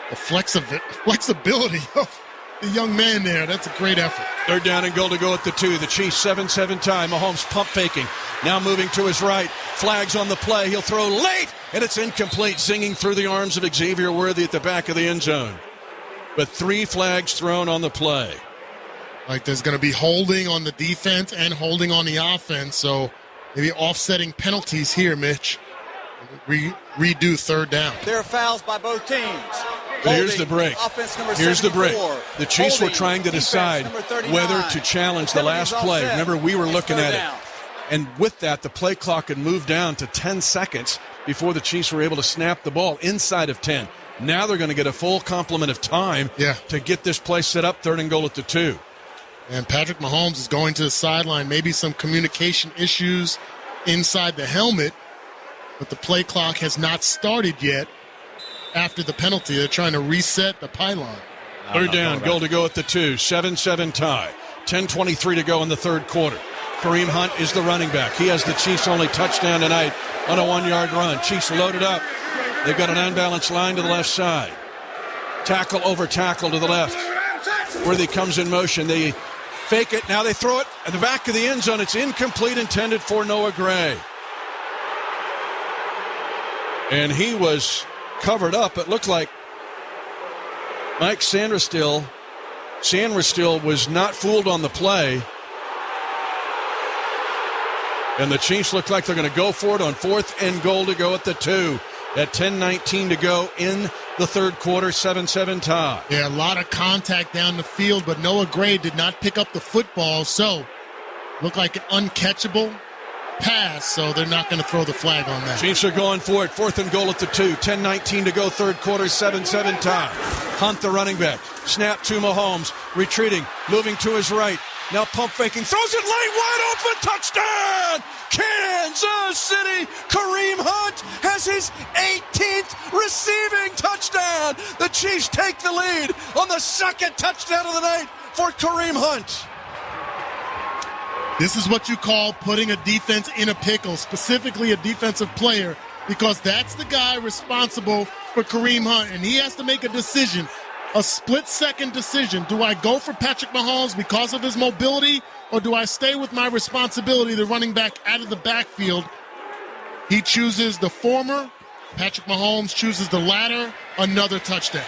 the flexibility of the young man there, that's a great effort. Third down and goal to go at the 2. The Chiefs 7-7 tie. Mahomes pump faking. Now moving to his right. Flags on the play. He'll throw late, and it's incomplete, zinging through the arms of Xavier Worthy at the back of the end zone. But 3 flags thrown on the play. Like there's going to be holding on the defense and holding on the offense, so maybe offsetting penalties here, Mitch. Redo third down. There are fouls by both teams. But here's the break. Here's the break. The Chiefs were trying to decide whether to challenge the last play. Remember, we were looking at it. And with that, the play clock had moved down to 10 seconds before the Chiefs were able to snap the ball inside of 10. Now they're going to get a full complement of time to get this play set up, third and goal at the 2. And Patrick Mahomes is going to the sideline. Maybe some communication issues inside the helmet, but the play clock has not started yet after the penalty. They're trying to reset the pylon. Third down, goal to go at the 2. 7-7 tie. 10:23 to go in the third quarter. Kareem Hunt is the running back. He has the Chiefs' only touchdown tonight on a 1-yard run. Chiefs loaded up. They've got an unbalanced line to the left side. Tackle over tackle to the left. Worthy comes in motion. They fake it. Now they throw it at the back of the end zone. It's incomplete, intended for Noah Gray. And he was covered up. It looked like Mike Sanderstill was not fooled on the play. And the Chiefs look like they're going to go for it on 4th and goal to go at the 2. at 10:19 to go in the third quarter, 7-7 tie. Yeah, a lot of contact down the field, but Noah Gray did not pick up the football, so looked like an uncatchable pass, so they're not going to throw the flag on that. Chiefs are going for it. 4th and goal at the 2. 10:19 to go, third quarter, 7-7 tie. Hunt, the running back. Snap to Mahomes. Retreating. Moving to his right. Now pump faking. Throws it late. Wide open. Touchdown! Kansas City. Kareem Hunt has his 18th receiving touchdown. The Chiefs take the lead on the second touchdown of the night for Kareem Hunt. This is what you call putting a defense in a pickle, specifically a defensive player, because that's the guy responsible for Kareem Hunt, and he has to make a decision, a split-second decision. Do I go for Patrick Mahomes because of his mobility, or do I stay with my responsibility, the running back out of the backfield? He chooses the former. Patrick Mahomes chooses the latter. Another touchdown.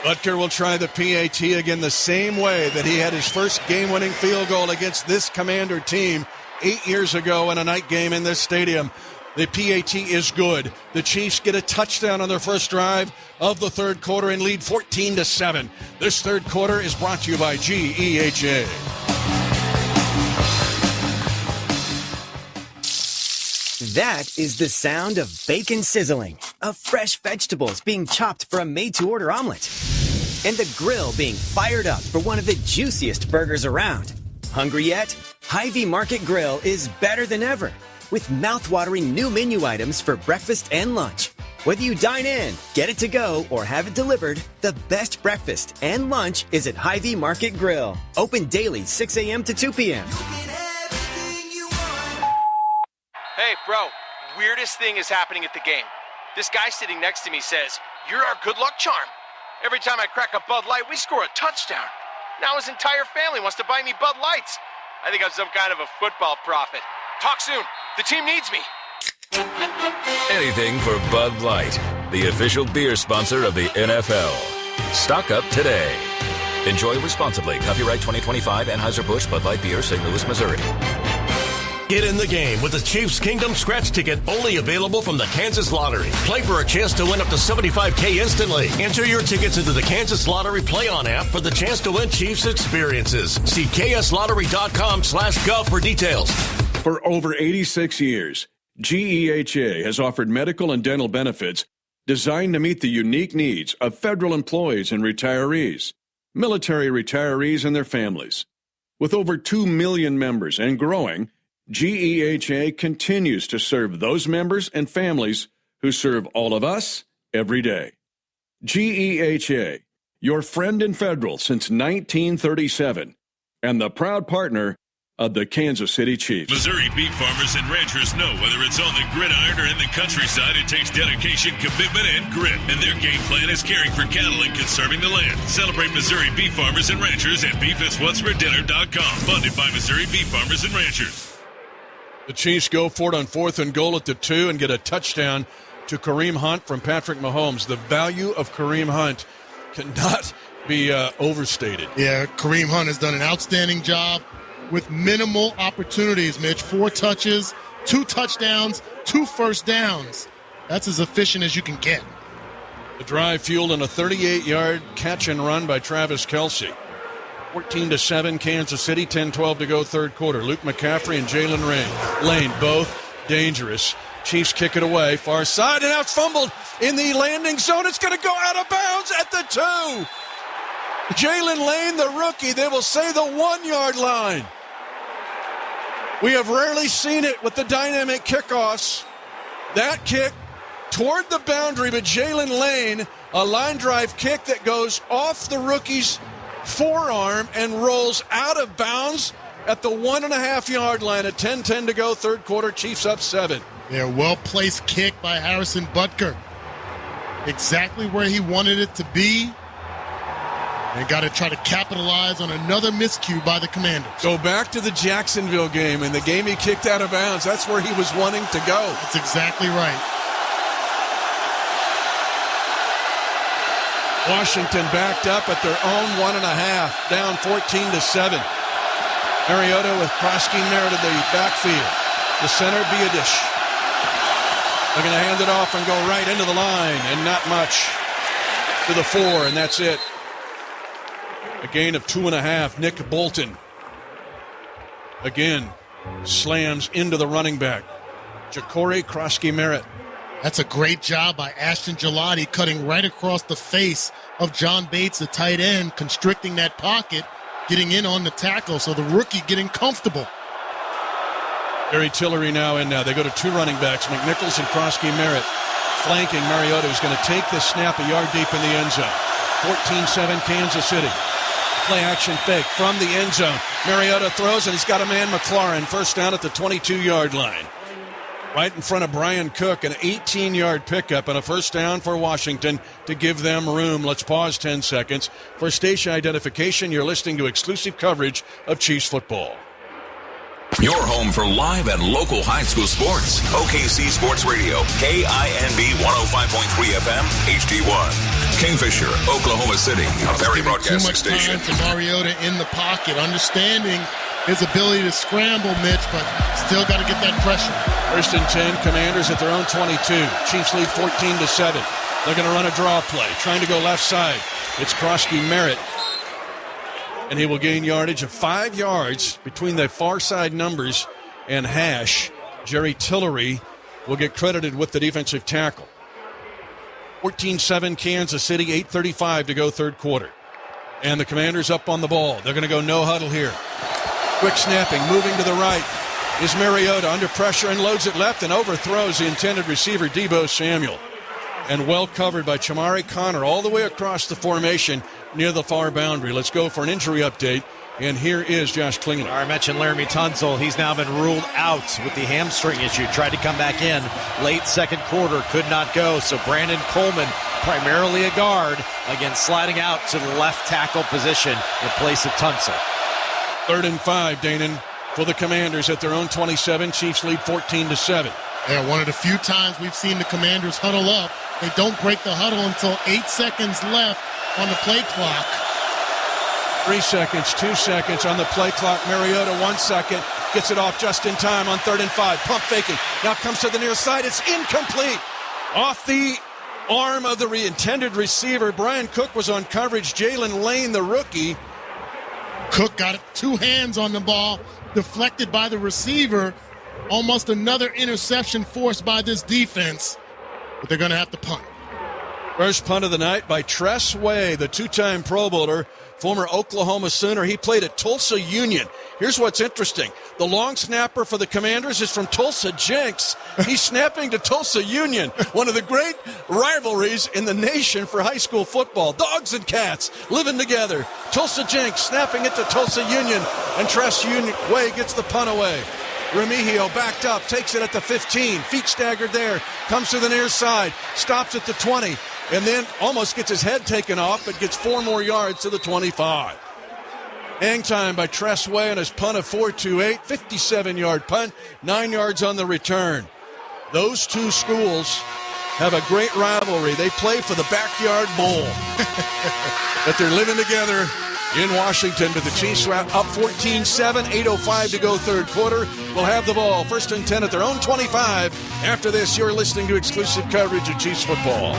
Butker will try the PAT again the same way that he had his first game-winning field goal against this Commander team 8 years ago in a night game in this stadium. The PAT is good. The Chiefs get a touchdown on their first drive of the third quarter and lead 14-7. This third quarter is brought to you by GEHA. That is the sound of bacon sizzling, of fresh vegetables being chopped for a made-to-order omelet, and the grill being fired up for one of the juiciest burgers around. Hungry yet? Hy-Vee Market Grill is better than ever, with mouth-watering new menu items for breakfast and lunch. Whether you dine in, get it to go, or have it delivered, the best breakfast and lunch is at Hy-Vee Market Grill. Open daily 6 a.m. to 2 p.m. Hey, bro, weirdest thing is happening at the game. This guy sitting next to me says, "You're our good luck charm. Every time I crack a Bud Light, we score a touchdown." Now his entire family wants to buy me Bud Lights. I think I'm some kind of a football prophet. Talk soon. The team needs me. Anything for Bud Light, the official beer sponsor of the NFL. Stock up today. Enjoy responsibly. Copyright 2025 Anheuser-Busch Bud Light Beer, St. Louis, Missouri. Get in the game with the Chiefs Kingdom Scratch Ticket, only available from the Kansas Lottery. Play for a chance to win up to $75K instantly. Enter your tickets into the Kansas Lottery Play-On app for the chance to win Chiefs experiences. See kslottery.com/gov for details. For over 86 years, GEHA has offered medical and dental benefits designed to meet the unique needs of federal employees and retirees, military retirees and their families. With over 2 million members and growing, GEHA continues to serve those members and families who serve all of us every day. GEHA, your friend in federal since 1937, and the proud partner of the Kansas City Chiefs. Missouri beef farmers and ranchers know whether it's on the gridiron or in the countryside, it takes dedication, commitment, and grit. And their game plan is caring for cattle and conserving the land. Celebrate Missouri beef farmers and ranchers at beefiswhatsfordinner.com. Funded by Missouri beef farmers and ranchers. The Chiefs go for it on 4th and goal at the 2 and get a touchdown to Kareem Hunt from Patrick Mahomes. The value of Kareem Hunt cannot be overstated. Yeah, Kareem Hunt has done an outstanding job with minimal opportunities, Mitch. 4 touches, 2 touchdowns, 2 first downs. That's as efficient as you can get. The drive fueled in a 38-yard catch and run by Travis Kelce. 14-7, Kansas City, 10-12 to go third quarter. Luke McCaffrey and Jalen Lane, both dangerous. Chiefs kick it away, far side, and now it's fumbled in the landing zone. It's going to go out of bounds at the 2. Jalen Lane, the rookie, they will say the 1-yard line. We have rarely seen it with the dynamic kickoffs. That kick toward the boundary, but Jalen Lane, a line drive kick that goes off the rookie's forearm and rolls out of bounds at the 1.5-yard line at 10-10 to go third quarter. Chiefs up 7. Yeah, well-placed kick by Harrison Butker. Exactly where he wanted it to be. And got to try to capitalize on another miscue by the Commanders. Go back to the Jacksonville game and the game he kicked out of bounds. That's where he was wanting to go. That's exactly right. Washington backed up at their own 1.5, down 14-7. Mariota with Krosky near to the backfield. The center, Biadish. They're going to hand it off and go right into the line, and not much to the 4, and that's it. A gain of 2.5. Nick Bolton again slams into the running back, Ja'Cory Krosky-Merritt. That's a great job by Ashton Gelati, cutting right across the face of John Bates, the tight end, constricting that pocket, getting in on the tackle, so the rookie getting comfortable. Jerry Tillery now in now. They go to 2 running backs, McNichols and Krosky-Merritt. Flanking Mariota, who's going to take the snap a yard deep in the end zone. 14-7 Kansas City. Play action fake from the end zone. Mariota throws, and he's got a man, McLaurin, first down at the 22-yard line. Right in front of Brian Cook, an 18-yard pickup and a first down for Washington to give them room. Let's pause 10 seconds. For station identification, you're listening to exclusive coverage of Chiefs football. Your home for live and local high school sports. OKC Sports Radio, KINB 105.3 FM, HD1. Kingfisher, Oklahoma City, a Perry Broadcasting Station. Too much time to Mariota in the pocket, understanding his ability to scramble, Mitch, but still got to get that pressure. First and 10, Commanders at their own 22. Chiefs lead 14-7. They're going to run a draw play, trying to go left side. It's Krosky-Merritt, and he will gain yardage of 5 yards between the far side numbers and hash. Jerry Tillery will get credited with the defensive tackle. 14-7 Kansas City, 8:35 to go third quarter. And the Commanders up on the ball. They're going to go no huddle here. Quick snapping, moving to the right is Mariota under pressure and loads it left and overthrows the intended receiver, Deebo Samuel. And well covered by Chamari Connor all the way across the formation near the far boundary. Let's go for an injury update. And here is Josh Klingler. I mentioned Laramie Tunsil. He's now been ruled out with the hamstring issue. Tried to come back in late second quarter, could not go. So Brandon Coleman, primarily a guard, again sliding out to the left tackle position in place of Tunsil. 3rd and 5, Danon, for the Commanders at their own 27. Chiefs lead 14-7. Yeah, one of the few times we've seen the Commanders huddle up. They don't break the huddle until 8 seconds left on the play clock. 3 seconds, 2 seconds on the play clock. Mariota, 1 second. Gets it off just in time on 3rd and 5. Pump faking. Now comes to the near side. It's incomplete. Off the arm of the intended receiver. Brian Cook was on coverage. Jalen Lane, the rookie. Cook got 2 hands on the ball, deflected by the receiver. Almost another interception forced by this defense. But they're going to have to punt. First punt of the night by Tress Way, the 2-time Pro Bowler, former Oklahoma Sooner. He played at Tulsa Union. Here's what's interesting. The long snapper for the Commanders is from Tulsa Jenks. He's snapping to Tulsa Union, one of the great rivalries in the nation for high school football. Dogs and cats living together. Tulsa Jenks snapping it to Tulsa Union, and Tress Way gets the punt away. Remigio backed up, takes it at the 15. Feet staggered there. Comes to the near side. Stops at the 20. And then almost gets his head taken off, but gets 4 more yards to the 25. Hang time by Tress Way on his punt of 4-2-8. 57-yard punt. 9 yards on the return. Those two schools have a great rivalry. They play for the backyard bowl. But they're living together in Washington, but the Chiefs are up 14-7, 8:05 to go third quarter. We'll have the ball. 1st and 10 at their own 25. After this, you're listening to exclusive coverage of Chiefs football.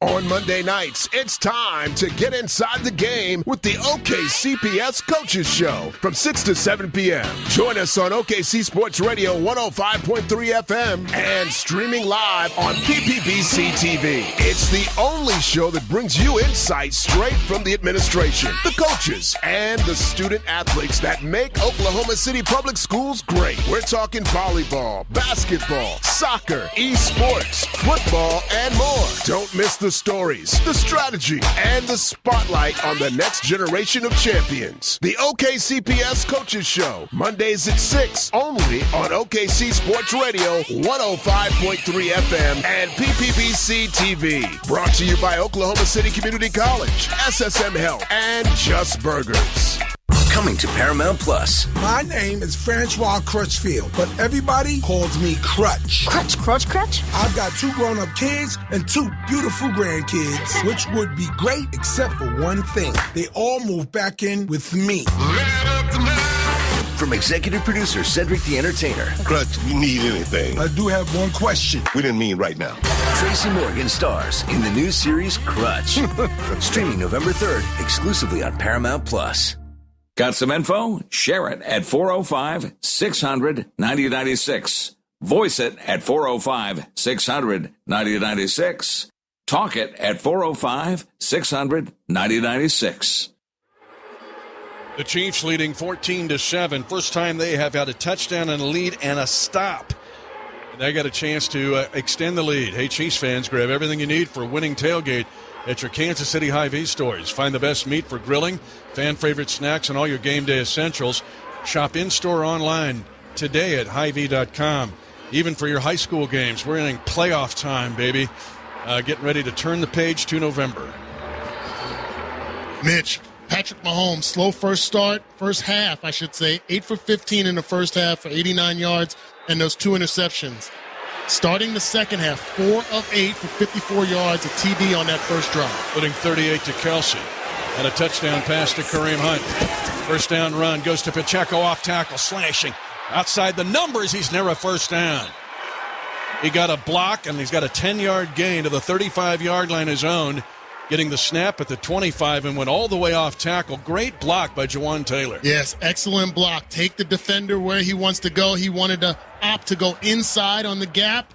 On Monday nights, it's time to get inside the game with the OKCPS Coaches Show from 6 to 7 p.m. Join us on OKC Sports Radio 105.3 FM and streaming live on PPBC TV. It's the only show that brings you insights straight from the administration, the coaches, and the student athletes that make Oklahoma City Public Schools great. We're talking volleyball, basketball, soccer, esports, football, and more. Don't miss the stories, the strategy, and the spotlight on the next generation of champions. The OKCPS Coaches Show, Mondays at 6, only on OKC Sports Radio 105.3 FM and PPBC TV. Brought to you by Oklahoma City Community College, SSM Health, and Just Burgers. Coming to Paramount Plus. My name is Francois Crutchfield, but everybody calls me Crutch. Crutch? I've got 2 grown-up kids and 2 beautiful grandkids, which would be great except for one thing. They all move back in with me. from executive producer Cedric the Entertainer. Clutch, you need anything? I do have one question. We didn't mean right now. Tracy Morgan stars in the new series Crutch. Streaming November 3rd, exclusively on Paramount+. Got some info? Share it at 405-600-9096. Voice it at 405-600-9096. Talk it at 405-600-9096. The Chiefs leading 14-7. First time they have had a touchdown and a lead and a stop. And they got a chance to extend the lead. Hey, Chiefs fans, grab everything you need for a winning tailgate at your Kansas City Hy-Vee stores. Find the best meat for grilling, fan-favorite snacks, and all your game day essentials. Shop in-store online today at Hy-Vee.com. Even for your high school games, we're in playoff time, baby. Getting ready to turn the page to November. Mitch, Patrick Mahomes, slow first half, I should say. 8 for 15 in the first half for 89 yards and those 2 interceptions. Starting the second half, 4 of 8 for 54 yards, a TD on that first drive. Putting 38 to Kelsey. And a touchdown pass to Kareem Hunt. First down run goes to Pacheco off tackle, slashing. Outside the numbers, he's near a first down. He got a block, and he's got a 10-yard gain to the 35-yard line his own. Getting the snap at the 25 and went all the way off tackle. Great block by Jawan Taylor. Yes, excellent block. Take the defender where he wants to go. He wanted to opt to go inside on the gap.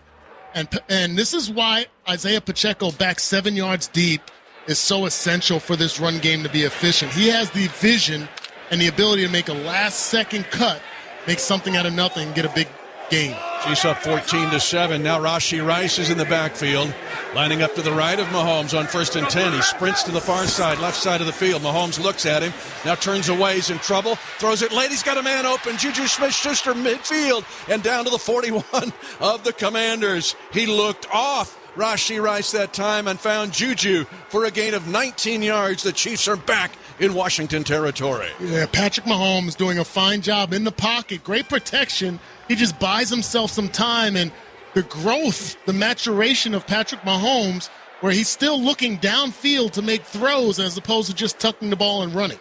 And this is why Isaiah Pacheco back 7 yards deep is so essential for this run game to be efficient. He has the vision and the ability to make a last-second cut, make something out of nothing, and get a big gain. Chiefs up 14-7. Now Rashee Rice is in the backfield, lining up to the right of Mahomes on 1st and 10. He sprints to the far side, left side of the field. Mahomes looks at him, now turns away, he's in trouble, throws it late. He's got a man open. Juju Smith-Schuster midfield and down to the 41 of the Commanders. He looked off Rashee Rice that time and found Juju for a gain of 19 yards. The Chiefs are back in Washington territory. Yeah, Patrick Mahomes doing a fine job in the pocket. Great protection. He just buys himself some time, and the growth, the maturation of Patrick Mahomes, where he's still looking downfield to make throws as opposed to just tucking the ball and running.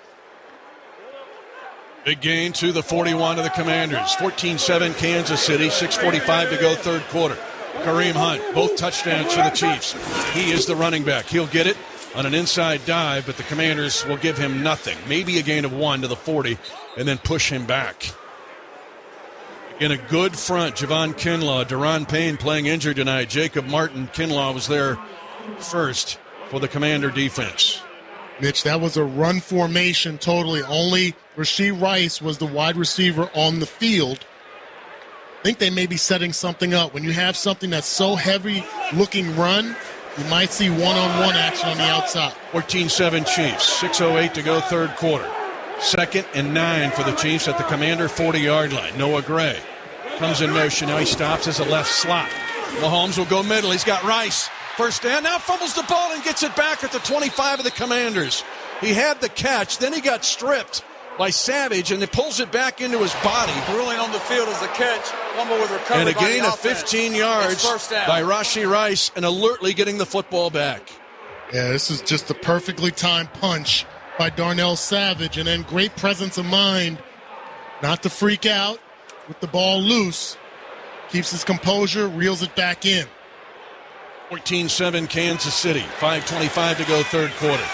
Big gain to the 41 of the Commanders. 14-7 Kansas City, 6:45 to go third quarter. Kareem Hunt, both touchdowns for the Chiefs. He is the running back. He'll get it on an inside dive, but the Commanders will give him nothing. Maybe a gain of 1 to the 40 and then push him back. In a good front, Javon Kinlaw, Deron Payne playing injured tonight. Jacob Martin, Kinlaw was there first for the Commander defense. Mitch, that was a run formation totally. Only Rashee Rice was the wide receiver on the field. I think they may be setting something up. When you have something that's so heavy-looking run, you might see one-on-one action on the outside. 14-7 Chiefs, 6:08 to go third quarter. 2nd and 9 for the Chiefs at the Commander 40-yard line. Noah Gray comes in motion. Now he stops as a left slot. Mahomes will go middle. He's got Rice. First down. Now fumbles the ball and gets it back at the 25 of the Commanders. He had the catch. Then he got stripped by Savage, and it pulls it back into his body. Ruling on the field as a catch. Fumble with recovery. And a gain of 15 yards by Rashee Rice, and alertly getting the football back. Yeah, this is just the perfectly timed punch by Darnell Savage, and then great presence of mind not to freak out with the ball loose. Keeps his composure, reels it back in. 14-7 Kansas City, 5:25 to go third quarter.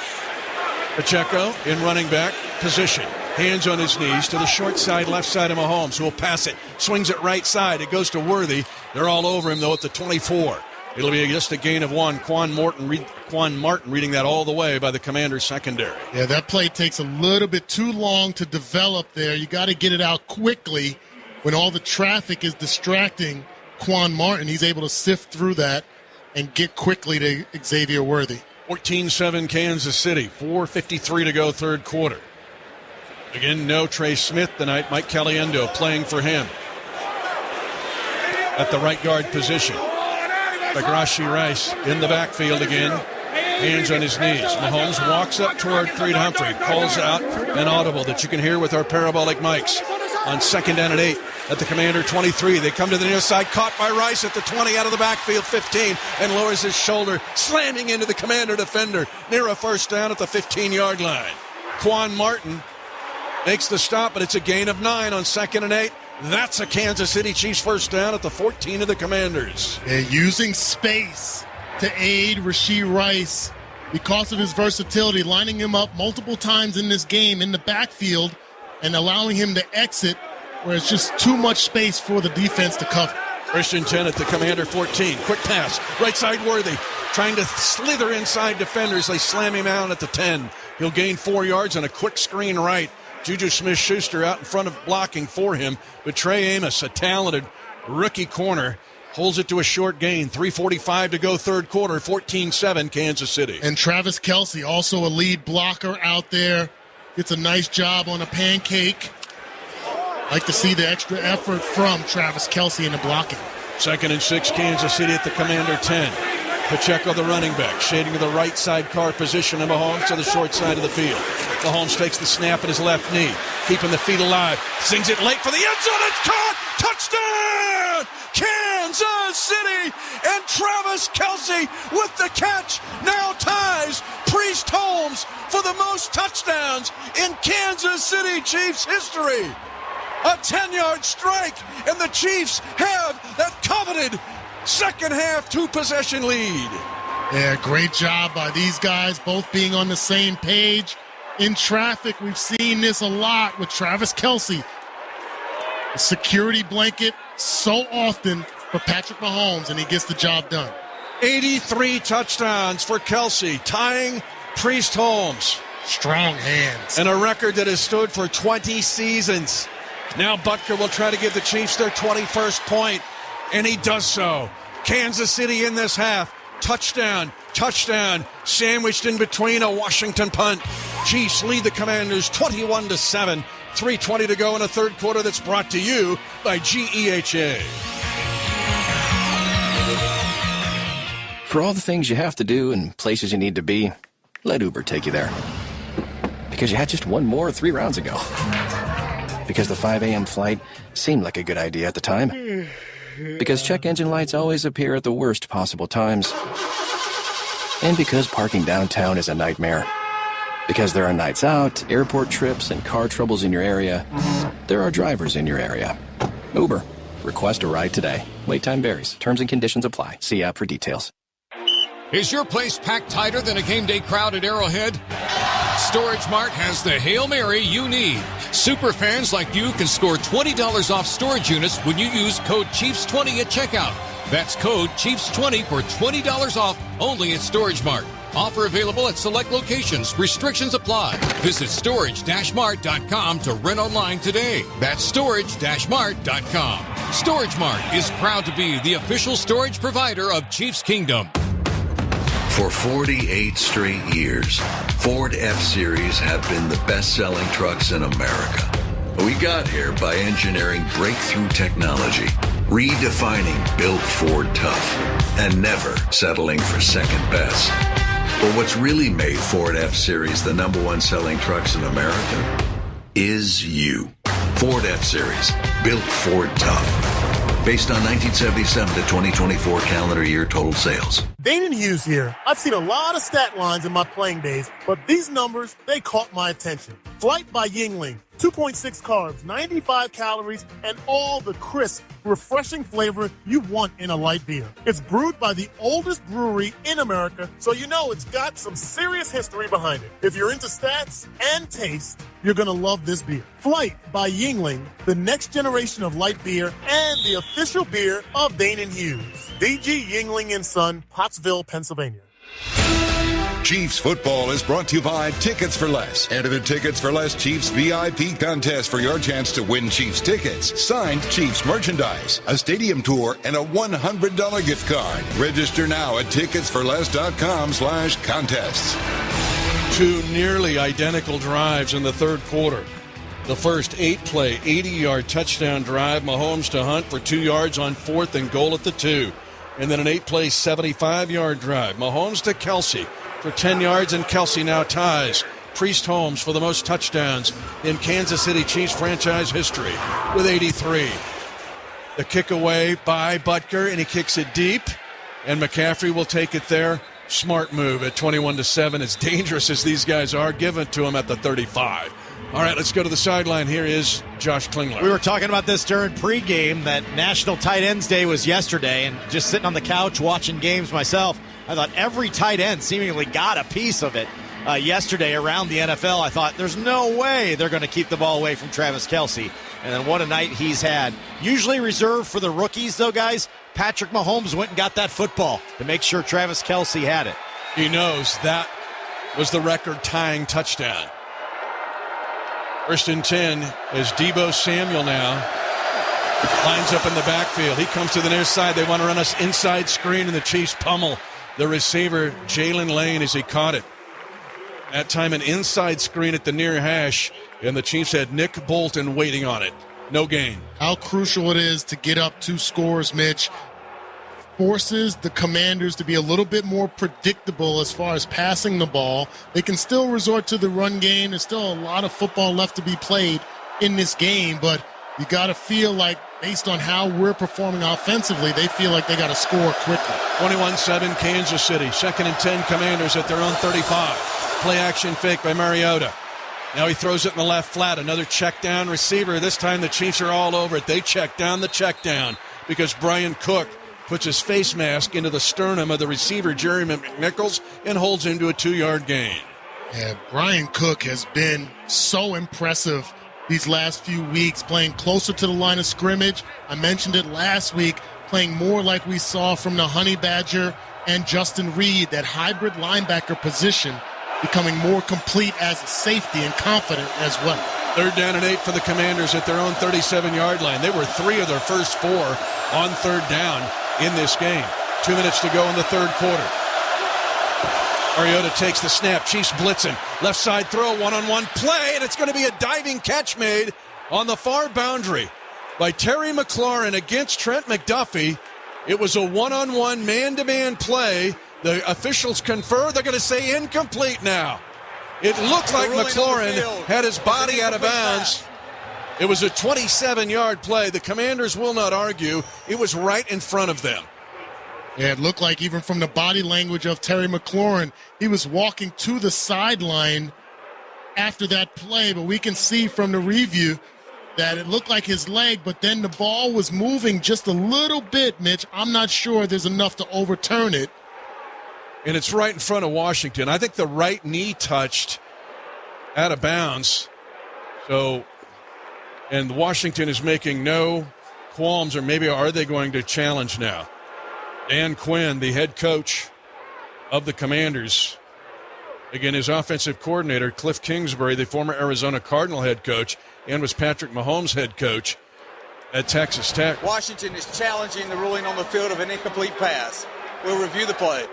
Pacheco in running back position. Hands on his knees to the short side, left side of Mahomes, who will pass it. Swings it right side. It goes to Worthy. They're all over him, though, at the 24. It'll be just a gain of 1. Quan Martin reading that all the way by the Commander's secondary. Yeah, that play takes a little bit too long to develop there. You got to get it out quickly when all the traffic is distracting Quan Martin. He's able to sift through that and get quickly to Xavier Worthy. 14-7 Kansas City, 4:53 to go third quarter. Again, no Trey Smith tonight. Mike Caliendo playing for him at the right guard position. Rashee Rice in the backfield again. Hands on his knees. Mahomes walks up toward Creed Humphrey. Calls out an audible that you can hear with our parabolic mics. On 2nd down and 8 at the Commander 23. They come to the near side. Caught by Rice at the 20, out of the backfield 15. And lowers his shoulder, slamming into the Commander defender. Near a first down at the 15-yard line. Quan Martin Makes the stop, but it's a gain of 9 on 2nd and 8. That's a Kansas City Chiefs first down at the 14 of the Commanders. Yeah, using space to aid Rashee Rice because of his versatility, lining him up multiple times in this game in the backfield and allowing him to exit where it's just too much space for the defense to cover. Christian 10 at the Commander 14. Quick pass. Right side Worthy. Trying to slither inside defenders. They slam him out at the 10. He'll gain 4 yards on a quick screen right. Juju Smith-Schuster out in front of blocking for him. But Trey Amos, a talented rookie corner, holds it to a short gain. 3:45 to go third quarter. 14-7 Kansas City. And Travis Kelce, also a lead blocker out there. Gets a nice job on a pancake. Like to see the extra effort from Travis Kelce in the blocking. 2nd and 6, Kansas City at the Commander 10. Pacheco, the running back, shading to the right side car position, and Mahomes to the short side of the field. Mahomes takes the snap at his left knee, keeping the feet alive. Sings it late for the end zone. It's caught! Touchdown! Kansas City! And Travis Kelce with the catch now ties Priest Holmes for the most touchdowns in Kansas City Chiefs history. A 10-yard strike, and the Chiefs have that coveted second half 2-possession lead. Yeah, great job by these guys, both being on the same page. In traffic, we've seen this a lot with Travis Kelce. A security blanket so often for Patrick Mahomes, and he gets the job done. 83 touchdowns for Kelce, tying Priest Holmes. Strong hands. And a record that has stood for 20 seasons. Now Butker will try to give the Chiefs their 21st point, and he does so. Kansas City in this half. Touchdown, sandwiched in between a Washington punt. Chiefs lead the Commanders 21-7. 3:20 to go in a third quarter that's brought to you by GEHA. For all the things you have to do and places you need to be, let Uber take you there. Because you had just one more 3 rounds ago. Because the 5 a.m. flight seemed like a good idea at the time. Because check engine lights always appear at the worst possible times. And because parking downtown is a nightmare. Because there are nights out, airport trips, and car troubles in your area, there are drivers in your area. Uber. Request a ride today. Wait time varies. Terms and conditions apply. See app for details. Is your place packed tighter than a game day crowd at Arrowhead? Storage Mart has the Hail Mary you need. Super fans like you can score $20 off storage units when you use code CHIEFS20 at checkout. That's code CHIEFS20 for $20 off only at Storage Mart. Offer available at select locations. Restrictions apply. Visit storage-mart.com to rent online today. That's storage-mart.com. Storage Mart is proud to be the official storage provider of Chiefs Kingdom. For 48 straight years, Ford F-Series have been the best-selling trucks in America. We got here by engineering breakthrough technology, redefining built Ford tough, and never settling for second best. But what's really made Ford F-Series the #1 selling trucks in America is you. Ford F-Series, built Ford tough. Based on 1977 to 2024 calendar year total sales. Danon Hughes here. I've seen a lot of stat lines in my playing days, but these numbers, they caught my attention. Flight by Yingling. 2.6 carbs, 95 calories, and all the crisp, refreshing flavor you want in a light beer. It's brewed by the oldest brewery in America, so you know it's got some serious history behind it. If you're into stats and taste, you're going to love this beer. Flight by Yingling, the next generation of light beer and the official beer of Danon Hughes. DG Yingling & Son, Pottsville, Pennsylvania. Chiefs football is brought to you by Tickets for Less. Enter the Tickets for Less Chiefs VIP contest for your chance to win Chiefs tickets, signed Chiefs merchandise, a stadium tour, and a $100 gift card. Register now at ticketsforless.com/contests. 2 nearly identical drives in the third quarter. The first 8-play, 80-yard touchdown drive, Mahomes to Hunt for 2 yards on 4th and goal at the 2. And then an 8-play, 75-yard drive, Mahomes to Kelce for 10 yards, and Kelce now ties Priest Holmes for the most touchdowns in Kansas City Chiefs franchise history with 83. The kick away by Butker, and he kicks it deep, and McCaffrey will take it there. Smart move at 21-7. As dangerous as these guys are, give it to him at the 35. All right, let's go to the sideline. Here is Josh Klingler. We were talking about this during pregame, that National Tight Ends Day was yesterday, and just sitting on the couch watching games myself, I thought every tight end seemingly got a piece of it yesterday around the NFL. I thought there's no way they're going to keep the ball away from Travis Kelce. And then what a night he's had. Usually reserved for the rookies, though, guys. Patrick Mahomes went and got that football to make sure Travis Kelce had it. He knows that was the record-tying touchdown. 1st and 10 as Deebo Samuel now lines up in the backfield. He comes to the near side. They want to run us inside screen, and the Chiefs pummel the receiver, Jalen Lane, as he caught it. That time an inside screen at the near hash, and the Chiefs had Nick Bolton waiting on it. No gain. How crucial it is to get up 2 scores, Mitch. Forces the Commanders to be a little bit more predictable as far as passing the ball. They can still resort to the run game. There's still a lot of football left to be played in this game, but you got to feel like, based on how we're performing offensively, they feel like they got to score quickly. 21-7 Kansas City. 2nd and 10 Commanders at their own 35. Play action fake by Mariota. Now he throws it in the left flat. Another check down receiver. This time the Chiefs are all over it. They check down the check down because Brian Cook puts his face mask into the sternum of the receiver, Jerry McNichols, and holds him to a 2-yard gain. Yeah, Brian Cook has been so impressive these last few weeks, playing closer to the line of scrimmage. I mentioned it last week, playing more like we saw from the Honey Badger and Justin Reed, that hybrid linebacker position, becoming more complete as a safety and confident as well. 3rd down and 8 for the Commanders at their own 37-yard line. They were 3 of their first 4 on 3rd down in this game. 2 minutes to go in the 3rd quarter. Mariota takes the snap. Chiefs blitzing. Left side throw, one-on-one play, and it's going to be a diving catch made on the far boundary by Terry McLaurin against Trent McDuffie. It was a one-on-one, man-to-man play. The officials confer. They're going to say incomplete now. It looked like McLaurin had his body out of bounds. It was a 27-yard play. The Commanders will not argue. It was right in front of them. Yeah, it looked like, even from the body language of Terry McLaurin, he was walking to the sideline after that play, but we can see from the review that it looked like his leg, but then the ball was moving just a little bit, Mitch. I'm not sure there's enough to overturn it. And it's right in front of Washington. I think the right knee touched out of bounds. So, and Washington is making no qualms, or maybe are they going to challenge now? Dan Quinn, the head coach of the Commanders. Again, his offensive coordinator, Cliff Kingsbury, the former Arizona Cardinal head coach, and was Patrick Mahomes' head coach at Texas Tech. Washington is challenging the ruling on the field of an incomplete pass. We'll review the play.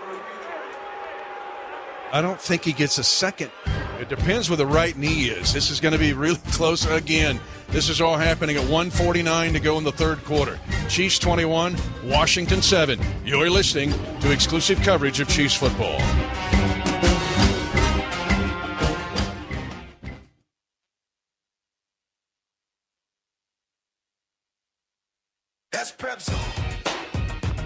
I don't think he gets a second. It depends where the right knee is. This is going to be really close again. This is all happening at 1:49 to go in the 3rd quarter. Chiefs 21, Washington 7. You're listening to exclusive coverage of Chiefs football. That's Prep Zone.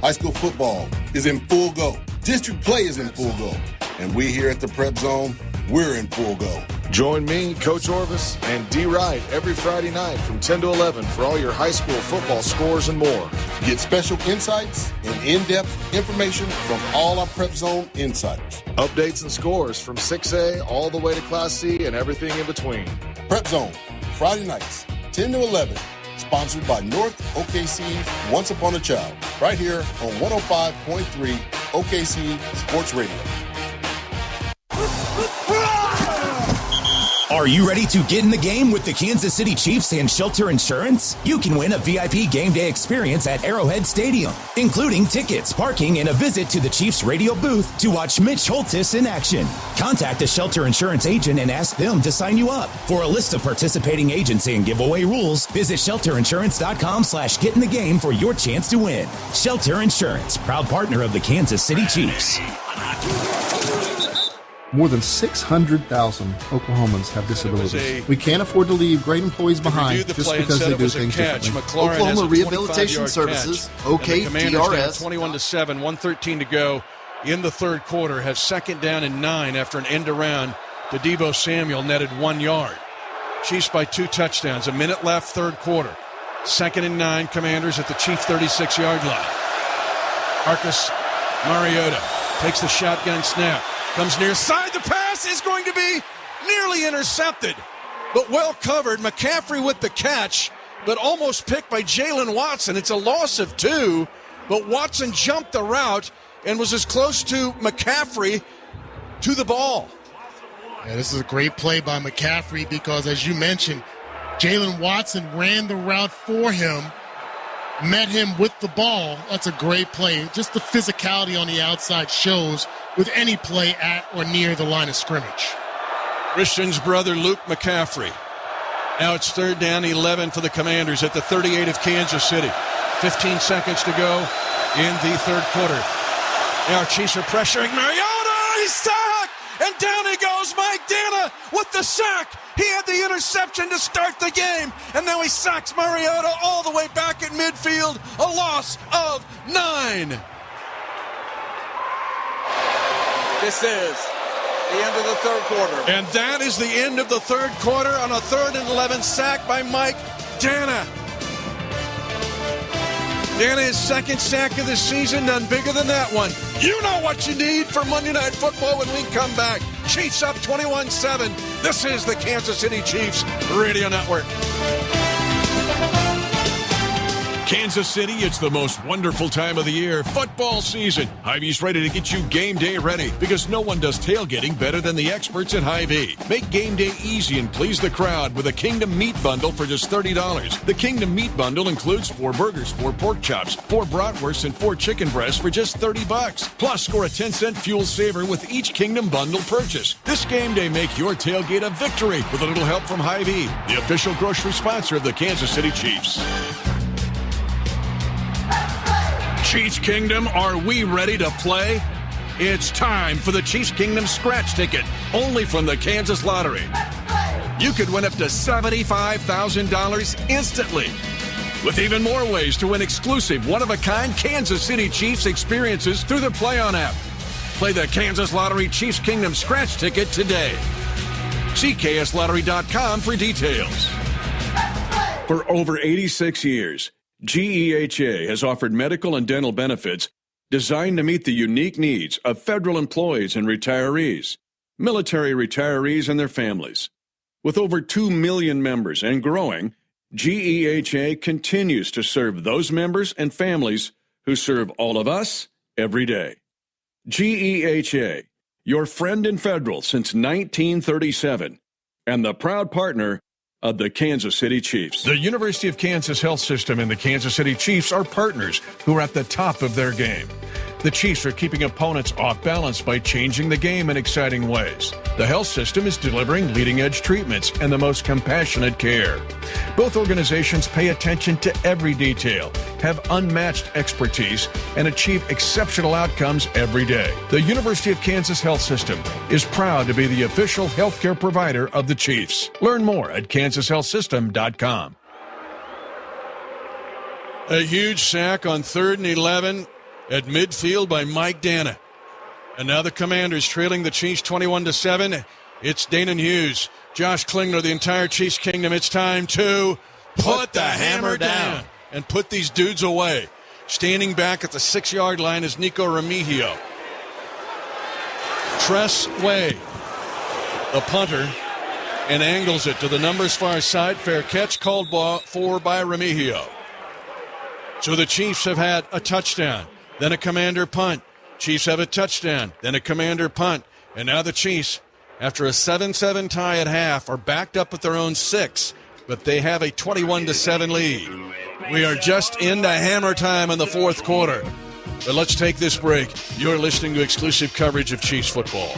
High school football is in full go. District play is in full go. And we here at the Prep Zone, we're in full go. Join me, Coach Orvis, and D. Wright every Friday night from 10 to 11 for all your high school football scores and more. Get special insights and in-depth information from all our Prep Zone insiders. Updates and scores from 6A all the way to Class C and everything in between. Prep Zone, Friday nights, 10 to 11. Sponsored by North OKC Once Upon a Child, right here on 105.3 OKC Sports Radio. Are you ready to get in the game with the Kansas City Chiefs and Shelter Insurance? You can win a VIP game day experience at Arrowhead Stadium, including tickets, parking, and a visit to the Chiefs radio booth to watch Mitch Holthus in action. Contact a Shelter Insurance agent and ask them to sign you up. For a list of participating agents and giveaway rules, visit shelterinsurance.com/get in the game for your chance to win. Shelter Insurance, proud partner of the Kansas City Chiefs. More than 600,000 Oklahomans have disabilities. We can't afford to leave great employees behind just because they do things differently. Oklahoma Rehabilitation Services, OKTRS. 21-7, 1:13 to go in the 3rd quarter. Have 2nd down and 9 after an end around to Deebo Samuel, netted 1 yard. Chiefs by 2 touchdowns. A minute left, third quarter. 2nd and 9, Commanders at the Chief 36-yard line. Marcus Mariota takes the shotgun snap. Comes near side. The pass is going to be nearly intercepted, but well covered. McCaffrey with the catch, but almost picked by Jalen Watson. It's a loss of 2, but Watson jumped the route and was as close to McCaffrey to the ball. Yeah, this is a great play by McCaffrey because, as you mentioned, Jalen Watson ran the route for him, met him with the ball. That's a great play. Just the physicality on the outside shows with any play at or near the line of scrimmage. Christian's brother, Luke McCaffrey. Now it's 3rd down, 11 for the Commanders at the 38 of Kansas City. 15 seconds to go in the third quarter. Now Chiefs are pressuring Mariota. He's sacked! And down he goes, Mike Dana with the sack. He had the interception to start the game, and now he sacks Mariota all the way back at midfield. A loss of 9. This is the end of the third quarter. And that is the end of the third quarter on a 3rd and 11 sack by Mike Dana. Dana, his 2nd sack of the season, none bigger than that one. You know what you need for Monday Night Football when we come back. Chiefs up 21-7. This is the Kansas City Chiefs Radio Network. Kansas City, it's the most wonderful time of the year, football season. Hy-Vee's ready to get you game day ready because no one does tailgating better than the experts at Hy-Vee. Make game day easy and please the crowd with a Kingdom Meat Bundle for just $30. The Kingdom Meat Bundle includes 4 burgers, 4 pork chops, 4 bratwursts, and 4 chicken breasts for just $30. Plus, score a 10-cent fuel saver with each Kingdom Bundle purchase. This game day, make your tailgate a victory with a little help from Hy-Vee, the official grocery sponsor of the Kansas City Chiefs. Chiefs Kingdom, are we ready to play? It's time for the Chiefs Kingdom scratch ticket, only from the Kansas Lottery. You could win up to $75,000 instantly, with even more ways to win exclusive, one-of-a-kind Kansas City Chiefs experiences through the Play On app. Play the Kansas Lottery Chiefs Kingdom scratch ticket today. See kslottery.com for details. For over 86 years, GEHA has offered medical and dental benefits designed to meet the unique needs of federal employees and retirees, military retirees and their families. With over 2 million members and growing, GEHA continues to serve those members and families who serve all of us every day. GEHA, your friend in federal since 1937, and the proud partner of the Kansas City Chiefs. The University of Kansas Health System and the Kansas City Chiefs are partners who are at the top of their game. The Chiefs are keeping opponents off balance by changing the game in exciting ways. The health system is delivering leading-edge treatments and the most compassionate care. Both organizations pay attention to every detail, have unmatched expertise, and achieve exceptional outcomes every day. The University of Kansas Health System is proud to be the official healthcare provider of the Chiefs. Learn more at kansashealthsystem.com. A huge sack on 3rd and 11 at midfield by Mike Dana. And now the Commanders trailing the Chiefs 21-7. It's Danon Hughes, Josh Klingler, the entire Chiefs Kingdom. It's time to put the hammer down and put these dudes away. Standing back at the 6-yard line is Nico Remigio. Tress Way, the punter, and angles it to the numbers far side. Fair catch called for by Remigio. So the Chiefs have had a touchdown, then a Commander punt. Chiefs have a touchdown, then a Commander punt. And now the Chiefs, after a 7-7 tie at half, are backed up at their own 6, but they have a 21-7 lead. We are just into hammer time in the fourth quarter. But let's take this break. You're listening to exclusive coverage of Chiefs football.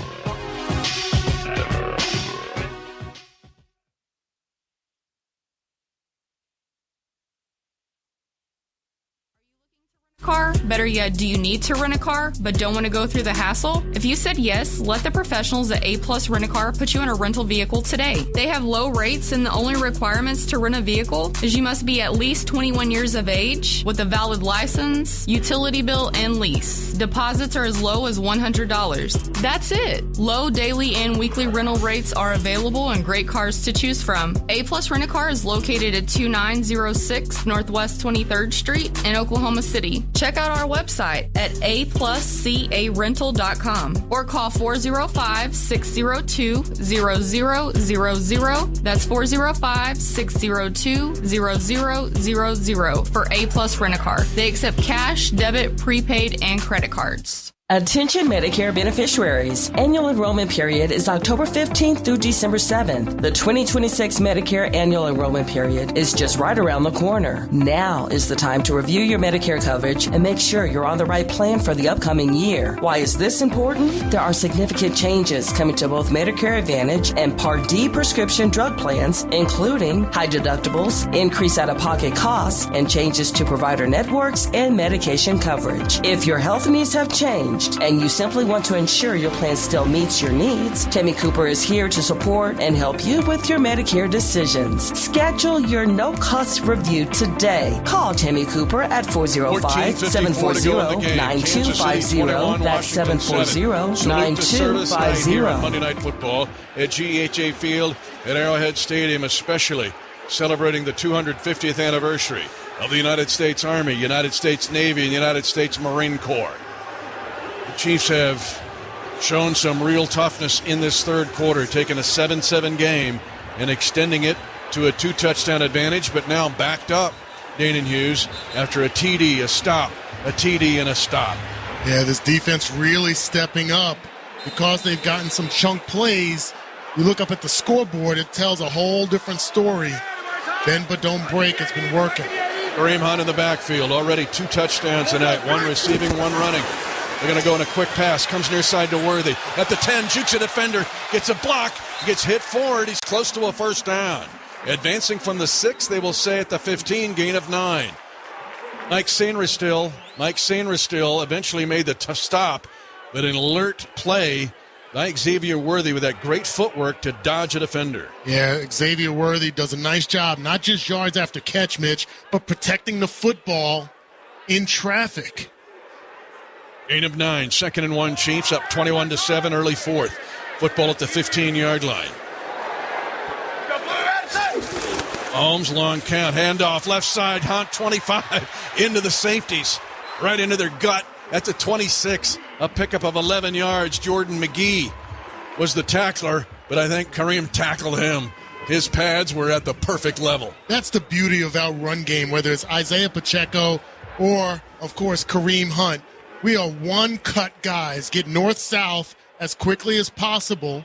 car? Better yet, do you need to rent a car but don't want to go through the hassle? If you said yes, let the professionals at A Plus Rent a Car put you in a rental vehicle today. They have low rates, and the only requirements to rent a vehicle is you must be at least 21 years of age with a valid license, utility bill, and lease. Deposits are as low as $100. That's it. Low daily and weekly rental rates are available and great cars to choose from. A Plus Rent a Car is located at 2906 Northwest 23rd Street in Oklahoma City. Check out our website at apluscarental.com or call 405-602-0000. That's 405-602-0000 for A Plus Rent a Car. They accept cash, debit, prepaid, and credit cards. Attention Medicare beneficiaries. Annual enrollment period is October 15th through December 7th. The 2026 Medicare annual enrollment period is just right around the corner. Now is the time to review your Medicare coverage and make sure you're on the right plan for the upcoming year. Why is this important? There are significant changes coming to both Medicare Advantage and Part D prescription drug plans, including high deductibles, increased out-of-pocket costs, and changes to provider networks and medication coverage. If your health needs have changed, and you simply want to ensure your plan still meets your needs, Tammy Cooper is here to support and help you with your Medicare decisions. Schedule your no-cost review today. Call Tammy Cooper at 405-740-9250. That's 740-9250. Monday Night Football at GEHA Field at Arrowhead Stadium, especially celebrating the 250th anniversary of the United States Army, United States Navy, and United States Marine Corps. The Chiefs have shown some real toughness in this third quarter, taking a 7-7 game and extending it to a 2-touchdown advantage, but now backed up, Danon Hughes, after a TD, a stop, a TD, and a stop. Yeah, this defense really stepping up because they've gotten some chunk plays. You look up at the scoreboard, it tells a whole different story. Bend but don't break, it's been working. Kareem Hunt in the backfield, already 2 touchdowns tonight, 1 receiving, 1 running. They're going to go in a quick pass. Comes near side to Worthy. At the 10, jukes a defender. Gets a block. Gets hit forward. He's close to a first down. Advancing from the 6, they will say at the 15, gain of 9. Mike Sainristil eventually made the stop, but an alert play by Xavier Worthy with that great footwork to dodge a defender. Yeah, Xavier Worthy does a nice job, not just yards after catch, Mitch, but protecting the football in traffic. Gain of 9, 2nd and 1, Chiefs up 21-7, early 4th. Football at the 15-yard line. Mahomes, long count, handoff, left side, Hunt, 25, into the safeties, right into their gut at the 26. A pickup of 11 yards. Jordan McGee was the tackler, but I think Kareem tackled him. His pads were at the perfect level. That's the beauty of our run game, whether it's Isaiah Pacheco or, of course, Kareem Hunt. We are one-cut guys. Get north-south as quickly as possible.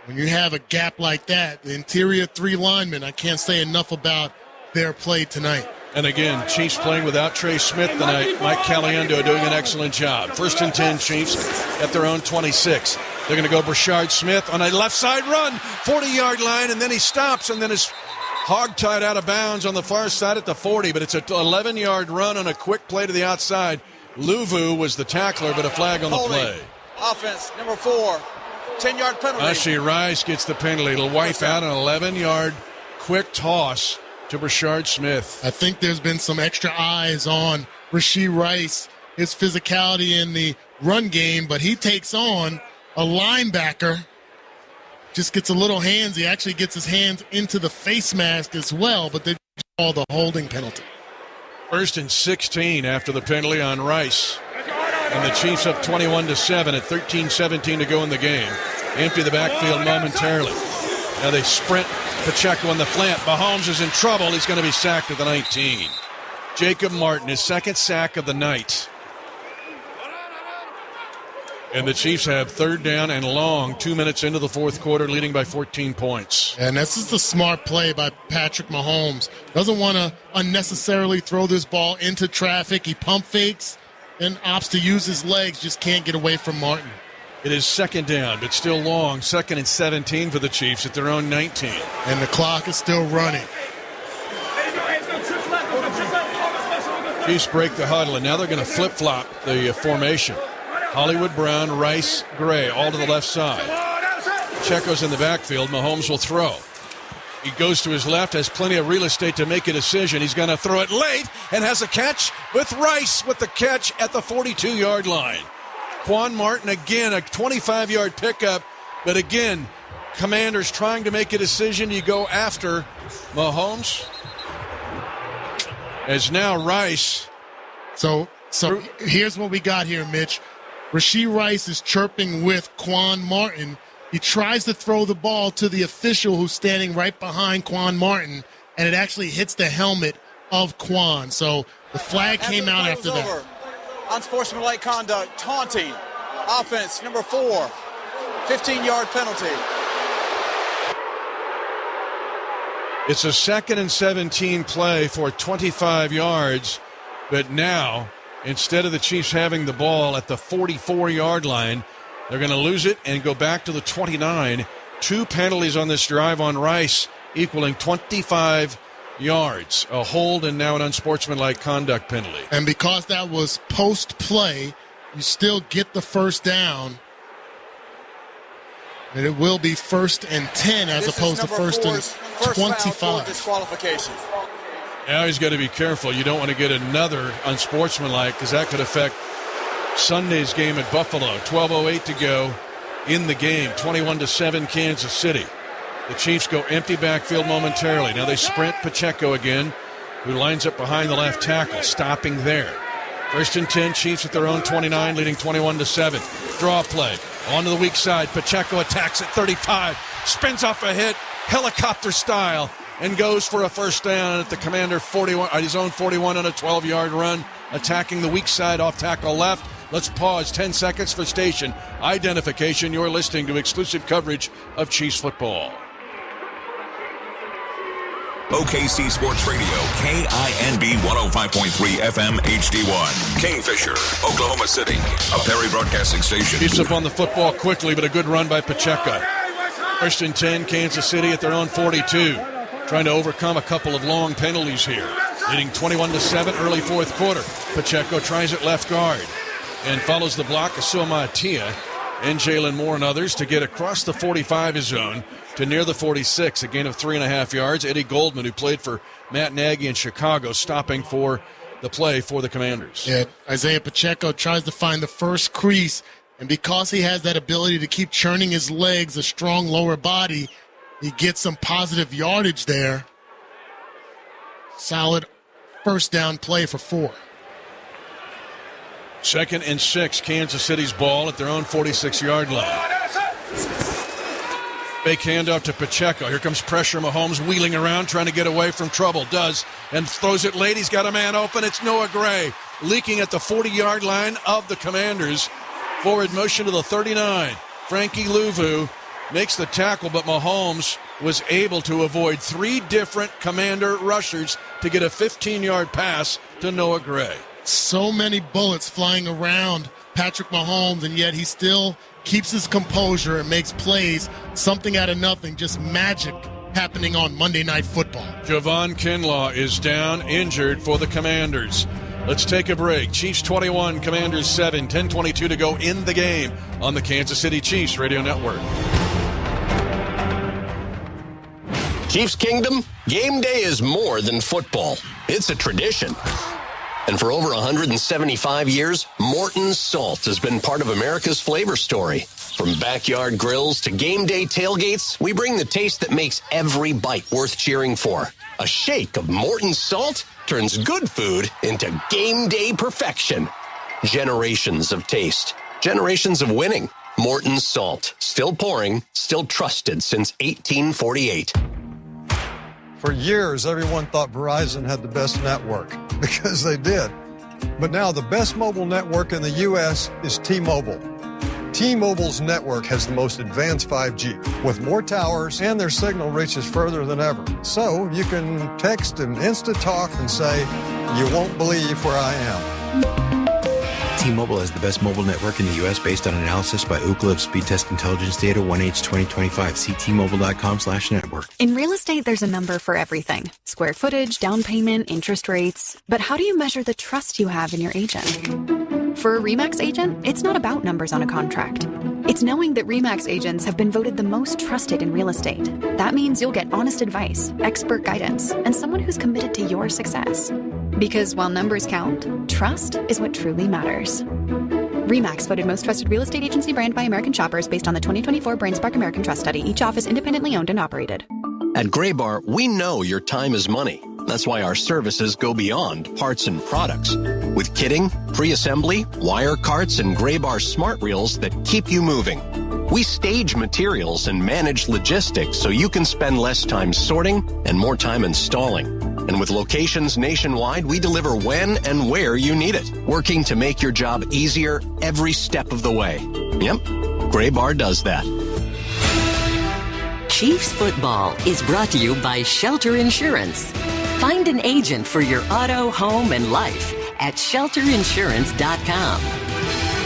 When you have a gap like that, the interior 3 linemen, I can't say enough about their play tonight. And again, Chiefs playing without Trey Smith tonight. Mike Caliendo doing an excellent job. 1st and 10, Chiefs at their own 26. They're going to go Brashard Smith on a left side run, 40-yard line, and then he stops and then is hog-tied out of bounds on the far side at the 40. But it's an 11-yard run on a quick play to the outside. Luvu was the tackler, but a flag on the play. Offense, number 4, 10-yard penalty. Rashee Rice gets the penalty. It'll wipe out an 11-yard quick toss to Brashard Smith. I think there's been some extra eyes on Rashee Rice, his physicality in the run game, but he takes on a linebacker. Just gets a little hands. He actually gets his hands into the face mask as well, but they call the holding penalty. 1st and 16 after the penalty on Rice. And the Chiefs up 21-7 at 13-17 to go in the game. Empty the backfield momentarily. Now they sprint Pacheco on the slant. Mahomes is in trouble. He's going to be sacked at the 19. Jacob Martin, his 2nd sack of the night. And the Chiefs have 3rd down and long, 2 minutes into the 4th quarter, leading by 14 points. And this is the smart play by Patrick Mahomes. Doesn't want to unnecessarily throw this ball into traffic. He pump fakes and opts to use his legs, just can't get away from Martin. It is 2nd down, but still long. 2nd and 17 for the Chiefs at their own 19. And the clock is still running. Chiefs break the huddle, and now they're going to flip-flop the formation. Hollywood Brown, Rice, Gray, all to the left side. Pacheco's in the backfield. Mahomes will throw. He goes to his left, has plenty of real estate to make a decision. He's going to throw it late and has a catch with Rice with the catch at the 42-yard line. Quan Martin, again, a 25-yard pickup. But again, Commanders trying to make a decision. You go after Mahomes. As now Rice. So here's what we got here, Mitch. Rashee Rice is chirping with Quan Martin. He tries to throw the ball to the official who's standing right behind Quan Martin, and it actually hits the helmet of Quan. So the flag came out after that. Unsportsmanlike conduct, taunting, offense, number 4, 15-yard penalty. It's a 2nd and 17 play for 25 yards, but now, instead of the Chiefs having the ball at the 44-yard line, they're going to lose it and go back to the 29. 2 penalties on this drive on Rice, equaling 25 yards. A hold and now an unsportsmanlike conduct penalty. And because that was post-play, you still get the first down. And it will be 1st and 10 as opposed to 1st and 25. Disqualification. Now he's got to be careful. You don't want to get another unsportsmanlike because that could affect Sunday's game at Buffalo. 12:08 to go in the game. 21-7 Kansas City. The Chiefs go empty backfield momentarily. Now they sprint Pacheco again, who lines up behind the left tackle, stopping there. 1st and 10, Chiefs at their own 29, leading 21-7. Draw play. Onto the weak side. Pacheco attacks at 35. Spins off a hit, helicopter style, and goes for a first down at the Commander 41, at his own 41 on a 12-yard run, attacking the weak side off tackle left. Let's pause 10 seconds for station identification. You're listening to exclusive coverage of Chiefs football. OKC Sports Radio, KINB 105.3 FM HD1. Kingfisher, Oklahoma City, a Perry Broadcasting Station. Chiefs up on the football quickly, but a good run by Pacheco. 1st and 10, Kansas City at their own 42. Trying to overcome a couple of long penalties here. Leading 21-7 early 4th quarter. Pacheco tries at left guard and follows the block of Suamatia and Jalen Moore and others to get across the 45 zone to near the 46, a gain of 3.5 yards. Eddie Goldman, who played for Matt Nagy in Chicago, stopping for the play for the Commanders. Yeah, Isaiah Pacheco tries to find the first crease, and because he has that ability to keep churning his legs, a strong lower body, he gets some positive yardage there. Solid first down play for 4. 2nd and 6, Kansas City's ball at their own 46-yard line. Fake handoff to Pacheco. Here comes pressure. Mahomes wheeling around, trying to get away from trouble. Does, and throws it late. He's got a man open. It's Noah Gray, leaking at the 40-yard line of the Commanders. Forward motion to the 39. Frankie Louvu makes the tackle, but Mahomes was able to avoid 3 different Commander rushers to get a 15-yard pass to Noah Gray. So many bullets flying around Patrick Mahomes, and yet he still keeps his composure and makes plays. Something out of nothing, just magic happening on Monday Night Football. Javon Kinlaw is down, injured for the Commanders. Let's take a break. Chiefs 21, Commanders 7, 10:22 to go in the game on the Kansas City Chiefs Radio Network. Chiefs Kingdom, game day is more than football. It's a tradition. And for over 175 years, Morton's Salt has been part of America's flavor story. From backyard grills to game day tailgates, we bring the taste that makes every bite worth cheering for. A shake of Morton's Salt turns good food into game day perfection. Generations of taste, generations of winning. Morton's Salt, still pouring, still trusted since 1848. For years, everyone thought Verizon had the best network, because they did. But now the best mobile network in the U.S. is T-Mobile. T-Mobile's network has the most advanced 5G, with more towers, and their signal reaches further than ever. So you can text and Insta-talk and say, "You won't believe where I am." T-Mobile has the best mobile network in the U.S. based on analysis by Ookla of speed test intelligence data 1H 2025. See T-Mobile.com/network. In real estate, there's a number for everything. Square footage, down payment, interest rates. But how do you measure the trust you have in your agent? For a RE/MAX agent, it's not about numbers on a contract. It's knowing that RE/MAX agents have been voted the most trusted in real estate. That means you'll get honest advice, expert guidance, and someone who's committed to your success. Because while numbers count, trust is what truly matters. RE/MAX voted most trusted real estate agency brand by American shoppers based on the 2024 BrainSpark American Trust Study. Each office independently owned and operated. At Gray Bar, we know your time is money. That's why our services go beyond parts and products. With kitting, pre-assembly, wire carts, and Gray Bar smart reels that keep you moving. We stage materials and manage logistics so you can spend less time sorting and more time installing. And with locations nationwide, we deliver when and where you need it, working to make your job easier every step of the way. Yep, Gray Bar does that. Chiefs football is brought to you by Shelter Insurance. Find an agent for your auto, home, and life at shelterinsurance.com.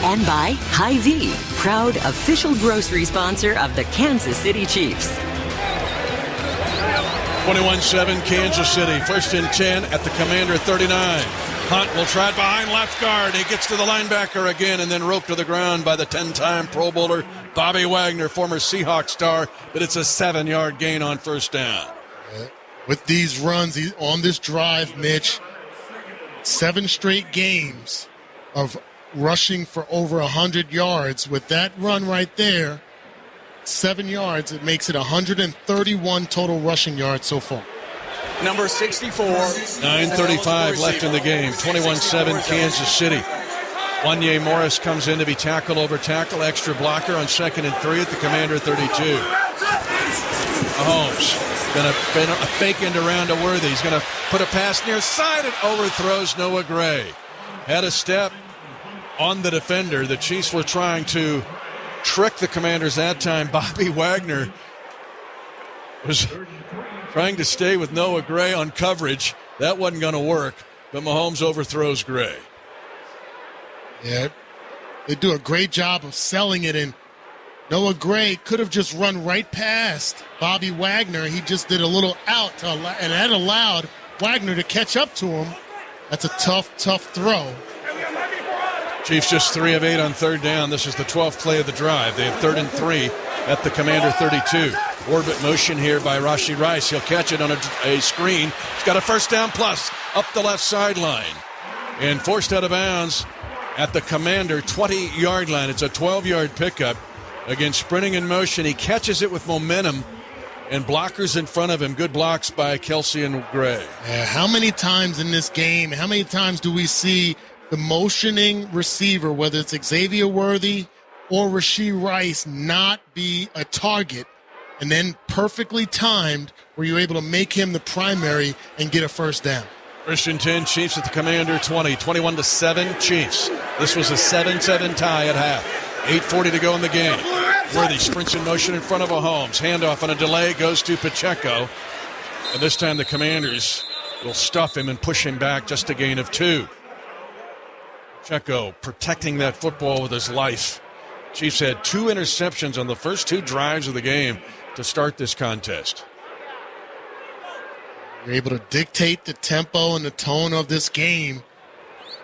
And by Hy-Vee, proud official grocery sponsor of the Kansas City Chiefs. 21-7 Kansas City. 1st and 10 at the Commander 39. Hunt will try it behind left guard. He gets to the linebacker again and then roped to the ground by the 10-time Pro Bowler Bobby Wagner, former Seahawks star, but it's a 7-yard gain on 1st down. With these runs on this drive, Mitch, 7 straight games of rushing for over 100 yards. With that run right there, 7 yards, it makes it 131 total rushing yards so far. Number 64. 9:35 left in the game. 21-7 Kansas City. Wanye Morris comes in to be tackle over tackle, extra blocker on 2nd and 3 at the Commander 32. Mahomes going to fake into round to Worthy. He's going to put a pass near side and overthrows Noah Gray. Had a step on the defender. The Chiefs were trying to trick the Commanders that time. Bobby Wagner was trying to stay with Noah Gray on coverage. That wasn't going to work, but Mahomes overthrows Gray. Yeah, they do a great job of selling it, and Noah Gray could have just run right past Bobby Wagner. He just did a little out, and that allowed Wagner to catch up to him. That's a tough throw. Chiefs just 3 of 8 on 3rd down. This is the 12th play of the drive. They have 3rd and 3 at the Commander 32. Orbit motion here by Rashee Rice. He'll catch it on a screen. He's got a 1st down plus up the left sideline. And forced out of bounds at the Commander 20-yard line. It's a 12-yard pickup. Again, sprinting in motion. He catches it with momentum. And blockers in front of him. Good blocks by Kelsey and Gray. Yeah, how many times in this game, how many times do we see the motioning receiver, whether it's Xavier Worthy or Rashee Rice, not be a target, and then perfectly timed where you're able to make him the primary and get a 1st down? 1st and 10, Chiefs at the Commander 20. 21-7 Chiefs. This was a 7-7 tie at half. 8:40 to go in the game. Worthy sprints in motion in front of Mahomes. Handoff on a delay goes to Pacheco. And this time the Commanders will stuff him and push him back, just a gain of 2. Pacheco protecting that football with his life. Chiefs had 2 interceptions on the first 2 drives of the game to start this contest. You're able to dictate the tempo and the tone of this game.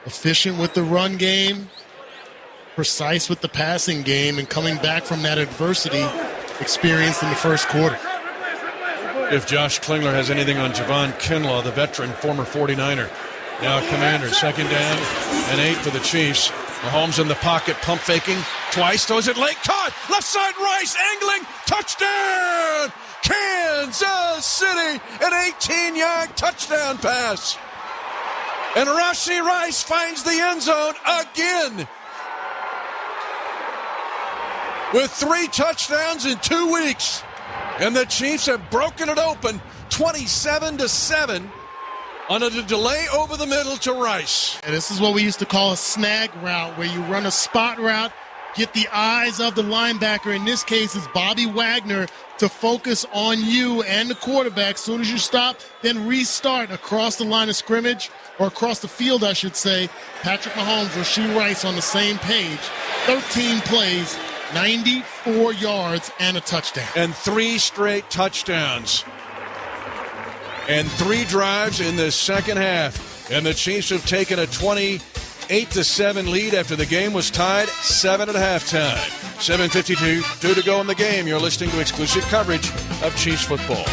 Efficient with the run game, precise with the passing game, and coming back from that adversity experienced in the first quarter. If Josh Klingler has anything on Javon Kinlaw, the veteran, former 49er. Now Commander, 2nd down and 8 for the Chiefs. Mahomes in the pocket, pump faking twice, throws it late, caught, left side Rice, angling, touchdown! Kansas City, an 18-yard touchdown pass. And Rashee Rice finds the end zone again. With 3 touchdowns in 2 weeks. And the Chiefs have broken it open 27-7 on a delay over the middle to Rice. And this is what we used to call a snag route, where you run a spot route, get the eyes of the linebacker, in this case is Bobby Wagner, to focus on you and the quarterback. As soon as you stop, then restart across the line of scrimmage, or across the field, I should say. Patrick Mahomes, Rashee Rice on the same page. 13 plays, 94 yards, and a touchdown. And 3 straight touchdowns. And 3 drives in the second half. And the Chiefs have taken a 28-7 lead after the game was tied 7 at halftime. 7:52 to go in the game. You're listening to exclusive coverage of Chiefs football.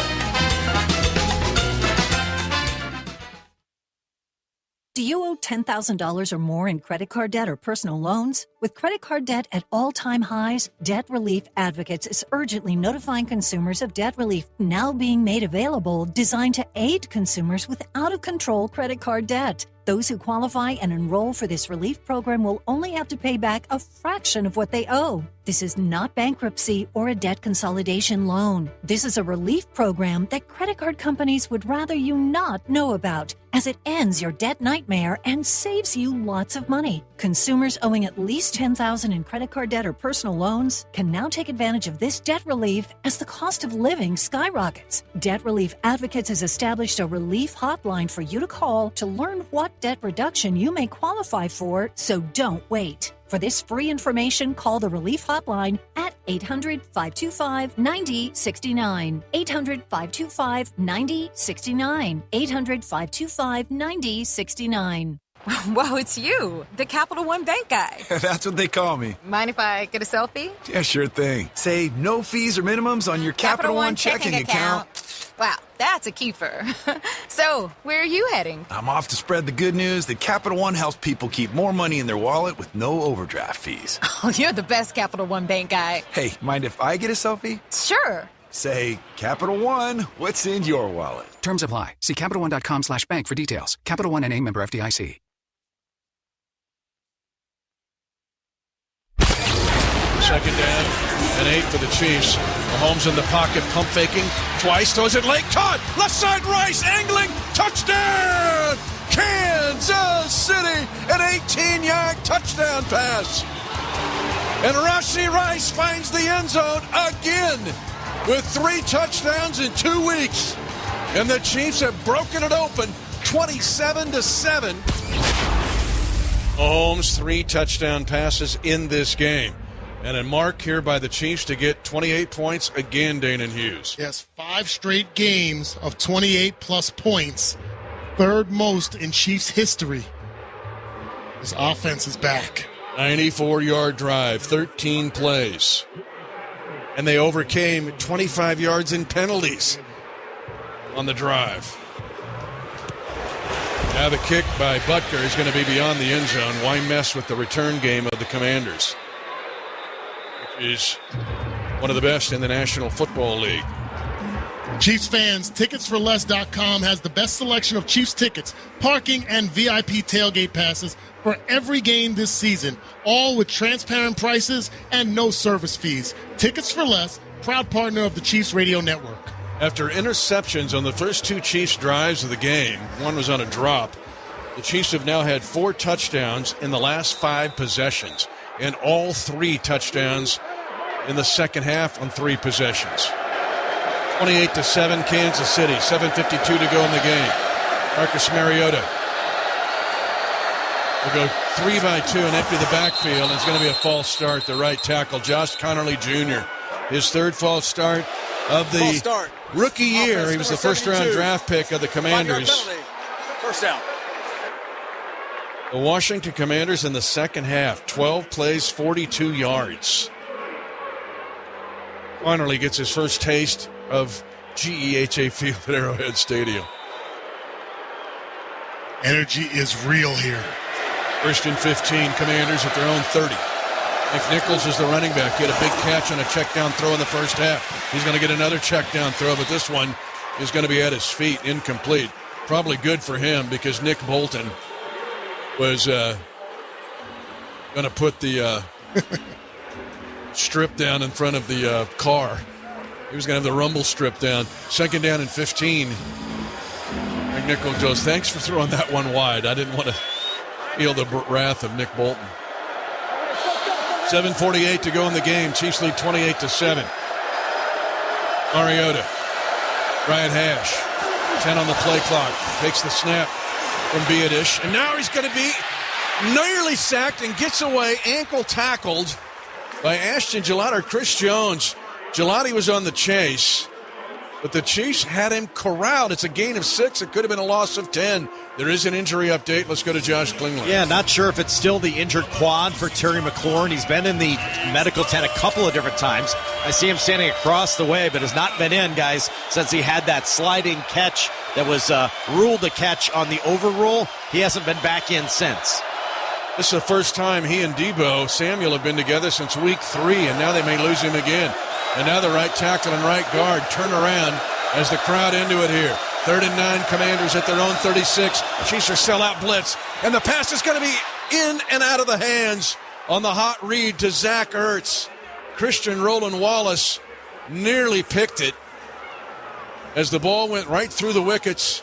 Do you owe $10,000 or more in credit card debt or personal loans? With credit card debt at all-time highs, Debt Relief Advocates is urgently notifying consumers of debt relief now being made available, designed to aid consumers with out-of-control credit card debt. Those who qualify and enroll for this relief program will only have to pay back a fraction of what they owe. This is not bankruptcy or a debt consolidation loan. This is a relief program that credit card companies would rather you not know about, as it ends your debt nightmare and saves you lots of money. Consumers owing at least $10,000 in credit card debt or personal loans can now take advantage of this debt relief as the cost of living skyrockets. Debt Relief Advocates has established a relief hotline for you to call to learn what debt reduction you may qualify for, so don't wait. For this free information, call the Relief Hotline at 800-525-9069. 800-525-9069. 800-525-9069. Whoa, it's you, the Capital One Bank guy. That's what they call me. Mind if I get a selfie? Yeah, sure thing. Say no fees or minimums on your Capital One checking account. Wow, that's a keeper. So, where are you heading? I'm off to spread the good news that Capital One helps people keep more money in their wallet with no overdraft fees. Oh, you're the best Capital One Bank guy. Hey, mind if I get a selfie? Sure. Say, Capital One, what's in your wallet? Terms apply. See CapitalOne.com/bank for details. Capital One N.A. member FDIC. Second down and 8 for the Chiefs. Mahomes in the pocket, pump faking twice, throws it late, caught, left side Rice, angling, touchdown! Kansas City, an 18-yard touchdown pass. And Rashee Rice finds the end zone again with 3 touchdowns in 2 weeks. And the Chiefs have broken it open 27-7. Mahomes, 3 touchdown passes in this game. And a mark here by the Chiefs to get 28 points again, Dana Hughes. Yes, 5 straight games of 28-plus points. 3rd most in Chiefs history. His offense is back. 94-yard drive, 13 plays. And they overcame 25 yards in penalties on the drive. Now the kick by Butker is going to be beyond the end zone. Why mess with the return game of the Commanders? Is one of the best in the National Football League. Chiefs fans, ticketsforless.com has the best selection of Chiefs tickets, parking, and VIP tailgate passes for every game this season, all with transparent prices and no service fees. Tickets for Less, proud partner of the Chiefs Radio Network. After interceptions on the first 2 Chiefs drives of the game, one was on a drop, the Chiefs have now had 4 touchdowns in the last 5 possessions, and all 3 touchdowns in the second half on 3 possessions. 28-7 Kansas City, 7:52 to go in the game. Marcus Mariota will go 3-by-2 and empty the backfield. It's going to be a false start. The right tackle, Josh Connerly Jr., his 3rd false start of the rookie year. He was the first-round draft pick of the Commanders. First down. The Washington Commanders in the second half, 12 plays, 42 yards. Connerly gets his first taste of GEHA Field at Arrowhead Stadium. Energy is real here. 1st and 15, Commanders at their own 30. McNichols is the running back. He had a big catch on a check down throw in the first half. He's going to get another check down throw, but this one is going to be at his feet, incomplete. Probably good for him because Nick Bolton was going to put the strip down in front of the car. He was going to have the rumble strip down. 2nd down and 15. McNichols goes, thanks for throwing that one wide. I didn't want to feel the wrath of Nick Bolton. 7:48 to go in the game. Chiefs lead 28-7. Mariota, right hash, 10 on the play clock. Takes the snap from Biadish, and now he's going to be nearly sacked and gets away, ankle tackled by Ashton Gelati or Chris Jones. Gelati was on the chase, but the Chiefs had him corralled. It's a gain of 6. It could have been a loss of 10. There is an injury update. Let's go to Josh Klingler. Yeah, not sure if it's still the injured quad for Terry McLaurin. He's been in the medical tent a couple of different times. I see him standing across the way, but has not been in, guys, since he had that sliding catch that was ruled a catch on the overrule. He hasn't been back in since. This is the first time he and Debo Samuel have been together since week 3, and now they may lose him again. And now the right tackle and right guard turn around as the crowd into it here. 3rd and 9, Commanders at their own 36. Chiefs are sellout blitz, and the pass is going to be in and out of the hands on the hot read to Zach Ertz. Christian Roland Wallace nearly picked it as the ball went right through the wickets,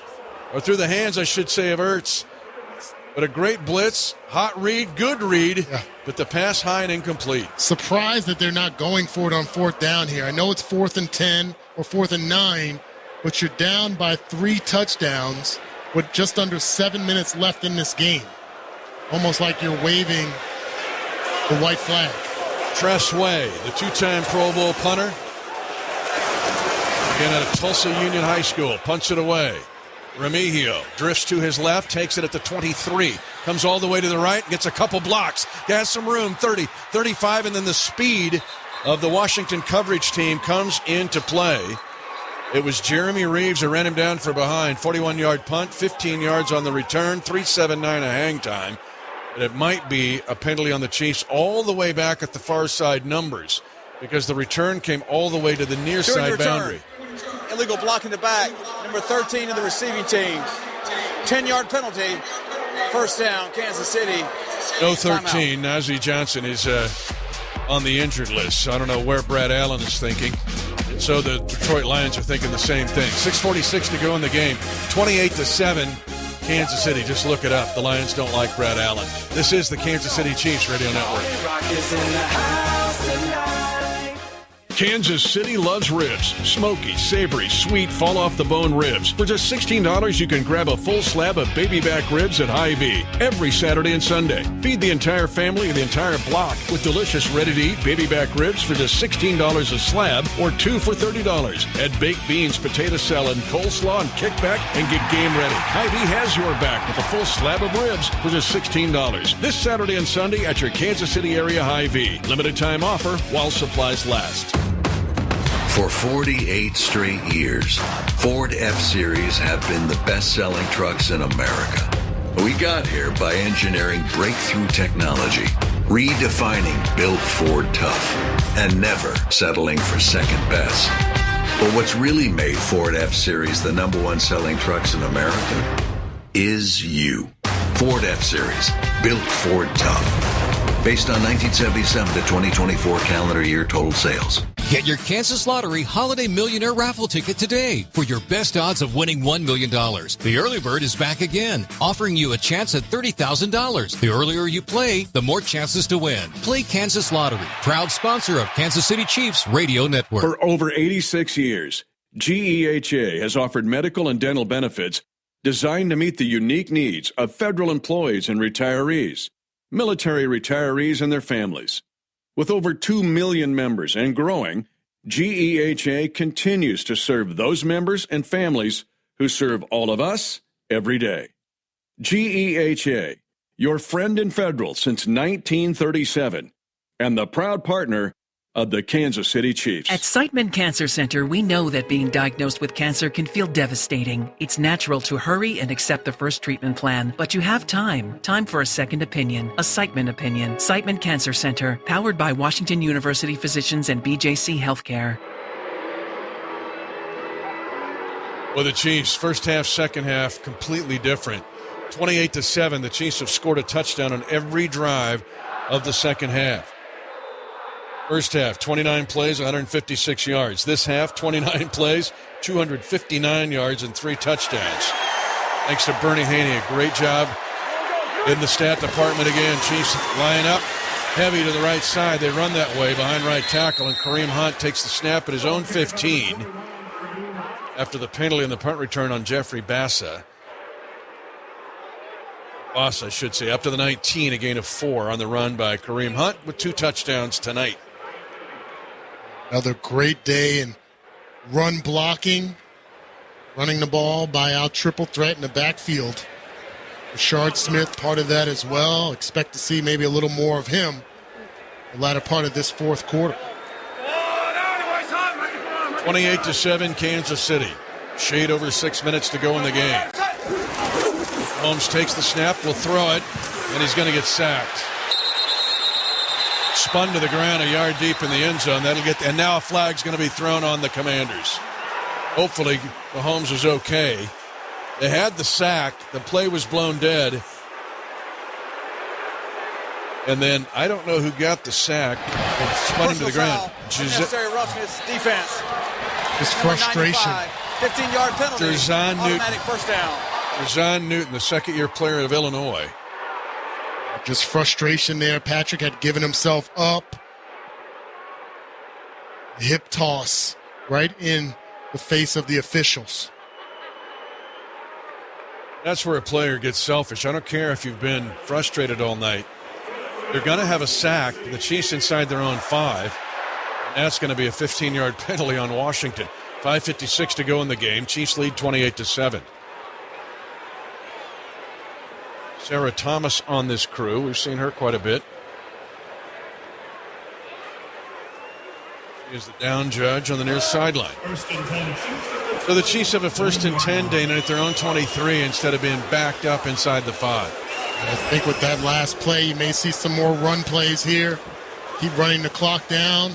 or through the hands, I should say, of Ertz. But a great blitz, hot read, good read, but the pass high and incomplete. Surprised that they're not going for it on 4th down here. I know it's 4th and 10 or 4th and 9, but you're down by 3 touchdowns with just under 7 minutes left in this game. Almost like you're waving the white flag. Tress Way, the 2-time Pro Bowl punter. Again out of Tulsa Union High School, punts it away. Remigio drifts to his left, takes it at the 23, comes all the way to the right, gets a couple blocks, has some room, 30, 35, and then the speed of the Washington coverage team comes into play. It was Jeremy Reeves who ran him down for behind, 41-yard punt, 15 yards on the return, 3.79 a hang time. But it might be a penalty on the Chiefs all the way back at the far side numbers, because the return came all the way to the near side boundary. Illegal block in the back. Number 13 in the receiving team. 10-yard penalty. 1st down, Kansas City. No 13. Najee Johnson is on the injured list. So I don't know where Brad Allen is thinking. And so the Detroit Lions are thinking the same thing. 6:46 to go in the game. 28-7. Kansas City. Just look it up. The Lions don't like Brad Allen. This is the Kansas City Chiefs Radio Network. Kansas City loves ribs. Smoky, savory, sweet, fall-off-the-bone ribs. For just $16, you can grab a full slab of baby back ribs at Hy-Vee every Saturday and Sunday. Feed the entire family and the entire block with delicious ready-to-eat baby back ribs for just $16 a slab, or 2 for $30. Add baked beans, potato salad, coleslaw, and kickback, and get game ready. Hy-Vee has your back with a full slab of ribs for just $16. This Saturday and Sunday at your Kansas City area Hy-Vee. Limited time offer while supplies last. For 48 straight years, Ford F-Series have been the best-selling trucks in America. We got here by engineering breakthrough technology, redefining built Ford tough, and never settling for second best. But what's really made Ford F-Series the #1 selling trucks in America is you. Ford F-Series, built Ford tough. Based on 1977 to 2024 calendar year total sales. Get your Kansas Lottery Holiday Millionaire Raffle ticket today for your best odds of winning $1 million. The early bird is back again, offering you a chance at $30,000. The earlier you play, the more chances to win. Play Kansas Lottery, proud sponsor of Kansas City Chiefs Radio Network. For over 86 years, GEHA has offered medical and dental benefits designed to meet the unique needs of federal employees and retirees, military retirees and their families. With over 2 million members and growing, GEHA continues to serve those members and families who serve all of us every day. GEHA, your friend in federal since 1937, and the proud partner of the Kansas City Chiefs. At Siteman Cancer Center, we know that being diagnosed with cancer can feel devastating. It's natural to hurry and accept the first treatment plan, but you have time for a second opinion, a Siteman opinion. Siteman Cancer Center, powered by Washington University Physicians and BJC Healthcare. Well, the Chiefs, first half, second half, completely different. 28-7, the Chiefs have scored a touchdown on every drive of the second half. First half, 29 plays, 156 yards. This half, 29 plays, 259 yards, and 3 touchdowns. Thanks to Bernie Haney, a great job in the stat department again. Chiefs line up, heavy to the right side. They run that way behind right tackle, and Kareem Hunt takes the snap at his own 15 after the penalty on the punt return on Jeffrey Bassa. Boss, I should say, up to the 19, a gain of 4 on the run by Kareem Hunt with 2 touchdowns tonight. Another great day in run blocking, running the ball by our triple threat in the backfield. Rashard Smith, part of that as well. Expect to see maybe a little more of him the latter part of this fourth quarter. 28-7, Kansas City. Shade over 6 minutes to go in the game. Holmes takes the snap, will throw it, and he's going to get sacked. Spun to the ground a yard deep in the end zone. And now a flag's going to be thrown on the Commanders. Hopefully, Mahomes was okay. They had the sack. The play was blown dead. And then I don't know who got the sack. It spun him to the ground. Unnecessary roughness defense. His frustration. 15-yard penalty. Automatic first down. Jerzon Newton, the second-year player of Illinois. Just frustration there. Patrick had given himself up. Hip toss right in the face of the officials. That's where a player gets selfish. I don't care if you've been frustrated all night. They're going to have a sack. The Chiefs inside their own 5. And that's going to be a 15-yard penalty on Washington. 5:56 to go in the game. Chiefs lead 28-7. Sarah Thomas on this crew. We've seen her quite a bit. She is the down judge on the near sideline. So the Chiefs have a 1st and 10 day at their own 23 instead of being backed up inside the 5. I think with that last play, you may see some more run plays here. Keep running the clock down.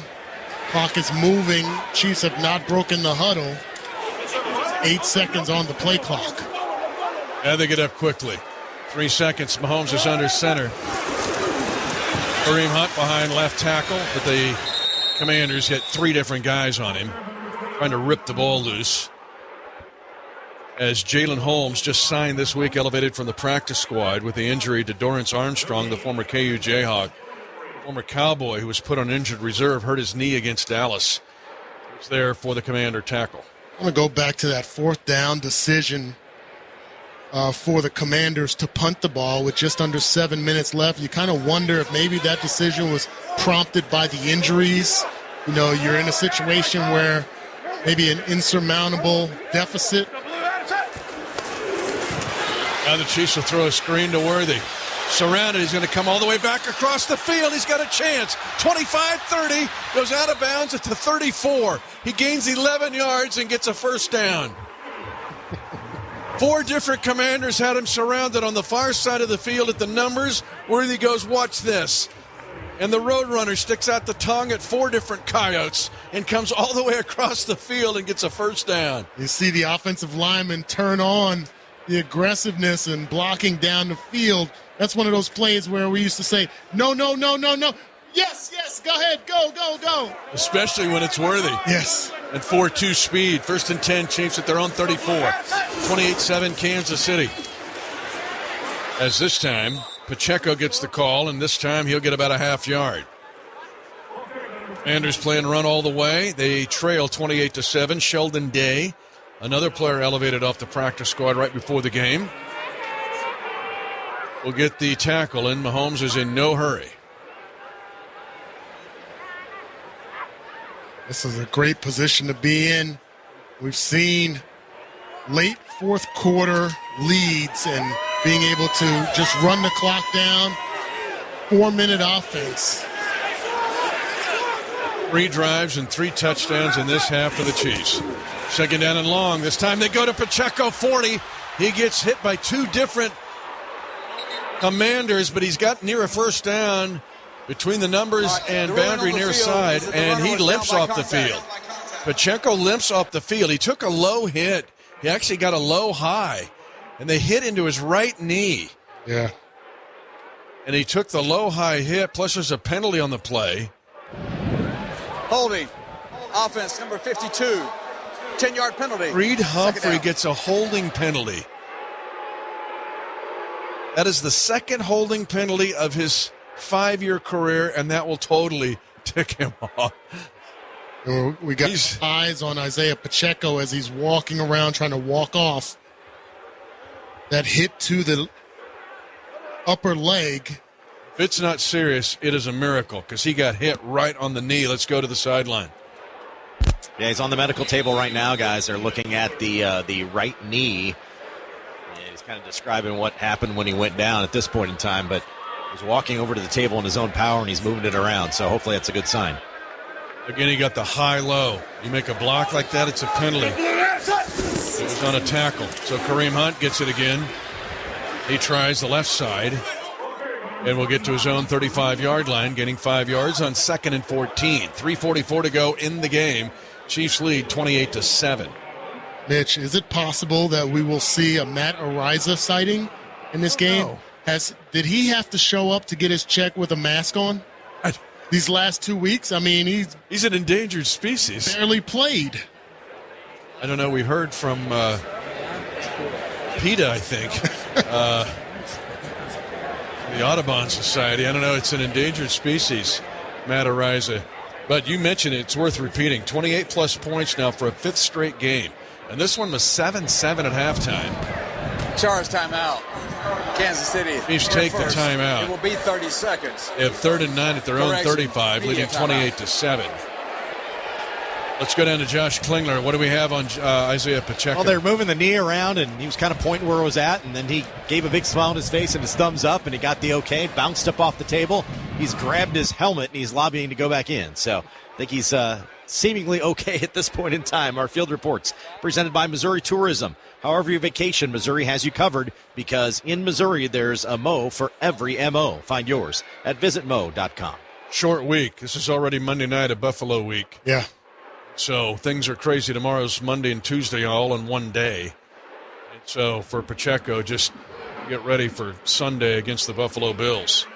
Clock is moving. Chiefs have not broken the huddle. 8 seconds on the play clock. Yeah, they get up quickly. 3 seconds. Mahomes is under center. Kareem Hunt behind left tackle, but the Commanders hit 3 different guys on him, trying to rip the ball loose. As Jalen Holmes just signed this week, elevated from the practice squad with the injury to Dorrance Armstrong, the former KU Jayhawk, former Cowboy who was put on injured reserve, hurt his knee against Dallas. He's there for the Commander tackle. I'm going to go back to that 4th down decision for the Commanders to punt the ball with just under 7 minutes left. You kind of wonder if maybe that decision was prompted by the injuries. You know, you're in a situation where maybe an insurmountable deficit. Now the Chiefs will throw a screen to Worthy. Surrounded, he's going to come all the way back across the field. He's got a chance. 25-30, goes out of bounds at the 34. He gains 11 yards and gets a first down. 4 different Commanders had him surrounded on the far side of the field at the numbers. Worthy goes, watch this. And the Roadrunner sticks out the tongue at 4 different Coyotes and comes all the way across the field and gets a first down. You see the offensive lineman turn on the aggressiveness and blocking down the field. That's one of those plays where we used to say, no. Yes, go ahead, go. Especially when it's Worthy. Yes. And 4-2 speed. 1st and 10, Chiefs at their own 34. 28-7, Kansas City. As this time, Pacheco gets the call, and this time he'll get about a half yard. Commanders playing run all the way. They trail 28-7. Sheldon Day, another player elevated off the practice squad right before the game, will get the tackle, and Mahomes is in no hurry. This is a great position to be in. We've seen late 4th quarter leads and being able to just run the clock down. 4-minute offense. 3 drives and 3 touchdowns in this half for the Chiefs. 2nd down and long. This time they go to Pacheco, 40. He gets hit by 2 different Commanders, but he's got near a first down between the numbers and boundary near side, and he limps off the field. Pacheco limps off the field. He took a low hit. He actually got a low high, and they hit into his right knee. Yeah. And he took the low high hit, plus there's a penalty on the play. Holding. Offense number 52. 10-yard penalty. Reed Humphrey gets a holding penalty. That is the second holding penalty of his 5-year career, and that will totally tick him off. We got eyes on Isaiah Pacheco as he's walking around trying to walk off. That hit to the upper leg. If it's not serious, it is a miracle because he got hit right on the knee. Let's go to the sideline. Yeah, he's on the medical table right now, guys. They're looking at the right knee. Yeah, he's kind of describing what happened when he went down at this point in time, but he's walking over to the table in his own power, and he's moving it around, so hopefully that's a good sign. Again, he got the high-low. You make a block like that, it's a penalty. It was on a tackle. So Kareem Hunt gets it again. He tries the left side and will get to his own 35-yard line, getting 5 yards on 2nd and 14. 3:44 to go in the game. Chiefs lead 28-7. Mitch, is it possible that we will see a Matt Ariza sighting in this game? No. Did he have to show up to get his check with a mask on? These last 2 weeks? I mean, he's an endangered species. Barely played. I don't know. We heard from PETA, I think, the Audubon Society. I don't know. It's an endangered species, Matt Ariza. But you mentioned it. It's worth repeating. 28-plus points now for a 5th straight game. And this one was 7-7 at halftime. Charge timeout. Kansas City. Chiefs take the timeout. It will be 30 seconds. They have 3rd and 9 at their own 35, leading 28-7. Let's go down to Josh Klingler. What do we have on Isaiah Pacheco? Well, they're moving the knee around, and he was kind of pointing where it was at, and then he gave a big smile on his face and his thumbs up, and he got the okay, bounced up off the table. He's grabbed his helmet, and he's lobbying to go back in. So I think he's seemingly okay at this point in time. Our field reports presented by Missouri Tourism. However you vacation, Missouri has you covered because in Missouri there's a Mo for every MO. Find yours at visitmo.com. Short week. This is already Monday night, a Buffalo week. Yeah. So things are crazy. Tomorrow's Monday and Tuesday all in one day. And so for Pacheco, just get ready for Sunday against the Buffalo Bills.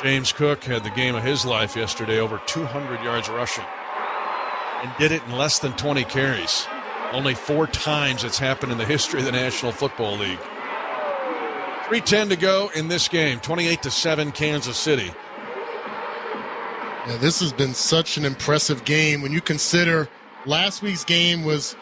James Cook had the game of his life yesterday, over 200 yards rushing, and did it in less than 20 carries. Only 4 times it's happened in the history of the National Football League. 3:10 to go in this game, 28-7 Kansas City. Yeah, this has been such an impressive game. When you consider last week's game was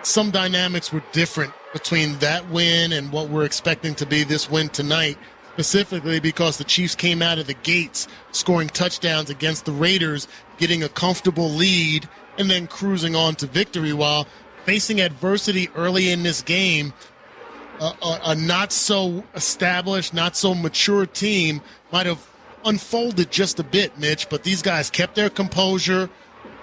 some dynamics were different between that win and what we're expecting to be this win tonight, specifically because the Chiefs came out of the gates scoring touchdowns against the Raiders, getting a comfortable lead, and then cruising on to victory, while facing adversity early in this game. A not so established, not so mature team might have unfolded just a bit, Mitch, but these guys kept their composure,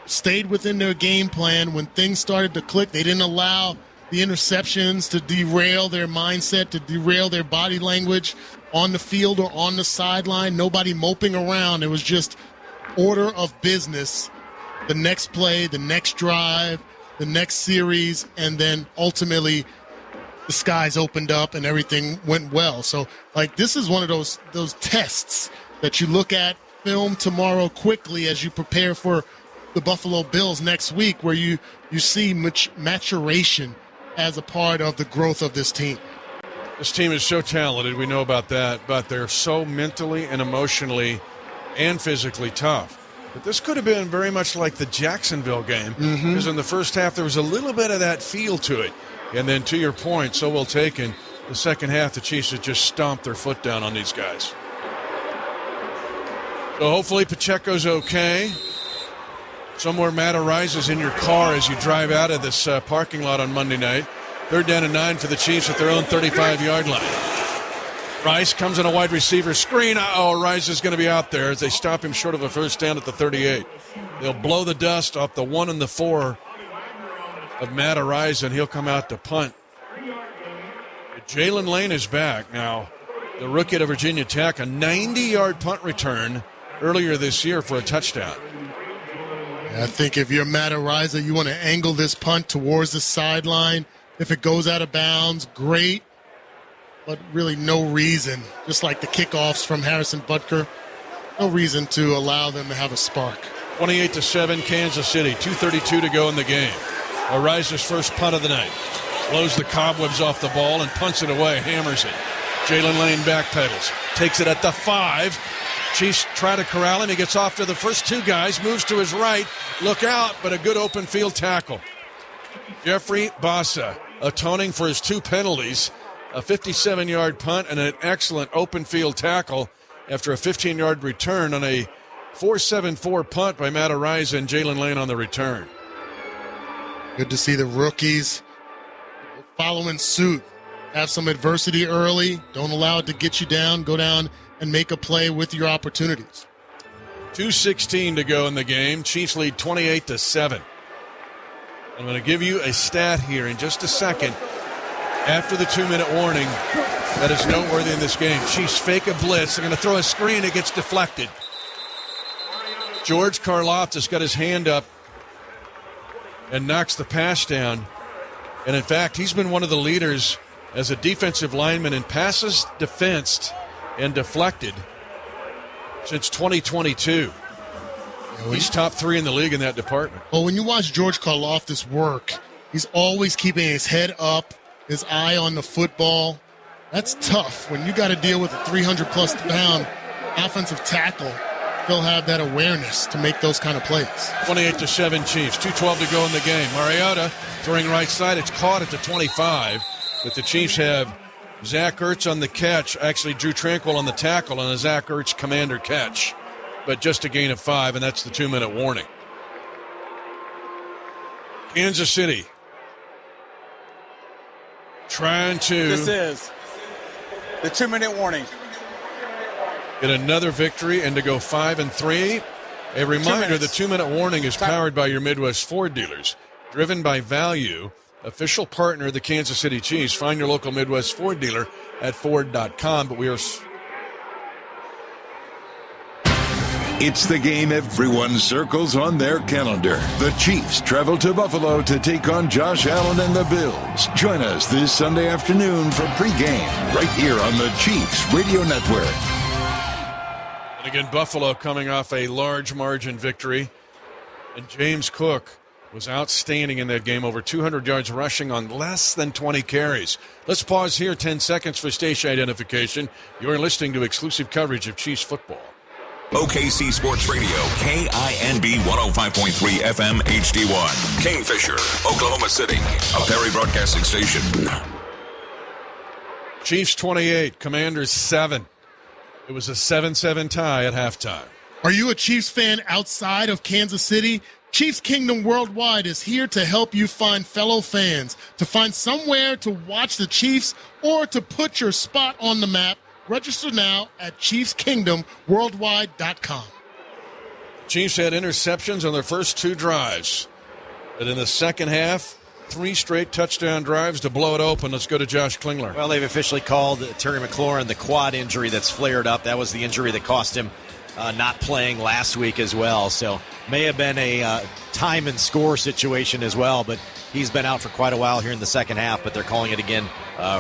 stayed within their game plan. When things started to click, they didn't allow the interceptions to derail their mindset, to derail their body language on the field or on the sideline. Nobody moping around. It was just order of business. The next play, the next drive, the next series, and then ultimately the skies opened up and everything went well. So, this is one of those tests that you look at film tomorrow quickly as you prepare for the Buffalo Bills next week, where you see maturation as a part of the growth of this team. This team is so talented, we know about that, but they're so mentally and emotionally and physically tough. But this could have been very much like the Jacksonville game, because in the first half there was a little bit of that feel to it. And then to your point, so well taken, the second half the Chiefs have just stomped their foot down on these guys. So hopefully Pacheco's okay. Somewhere Matt Ariza's in your car as you drive out of this parking lot on Monday night. 3rd down and 9 for the Chiefs at their own 35-yard line. Rice comes in a wide receiver screen. Ariza's going to be out there as they stop him short of a first down at the 38. They'll blow the dust off the 1 and the 4 of Matt Ariza, and he'll come out to punt. Jalen Lane is back now. The rookie at Virginia Tech, a 90-yard punt return earlier this year for a touchdown. I think if you're Matt Ariza, you want to angle this punt towards the sideline. If it goes out of bounds, great, but really no reason, just like the kickoffs from Harrison Butker, no reason to allow them to have a spark. 28-7 Kansas City, 2:32 to go in the game. Ariza's first punt of the night. Blows the cobwebs off the ball and punts it away, hammers it. Jalen Lane backpedals, takes it at the 5. Chiefs try to corral him. He gets off to the first two guys, moves to his right. Look out, but a good open field tackle. Jeffrey Bassa atoning for his 2 penalties, a 57-yard punt and an excellent open field tackle after a 15-yard return on a 4.74 punt by Matt Araiza and Jalen Lane on the return. Good to see the rookies following suit. Have some adversity early. Don't allow it to get you down. Go down and make a play with your opportunities. 2:16 to go in the game. Chiefs lead 28-7. I'm going to give you a stat here in just a second. After the 2-minute warning, that is noteworthy in this game. Chiefs fake a blitz. They're going to throw a screen. It gets deflected. George Karlaftis got his hand up and knocks the pass down. And, in fact, he's been one of the leaders as a defensive lineman in passes defensed and deflected since 2022. He's top 3 in the league in that department. Well, when you watch George Karlaftis work, he's always keeping his head up, his eye on the football. That's tough when you got to deal with a 300-plus pound offensive tackle. They'll have that awareness to make those kind of plays. 28-7 Chiefs. 2:12 to go in the game. Mariota throwing right side. It's caught at the 25. But the Chiefs have Zach Ertz on the catch. Actually, Drew Tranquil on the tackle on a Zach Ertz commander catch. But just a gain of 5, and that's the 2-minute warning. Kansas City trying to... This is the 2-minute warning. Get another victory and to go 5-3. A reminder, the 2-minute warning is powered by your Midwest Ford dealers. Driven by value, official partner of the Kansas City Chiefs. Find your local Midwest Ford dealer at Ford.com. But we are... It's the game everyone circles on their calendar. The Chiefs travel to Buffalo to take on Josh Allen and the Bills. Join us this Sunday afternoon for pregame right here on the Chiefs Radio Network. And again, Buffalo coming off a large margin victory. And James Cook was outstanding in that game, over 200 yards rushing on less than 20 carries. Let's pause here, 10 seconds for station identification. You're listening to exclusive coverage of Chiefs football. OKC Sports Radio, KINB 105.3 FM HD1. Kingfisher, Oklahoma City, a Perry Broadcasting Station. Chiefs 28, Commanders 7. It was a 7-7 tie at halftime. Are you a Chiefs fan outside of Kansas City? Chiefs Kingdom Worldwide is here to help you find fellow fans, to find somewhere to watch the Chiefs or to put your spot on the map. Register now at ChiefsKingdomWorldwide.com. Chiefs had interceptions on their first 2 drives. And in the second half, 3 straight touchdown drives to blow it open. Let's go to Josh Klingler. Well, they've officially called Terry McLaurin the quad injury that's flared up. That was the injury that cost him not playing last week as well. So may have been a time and score situation as well, but he's been out for quite a while here in the second half, but they're calling it again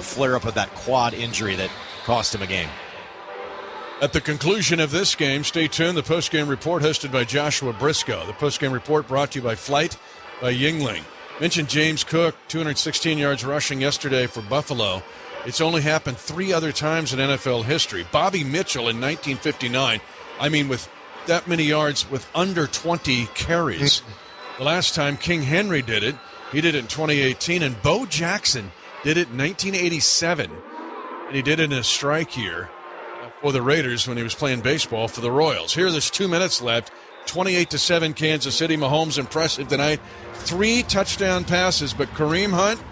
flare up of that quad injury that cost him a game. At the conclusion of this game, stay tuned. The postgame report hosted by Joshua Briscoe. The postgame report brought to you by Flight by Yingling. Mentioned James Cook, 216 yards rushing yesterday for Buffalo. It's only happened 3 other times in NFL history. Bobby Mitchell in 1959. I mean, with that many yards with under 20 carries. The last time King Henry did it, he did it in 2018. And Bo Jackson did it in 1987. And he did it in a strike year for the Raiders when he was playing baseball for the Royals. Here, there's 2 minutes left. 28-7 Kansas City. Mahomes impressive tonight. 3 touchdown passes, but Kareem Hunt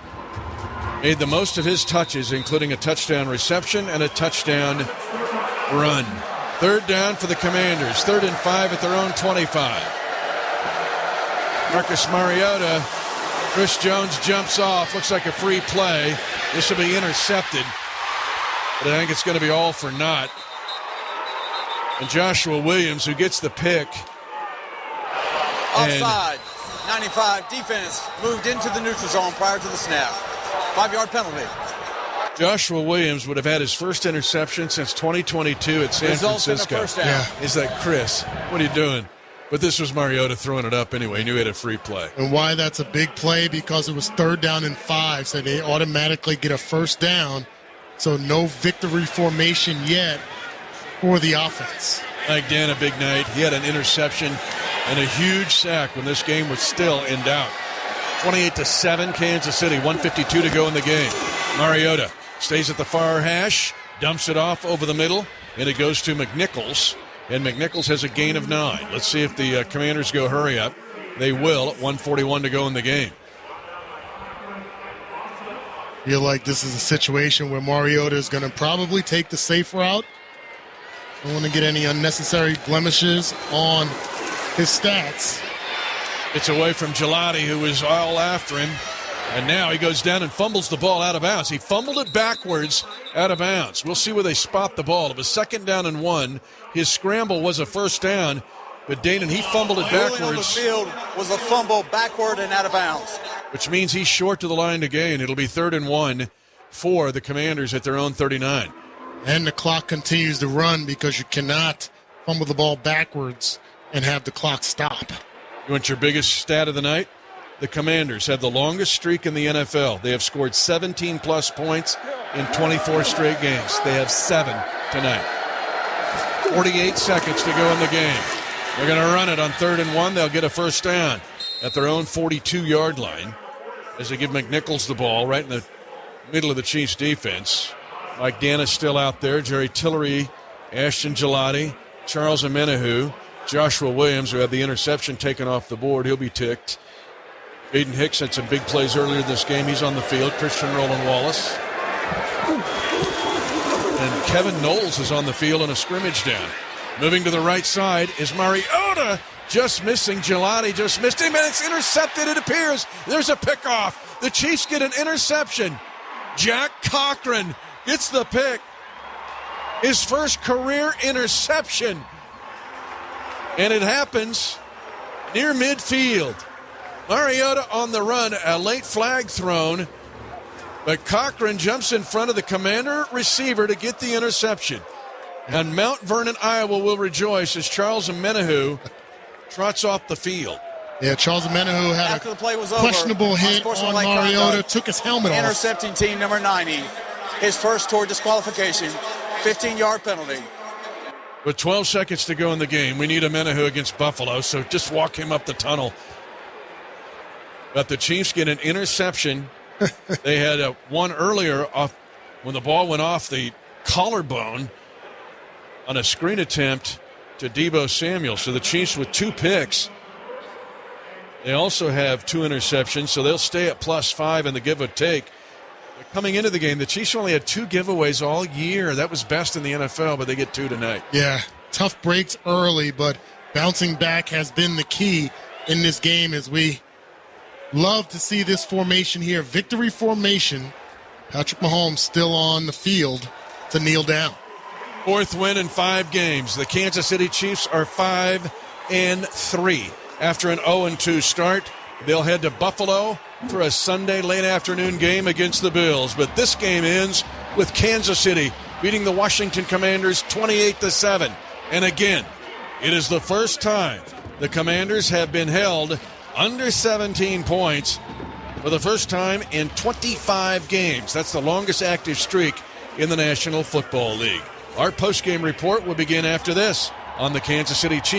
made the most of his touches, including a touchdown reception and a touchdown run. 3rd down for the Commanders. 3rd and 5 at their own 25. Marcus Mariota. Chris Jones jumps off. Looks like a free play. This will be intercepted. But I think it's going to be all for naught. And Joshua Williams, who gets the pick. Offside. 95. Defense moved into the neutral zone prior to the snap. 5-yard penalty. Joshua Williams would have had his first interception since 2022 at San Francisco. In the first down. Yeah. He's like, Chris, what are you doing? But this was Mariota throwing it up anyway. He knew he had a free play. And why that's a big play? Because it was 3rd down and 5, so they automatically get a first down So no victory formation yet for the offense. Mike Dan, a big night. He had an interception and a huge sack when this game was still in doubt. 28-7, Kansas City, 1:52 to go in the game. Mariota stays at the far hash, dumps it off over the middle, and it goes to McNichols. And McNichols has a gain of 9. Let's see if the Commanders go hurry up. They will at 1:41 to go in the game. Feel like this is a situation where Mariota is going to probably take the safe route. Don't want to get any unnecessary blemishes on his stats. It's away from Gelati, who was all after him. And now he goes down and fumbles the ball out of bounds. He fumbled it backwards out of bounds. We'll see where they spot the ball. It was 2nd down and 1. His scramble was a 1st down. But Danon, he fumbled it backwards. On the field was a fumble backward and out of bounds. Which means he's short to the line to gain. It'll be 3rd and 1 for the Commanders at their own 39. And the clock continues to run because you cannot fumble the ball backwards and have the clock stop. You want your biggest stat of the night? The Commanders have the longest streak in the NFL. They have scored 17-plus points in 24 straight games. They have 7 tonight. 48 seconds to go in the game. They're going to run it on 3rd and 1. They'll get a 1st down at their own 42-yard line as they give McNichols the ball right in the middle of the Chiefs' defense. Mike Dan is still out there. Jerry Tillery, Ashton Gelati, Charles Amenahu, Joshua Williams, who had the interception taken off the board. He'll be ticked. Aiden Hicks had some big plays earlier this game. He's on the field. Christian Roland Wallace. And Kevin Knowles is on the field in a scrimmage down. Moving to the right side is Mariota. Just missing. Gelati just missed him, and it's intercepted, it appears. There's a pickoff. The Chiefs get an interception. Jack Cochran gets the pick. His first career interception. And it happens near midfield. Mariota on the run, a late flag thrown. But Cochran jumps in front of the Commander receiver to get the interception. And Mount Vernon, Iowa will rejoice as Charles Amenahu trots off the field. Yeah, Charles Amenahu had After the play was questionable hit on Mariota, took his helmet off. Intercepting team number 90. His first toward disqualification. 15-yard penalty. With 12 seconds to go in the game, we need Amenahu against Buffalo, so just walk him up the tunnel. But the Chiefs get an interception. They had one earlier off when the ball went off the collarbone on a screen attempt to Deebo Samuel. So the Chiefs with 2 picks. They also have 2 interceptions, so they'll stay at +5 in the give or take. But coming into the game, the Chiefs only had 2 giveaways all year. That was best in the NFL, but they get 2 tonight. Yeah, tough breaks early, but bouncing back has been the key in this game as we love to see this formation here. Victory formation. Patrick Mahomes still on the field to kneel down. 4th win in 5 games. The Kansas City Chiefs are 5-3. After an 0-2 start, they'll head to Buffalo for a Sunday late afternoon game against the Bills. But this game ends with Kansas City beating the Washington Commanders 28-7. And again, it is the first time the Commanders have been held under 17 points for the first time in 25 games. That's the longest active streak in the National Football League. Our postgame report will begin after this on the Kansas City Chiefs.